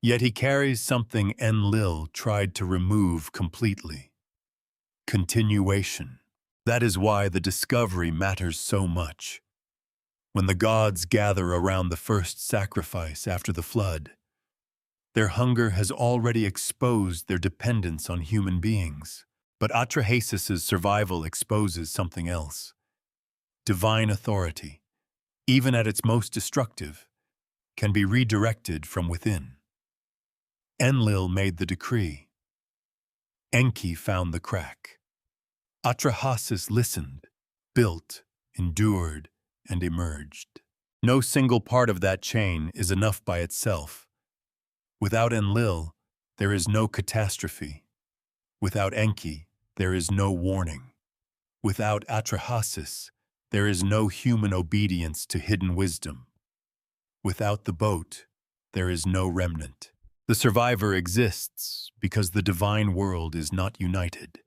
Yet he carries something Enlil tried to remove completely. Continuation. That is why the discovery matters so much. When the gods gather around the first sacrifice after the flood, Their hunger has already exposed their dependence on human beings. But Atrahasis' survival exposes something else. Divine authority, even at its most destructive, can be redirected from within. Enlil made the decree. Enki found the crack. Atrahasis listened, built, endured, and emerged. No single part of that chain is enough by itself. Without Enlil, there is no catastrophe. Without Enki, there is no warning. Without Atrahasis, there is no human obedience to hidden wisdom. Without the boat, there is no remnant. The survivor exists because the divine world is not united,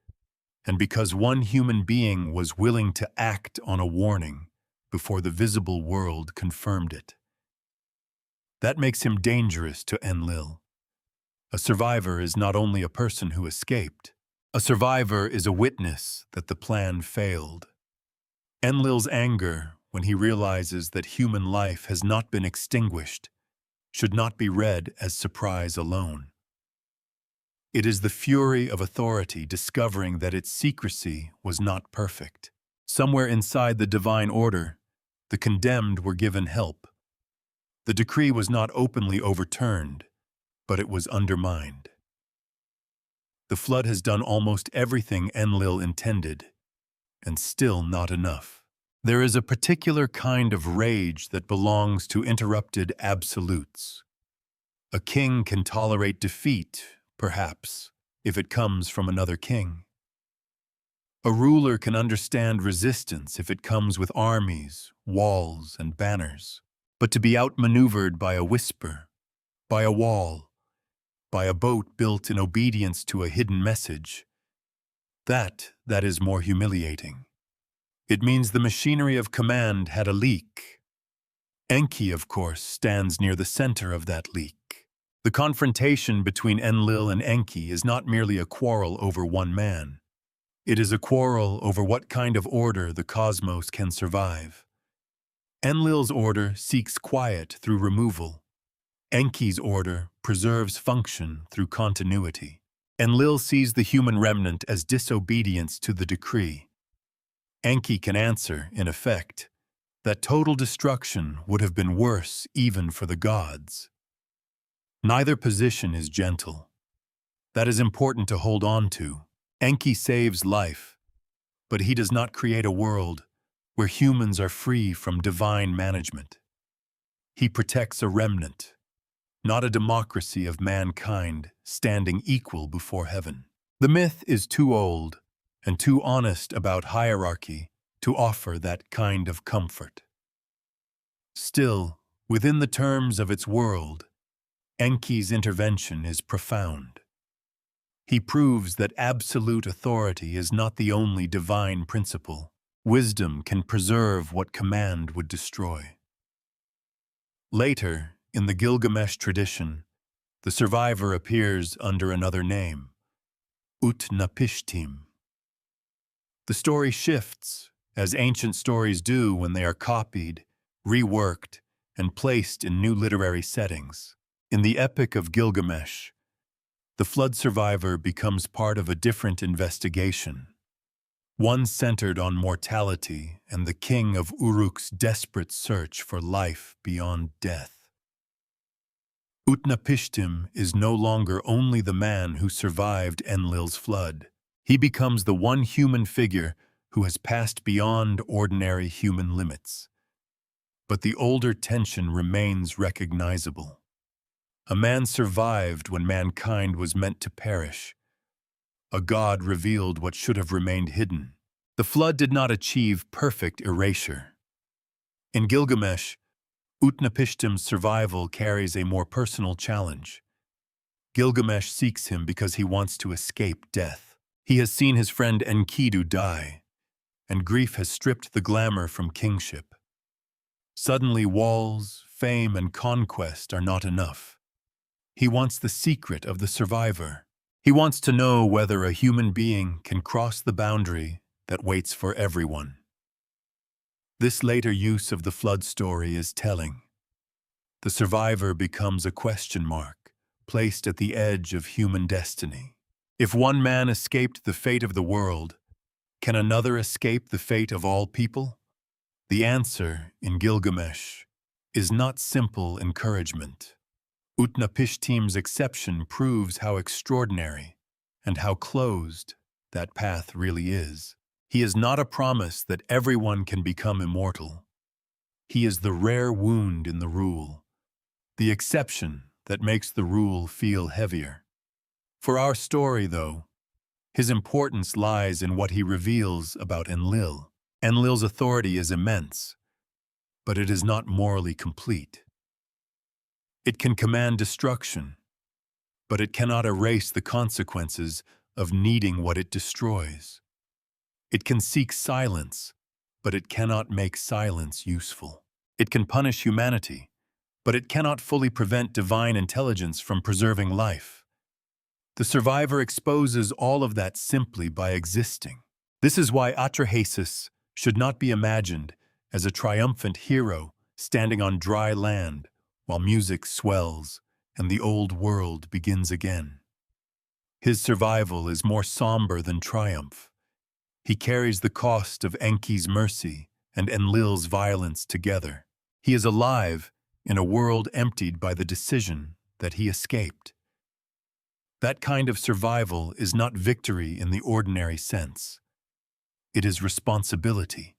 and because one human being was willing to act on a warning before the visible world confirmed it. That makes him dangerous to Enlil. A survivor is not only a person who escaped. A survivor is a witness that the plan failed. Enlil's anger, when he realizes that human life has not been extinguished, should not be read as surprise alone. It is the fury of authority discovering that its secrecy was not perfect. Somewhere inside the divine order, the condemned were given help. The decree was not openly overturned, but it was undermined. The flood has done almost everything Enlil intended, and still not enough. There is a particular kind of rage that belongs to interrupted absolutes. A king can tolerate defeat, perhaps, if it comes from another king. A ruler can understand resistance if it comes with armies, walls, and banners. But to be outmaneuvered by a whisper, by a wall, by a boat built in obedience to a hidden message, that is more humiliating. It means the machinery of command had a leak. Enki, of course, stands near the center of that leak. The confrontation between Enlil and Enki is not merely a quarrel over one man. It is a quarrel over what kind of order the cosmos can survive. Enlil's order seeks quiet through removal. Enki's order preserves function through continuity. Enlil sees the human remnant as disobedience to the decree. Enki can answer, in effect, that total destruction would have been worse even for the gods. Neither position is gentle. That is important to hold on to. Enki saves life, but he does not create a world where humans are free from divine management. He protects a remnant, not a democracy of mankind standing equal before heaven. The myth is too old and too honest about hierarchy to offer that kind of comfort. Still, within the terms of its world, Enki's intervention is profound. He proves that absolute authority is not the only divine principle. Wisdom can preserve what command would destroy. Later, in the Gilgamesh tradition, the survivor appears under another name, Utnapishtim. The story shifts, as ancient stories do when they are copied, reworked, and placed in new literary settings. In the Epic of Gilgamesh, the flood survivor becomes part of a different investigation, one centered on mortality and the king of Uruk's desperate search for life beyond death. Utnapishtim is no longer only the man who survived Enlil's flood. He becomes the one human figure who has passed beyond ordinary human limits. But the older tension remains recognizable. A man survived when mankind was meant to perish. A god revealed what should have remained hidden. The flood did not achieve perfect erasure. In Gilgamesh, Utnapishtim's survival carries a more personal challenge. Gilgamesh seeks him because he wants to escape death. He has seen his friend Enkidu die, and grief has stripped the glamour from kingship. Suddenly, walls, fame, and conquest are not enough. He wants the secret of the survivor. He wants to know whether a human being can cross the boundary that waits for everyone. This later use of the flood story is telling. The survivor becomes a question mark, placed at the edge of human destiny. If one man escaped the fate of the world, can another escape the fate of all people? The answer, in Gilgamesh, is not simple encouragement. Utnapishtim's exception proves how extraordinary and how closed that path really is. He is not a promise that everyone can become immortal. He is the rare wound in the rule, the exception that makes the rule feel heavier. For our story, though, his importance lies in what he reveals about Enlil. Enlil's authority is immense, but it is not morally complete. It can command destruction, but it cannot erase the consequences of needing what it destroys. It can seek silence, but it cannot make silence useful. It can punish humanity, but it cannot fully prevent divine intelligence from preserving life. The survivor exposes all of that simply by existing. This is why Atrahasis should not be imagined as a triumphant hero standing on dry land while music swells and the old world begins again. His survival is more somber than triumph. He carries the cost of Enki's mercy and Enlil's violence together. He is alive in a world emptied by the decision that he escaped. That kind of survival is not victory in the ordinary sense. It is responsibility.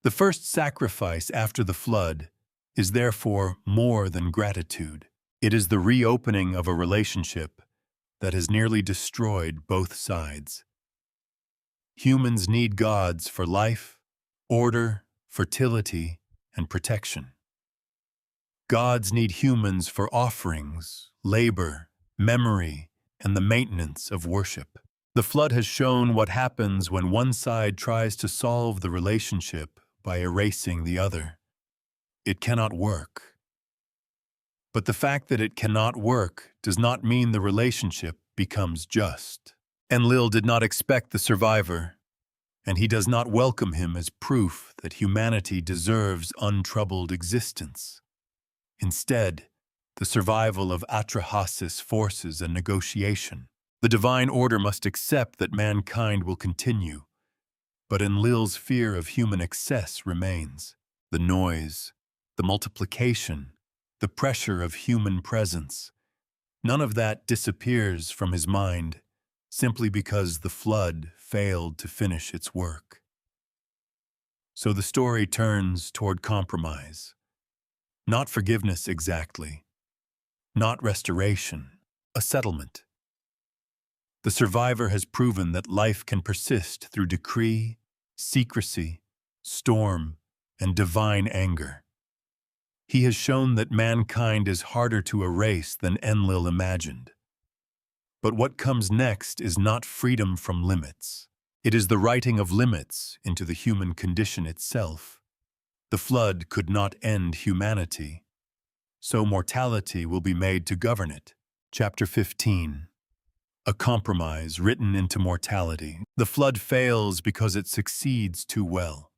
The first sacrifice after the flood is therefore more than gratitude. It is the reopening of a relationship that has nearly destroyed both sides. Humans need gods for life, order, fertility, and protection. Gods need humans for offerings, labor, memory, and the maintenance of worship. The flood has shown what happens when one side tries to solve the relationship by erasing the other. It cannot work. But the fact that it cannot work does not mean the relationship becomes just. Enlil did not expect the survivor, and he does not welcome him as proof that humanity deserves untroubled existence. Instead, the survival of Atrahasis forces a negotiation. The divine order must accept that mankind will continue, but Enlil's fear of human excess remains. The noise, the multiplication, the pressure of human presence, none of that disappears from his mind simply because the flood failed to finish its work. So the story turns toward compromise. Not forgiveness exactly, not restoration, a settlement. The survivor has proven that life can persist through decree, secrecy, storm, and divine anger. He has shown that mankind is harder to erase than Enlil imagined. But what comes next is not freedom from limits. It is the writing of limits into the human condition itself. The flood could not end humanity, so mortality will be made to govern it. Chapter 15. A compromise written into mortality. The flood fails because it succeeds too well.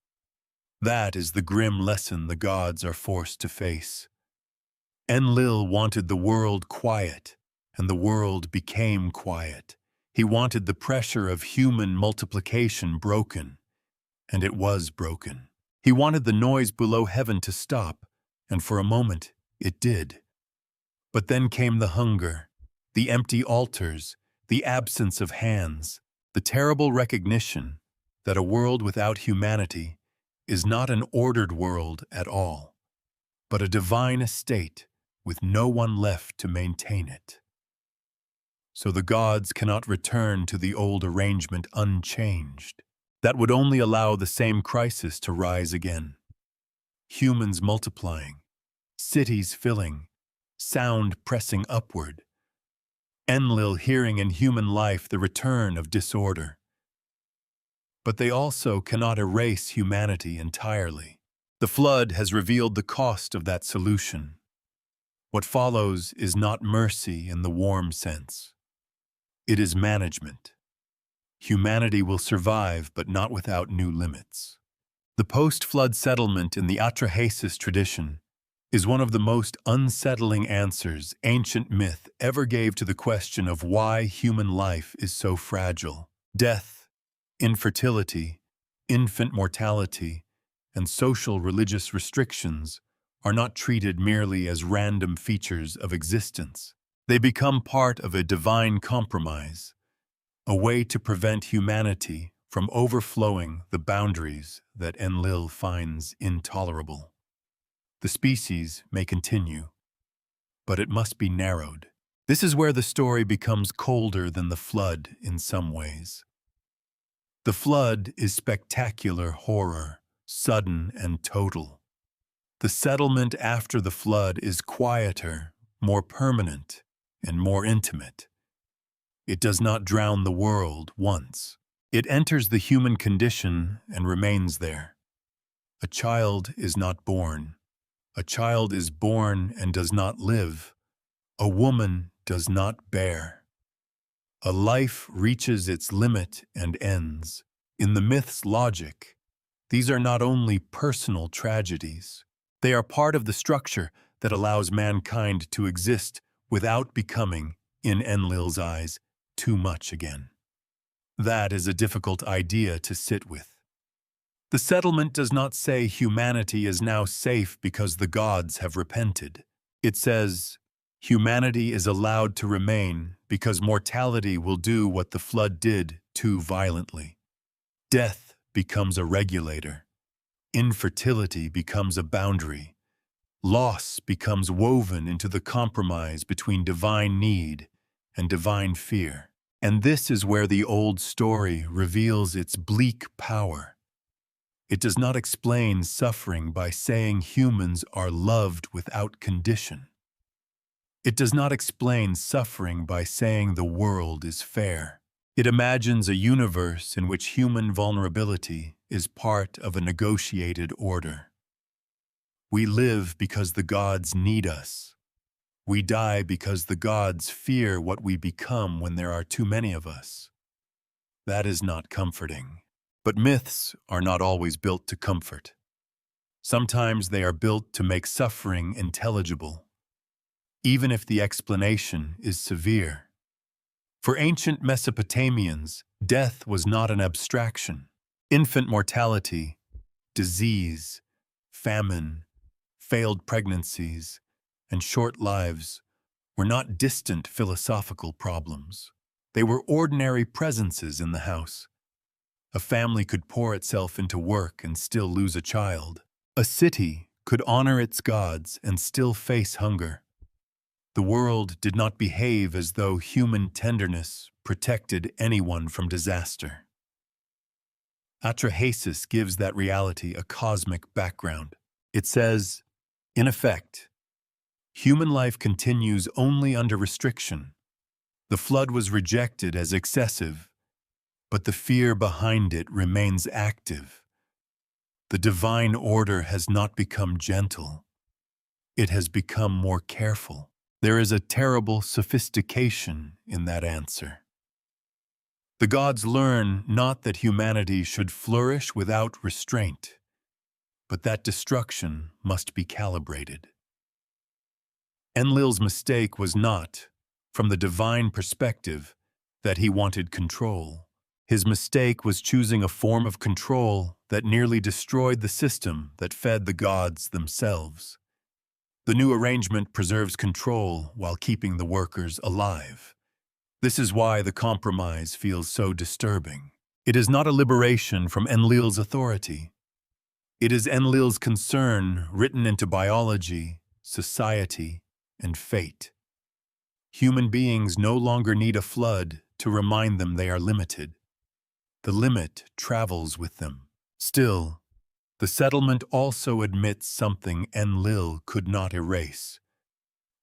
That is the grim lesson the gods are forced to face. Enlil wanted the world quiet, and the world became quiet. He wanted the pressure of human multiplication broken, and it was broken. He wanted the noise below heaven to stop, and for a moment it did. But then came the hunger, the empty altars, the absence of hands, the terrible recognition that a world without humanity is not an ordered world at all, but a divine estate with no one left to maintain it. So the gods cannot return to the old arrangement unchanged. That would only allow the same crisis to rise again. Humans multiplying, cities filling, sound pressing upward. Enlil hearing in human life the return of disorder. But they also cannot erase humanity entirely. The flood has revealed the cost of that solution. What follows is not mercy in the warm sense. It is management. Humanity will survive, but not without new limits. The post-flood settlement in the Atrahasis tradition is one of the most unsettling answers ancient myth ever gave to the question of why human life is so fragile. Death, infertility, infant mortality, and social religious restrictions are not treated merely as random features of existence. They become part of a divine compromise, a way to prevent humanity from overflowing the boundaries that Enlil finds intolerable. The species may continue, but it must be narrowed. This is where the story becomes colder than the flood in some ways. The flood is spectacular horror, sudden and total. The settlement after the flood is quieter, more permanent, and more intimate. It does not drown the world once. It enters the human condition and remains there. A child is not born. A child is born and does not live. A woman does not bear. A life reaches its limit and ends. In the myth's logic, these are not only personal tragedies. They are part of the structure that allows mankind to exist without becoming, in Enlil's eyes, too much again. That is a difficult idea to sit with. The settlement does not say humanity is now safe because the gods have repented. It says humanity is allowed to remain because mortality will do what the flood did too violently. Death becomes a regulator. Infertility becomes a boundary. Loss becomes woven into the compromise between divine need and divine fear. And this is where the old story reveals its bleak power. It does not explain suffering by saying humans are loved without condition. It does not explain suffering by saying the world is fair. It imagines a universe in which human vulnerability is part of a negotiated order. We live because the gods need us. We die because the gods fear what we become when there are too many of us. That is not comforting. But myths are not always built to comfort. Sometimes they are built to make suffering intelligible, even if the explanation is severe. For ancient Mesopotamians, death was not an abstraction. Infant mortality, disease, famine, failed pregnancies, and short lives were not distant philosophical problems. They were ordinary presences in the house. A family could pour itself into work and still lose a child. A city could honor its gods and still face hunger. The world did not behave as though human tenderness protected anyone from disaster. Atrahasis gives that reality a cosmic background. It says, in effect, human life continues only under restriction. The flood was rejected as excessive, but the fear behind it remains active. The divine order has not become gentle. It has become more careful. There is a terrible sophistication in that answer. The gods learn not that humanity should flourish without restraint, but that destruction must be calibrated. Enlil's mistake was not, from the divine perspective, that he wanted control. His mistake was choosing a form of control that nearly destroyed the system that fed the gods themselves. The new arrangement preserves control while keeping the workers alive. This is why the compromise feels so disturbing. It is not a liberation from Enlil's authority. It is Enlil's concern written into biology, society, and fate. Human beings no longer need a flood to remind them they are limited. The limit travels with them. Still, the settlement also admits something Enlil could not erase.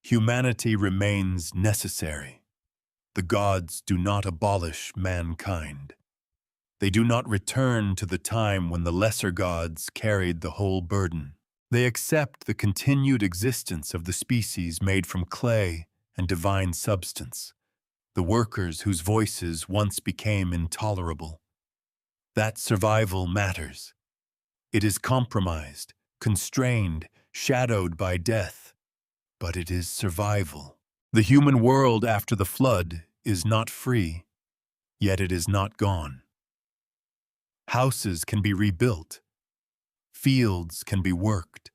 Humanity remains necessary. The gods do not abolish mankind. They do not return to the time when the lesser gods carried the whole burden. They accept the continued existence of the species made from clay and divine substance, the workers whose voices once became intolerable. That survival matters. It is compromised, constrained, shadowed by death, but it is survival. The human world after the flood is not free, yet it is not gone. Houses can be rebuilt, fields can be worked,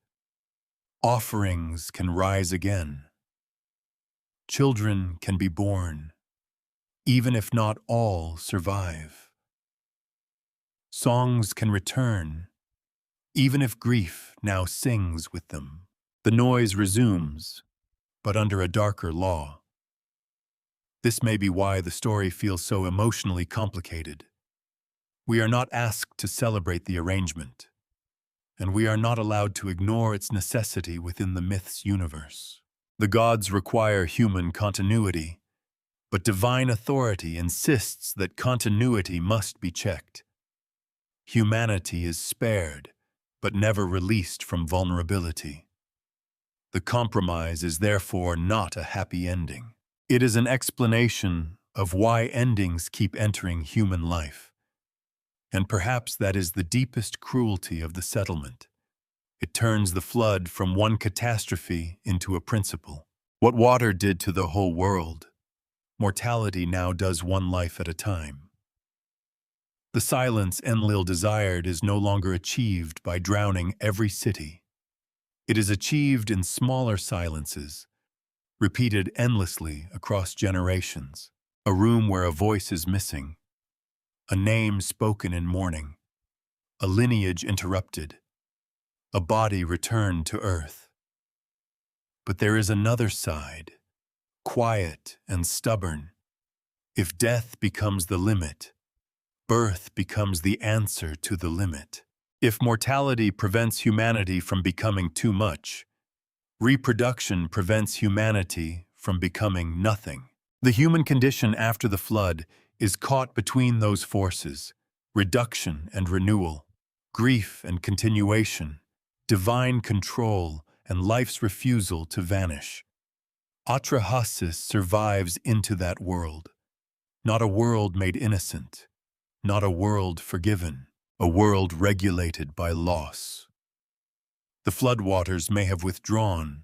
offerings can rise again. Children can be born, even if not all survive. Songs can return, even if grief now sings with them. The noise resumes, but under a darker law. This may be why the story feels so emotionally complicated. We are not asked to celebrate the arrangement, and we are not allowed to ignore its necessity within the myth's universe. The gods require human continuity, but divine authority insists that continuity must be checked. Humanity is spared, but never released from vulnerability. The compromise is therefore not a happy ending. It is an explanation of why endings keep entering human life. And perhaps that is the deepest cruelty of the settlement. It turns the flood from one catastrophe into a principle. What water did to the whole world, mortality now does one life at a time. The silence Enlil desired is no longer achieved by drowning every city. It is achieved in smaller silences, repeated endlessly across generations. A room where a voice is missing, a name spoken in mourning, a lineage interrupted, a body returned to earth. But there is another side, quiet and stubborn. If death becomes the limit, birth becomes the answer to the limit. If mortality prevents humanity from becoming too much, reproduction prevents humanity from becoming nothing. The human condition after the flood is caught between those forces, reduction and renewal, grief and continuation, divine control and life's refusal to vanish. Atrahasis survives into that world, not a world made innocent, not a world forgiven, a world regulated by loss. The floodwaters may have withdrawn,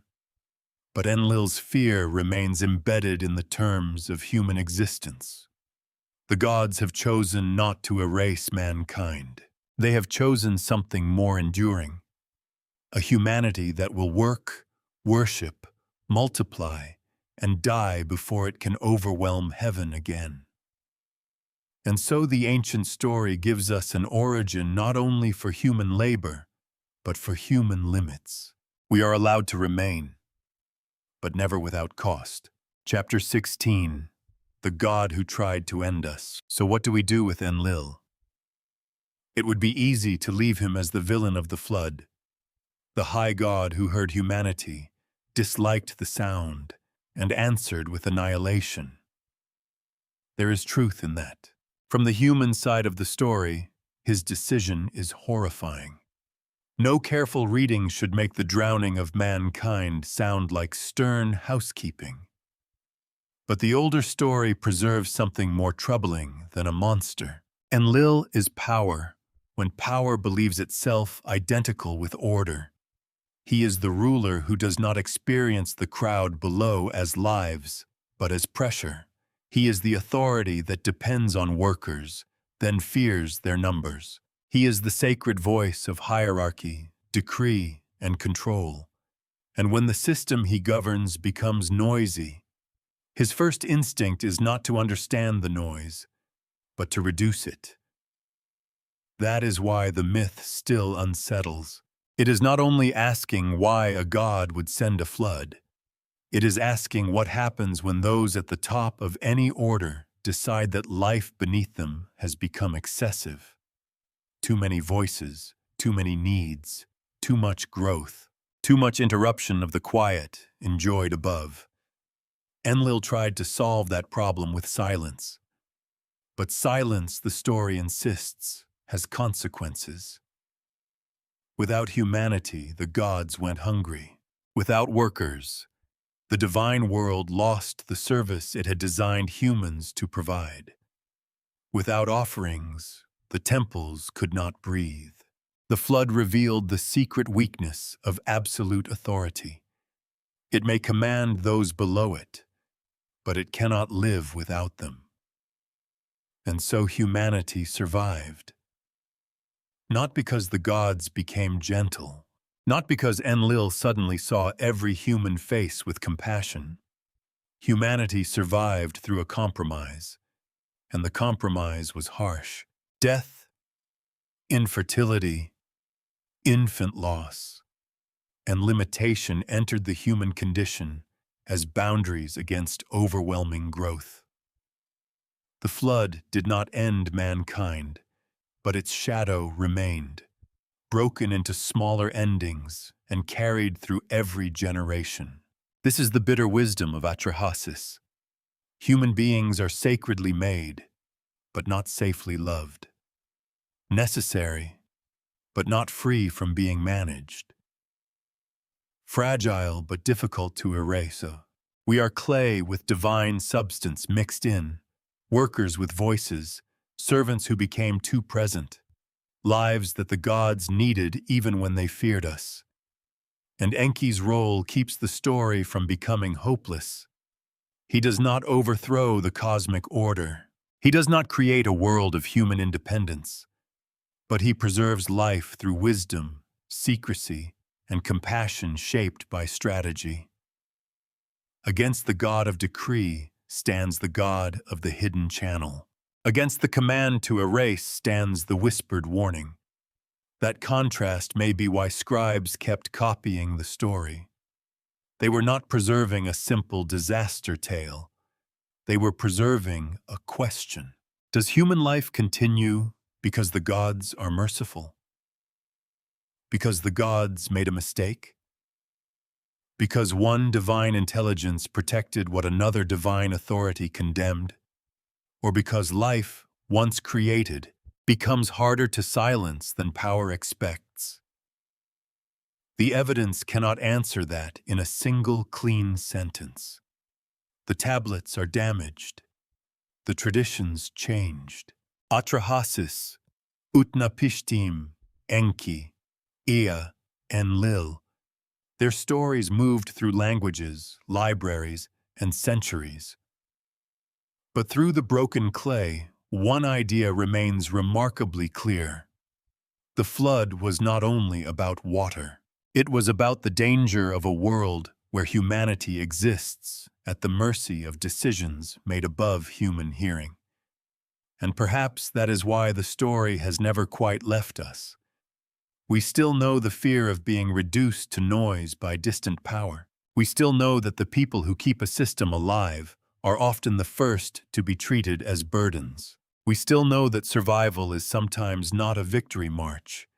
but Enlil's fear remains embedded in the terms of human existence. The gods have chosen not to erase mankind. They have chosen something more enduring, a humanity that will work, worship, multiply, and die before it can overwhelm heaven again. And so the ancient story gives us an origin not only for human labor, but for human limits. We are allowed to remain, but never without cost. Chapter 16, The God Who Tried to End Us. So what do we do with Enlil? It would be easy to leave him as the villain of the flood, the high god who heard humanity, disliked the sound, and answered with annihilation. There is truth in that. From the human side of the story, his decision is horrifying. No careful reading should make the drowning of mankind sound like stern housekeeping. But the older story preserves something more troubling than a monster. Enlil is power, when power believes itself identical with order. He is the ruler who does not experience the crowd below as lives, but as pressure. He is the authority that depends on workers, then fears their numbers. He is the sacred voice of hierarchy, decree, and control. And when the system he governs becomes noisy, his first instinct is not to understand the noise, but to reduce it. That is why the myth still unsettles. It is not only asking why a god would send a flood. It is asking what happens when those at the top of any order decide that life beneath them has become excessive. Too many voices, too many needs, too much growth, too much interruption of the quiet enjoyed above. Enlil tried to solve that problem with silence. But silence, the story insists, has consequences. Without humanity, the gods went hungry. Without workers, the divine world lost the service it had designed humans to provide. Without offerings, the temples could not breathe. The flood revealed the secret weakness of absolute authority. It may command those below it, but it cannot live without them. And so humanity survived. Not because the gods became gentle, not because Enlil suddenly saw every human face with compassion. Humanity survived through a compromise, and the compromise was harsh. Death, infertility, infant loss, and limitation entered the human condition as boundaries against overwhelming growth. The flood did not end mankind, but its shadow remained, broken into smaller endings and carried through every generation. This is the bitter wisdom of Atrahasis. Human beings are sacredly made, but not safely loved. Necessary, but not free from being managed. Fragile, but difficult to erase. We are clay with divine substance mixed in, workers with voices, servants who became too present, lives that the gods needed even when they feared us. And Enki's role keeps the story from becoming hopeless. He does not overthrow the cosmic order. He does not create a world of human independence, but he preserves life through wisdom, secrecy, and compassion shaped by strategy. Against the god of decree stands the god of the hidden channel. Against the command to erase stands the whispered warning. That contrast may be why scribes kept copying the story. They were not preserving a simple disaster tale. They were preserving a question. Does human life continue because the gods are merciful? Because the gods made a mistake? Because one divine intelligence protected what another divine authority condemned? Or because life, once created, becomes harder to silence than power expects? The evidence cannot answer that in a single clean sentence. The tablets are damaged. The traditions changed. Atrahasis, Utnapishtim, Enki, Ea, Enlil. Their stories moved through languages, libraries, and centuries. But through the broken clay, one idea remains remarkably clear. The flood was not only about water. It was about the danger of a world where humanity exists at the mercy of decisions made above human hearing. And perhaps that is why the story has never quite left us. We still know the fear of being reduced to noise by distant power. We still know that the people who keep a system alive are often the first to be treated as burdens. We still know that survival is sometimes not a victory march,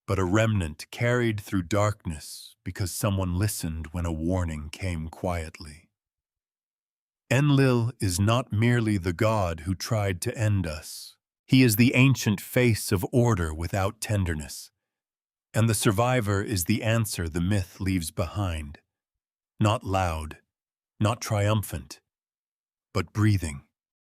but a remnant carried through darkness because someone listened when a warning came quietly. Enlil is not merely the god who tried to end us. He is the ancient face of order without tenderness. And the survivor is the answer the myth leaves behind. Not loud, not triumphant, but breathing.